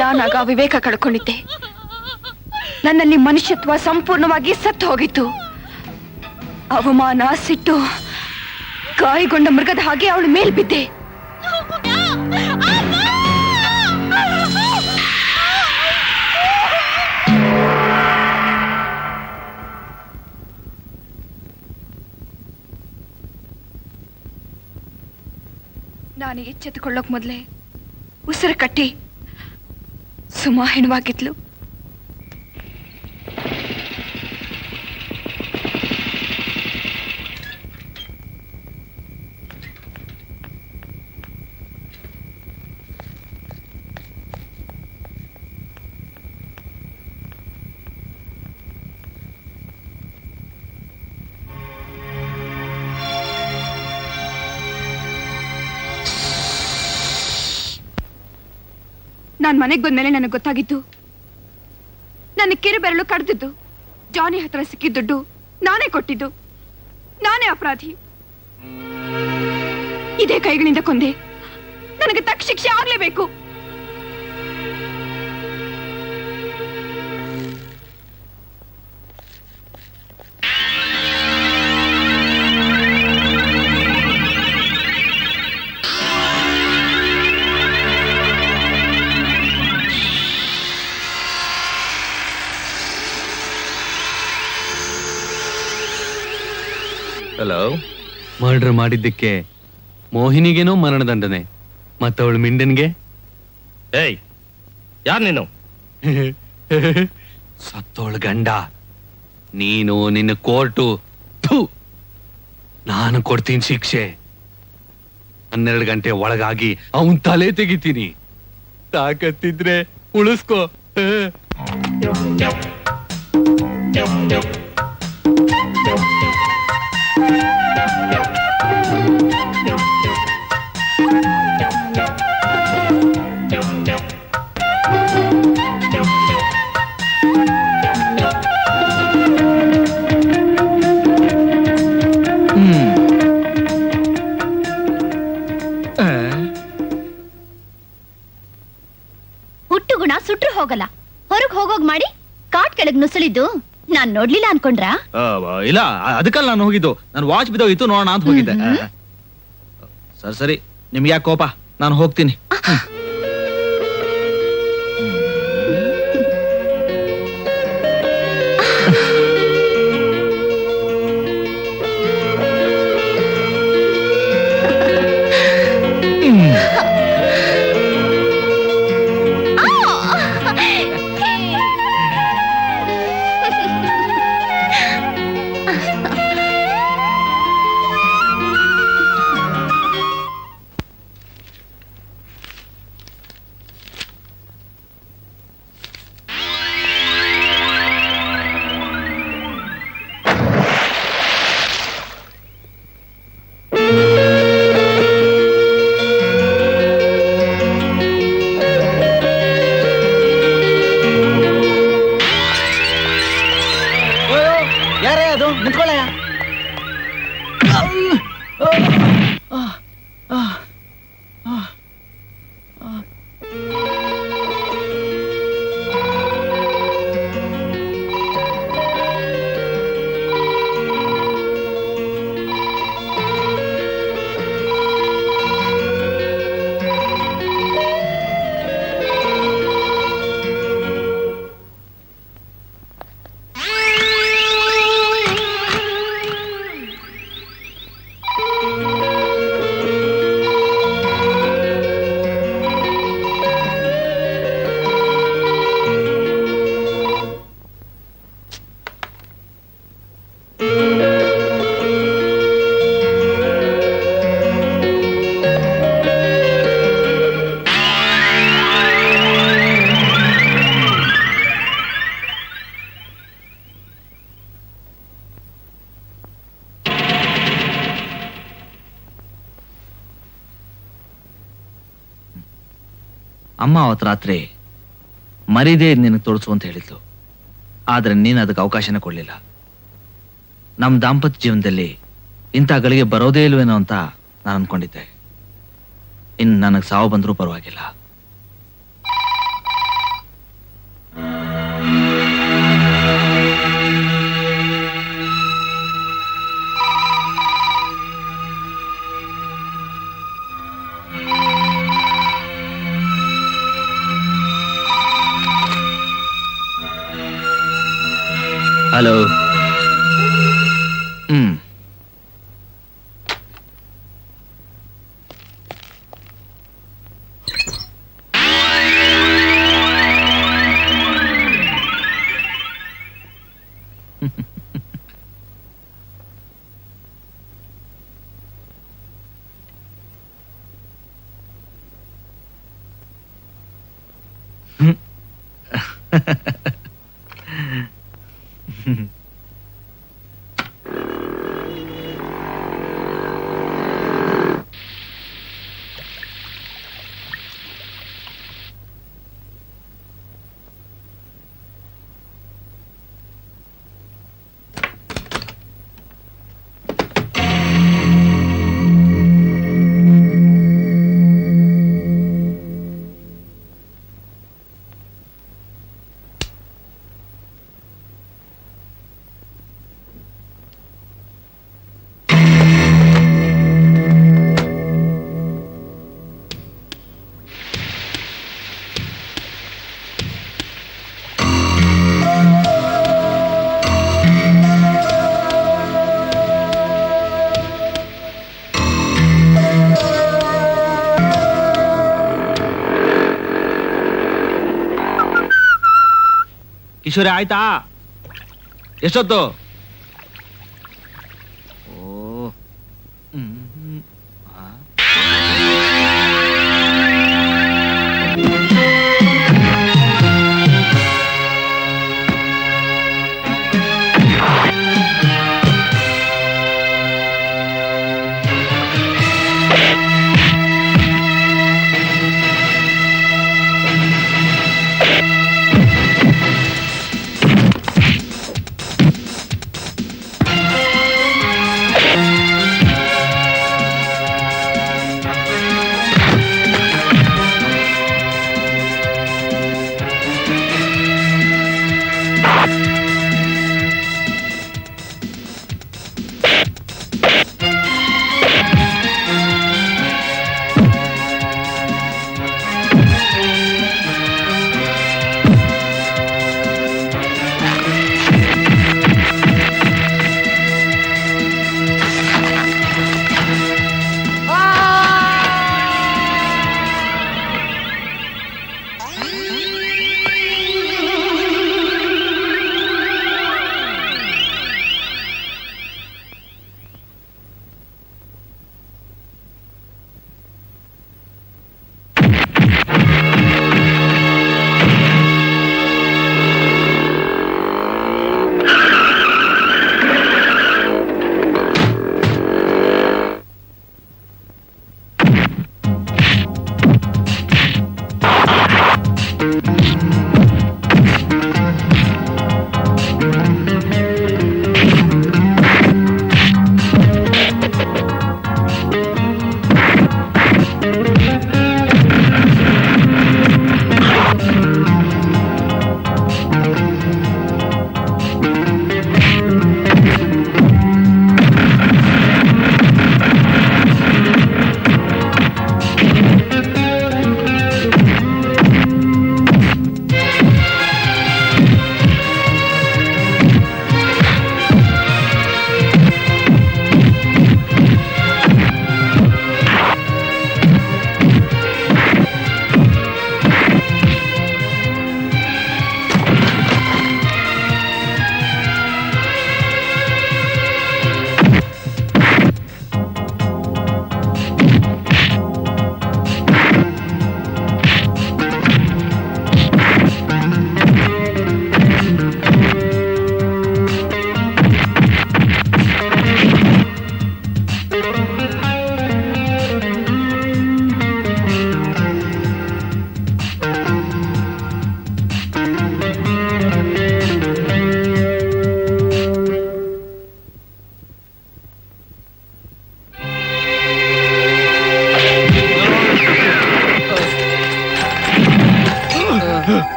ನಾನಾಗ ವಿವೇಕ ಕಳ್ಕೊಂಡಿದ್ದೆ. ನನ್ನಲ್ಲಿ ಮನುಷ್ಯತ್ವ ಸಂಪೂರ್ಣವಾಗಿ ಸತ್ತು ಹೋಗಿತ್ತು. ಅವಮಾನ, ಸಿಟ್ಟು, ಗಾಯಗೊಂಡ ಮೃಗದ ಹಾಗೆ ಅವಳು ಮೇಲ್ ಬಿದ್ದೆ. ನಾನು ಎಚ್ಚೆತ್ತುಕೊಳ್ಳೋಕ್ ಮೊದಲೇ ಉಸಿರು ಕಟ್ಟಿ ಸುಮಾ ಹೆಣವಾಗಿದ್ಲು. ನಾನ್ ಮನೆಗ್ ಬಂದ್ಮೇಲೆ ನನಗೆ ಗೊತ್ತಾಗಿದ್ದು, ನನ್ನ ಕಿರು ಬೆರಳು ಕಡ್ದಿದ್ದು, ಜಾನಿ ಹತ್ರ ಸಿಕ್ಕಿದ ದುಡ್ಡು ನಾನೇ ಕೊಟ್ಟಿದ್ದು, ನಾನೇ ಅಪರಾಧಿ. ಇದೇ ಕೈಗಳಿಂದ ಕೊಂದೆ. ನನಗೆ ತಕ್ಕ ಶಿಕ್ಷೆ ಆಗ್ಲೇಬೇಕು. ಹಲೋ. ಮರ್ಡರ್ ಮಾಡಿದ್ದಕ್ಕೆ ಮೋಹಿನಿಗೇನೋ ಮರಣದಂಡನೆ, ಮತ್ತವಳು ಮಿಂಡನ್ಗೆ ಏಯ್, ಯಾರ್ ನೀನು? ಸತ್ತೋಳು ಗಂಡ ನೀನು, ನಿನ್ನ ಕೋರ್ಟು. ನಾನು ಕೊಡ್ತೀನಿ ಶಿಕ್ಷೆ. 12 ಗಂಟೆ ಒಳಗಾಗಿ ಅವನ್ ತಲೆ ತೆಗಿತೀನಿ. ತಾಕತ್ತಿದ್ರೆ ಉಳಿಸ್ಕೋ. ಗುಣ ಸುಟ್ರು ಹೋಗಲ್ಲ. ಹೊರಗ್ ಹೋಗೋಗ್ ಮಾಡಿ ಕಾಟ್ ಕೆಳಗ್ ನುಸುಳಿದ್ದು ನಾನ್ ನೋಡ್ಲಿಲ್ಲ ಅನ್ಕೊಂಡ್ರಾ? ಇಲ್ಲ ಅದಕ್ಕಲ್ಲ ನಾನು ಹೋಗಿದ್ದು. ನಾನು ವಾಚ್ ಬಿದ್ದೋಗಿತ್ತು, ನೋಡೋಣ ಅಂತ ಹೋಗಿದ್ದೆ. ಸರಿ ನಿಮ್ಗೆ ಯಾಕೆ ಕೋಪ? ನಾನು ಹೋಗ್ತೀನಿ. ಯಾರೇ ಅದು? ನಿಂತ್ಕೊಳ್ಳಯ್ಯ. ಅಮ್ಮ ಅವತ್ತು ರಾತ್ರಿ ಮರಿದೇ ನಿನಗೆ ತೋರಿಸು ಅಂತ ಹೇಳಿದ್ಲು. ಆದ್ರೆ ನೀನು ಅದಕ್ಕೆ ಅವಕಾಶನೇ ಕೊಡ್ಲಿಲ್ಲ. ನಮ್ಮ ದಾಂಪತ್ಯ ಜೀವನದಲ್ಲಿ ಇಂಥ ಗಳಿಗೆ ಬರೋದೇ ಇಲ್ವೇನೋ ಅಂತ ನಾನು ಅನ್ಕೊಂಡಿದ್ದೆ. ಇನ್ನು ನನಗೆ ಸಾವು ಬಂದರೂ ಪರವಾಗಿಲ್ಲ. ಹಲೋ. ಕಿಶೋರಿ ಆಯ್ತಾ? ಎಷ್ಟೊತ್ತು? ಓ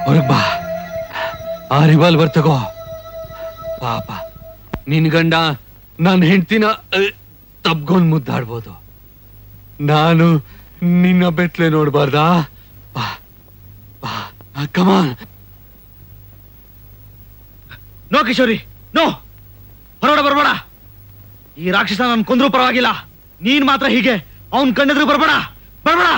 ಹೊರಗ್ ಬಾ. ಆ ರಿವಾಲ್ವರ್ ತಗೋ. ಪಾಪ ನಿನ್ ಗಂಡ ನನ್ನ ಹೆಂಡ್ತಿನ ತಬ್ಗೊಂಡ್ ಮುದ್ದಾಡ್ಬೋದು, ನಾನು ನಿನ್ನ ಬೆಟ್ಲೆ ನೋಡ್ಬಾರ್ದಾ? ಬಾ ಬಾ, ಕಮಾನ್. ನೋ ಕಿಶೋರಿ, ನೋ, ಹೊರಗಡೆ ಬರ್ಬೇಡ. ಈ ರಾಕ್ಷಸ ನನ್ ಕೊಂದ್ರು ಪರವಾಗಿಲ್ಲ, ನೀನ್ ಮಾತ್ರ ಹೀಗೆ ಅವನ್ ಕಣ್ಣೆದ್ರು ಬರ್ಬೇಡ, ಬರ್ಬೇಡ.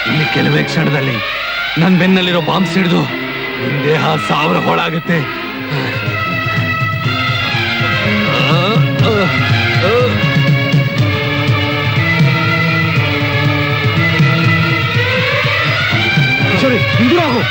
ಇನ್ನು ಕೆಲವೇ ಕ್ಷಣದಲ್ಲಿ ನನ್ ಬೆನ್ನಲ್ಲಿರೋ ಬಾಂಬ್ ಸಿಡಿದು ನಿನ್ ದೇಹ 1000 ಹೋಳಾಗುತ್ತೆ. ಕಿಶೋರಿ, ಹಿಂದೂ ಹೋಗು.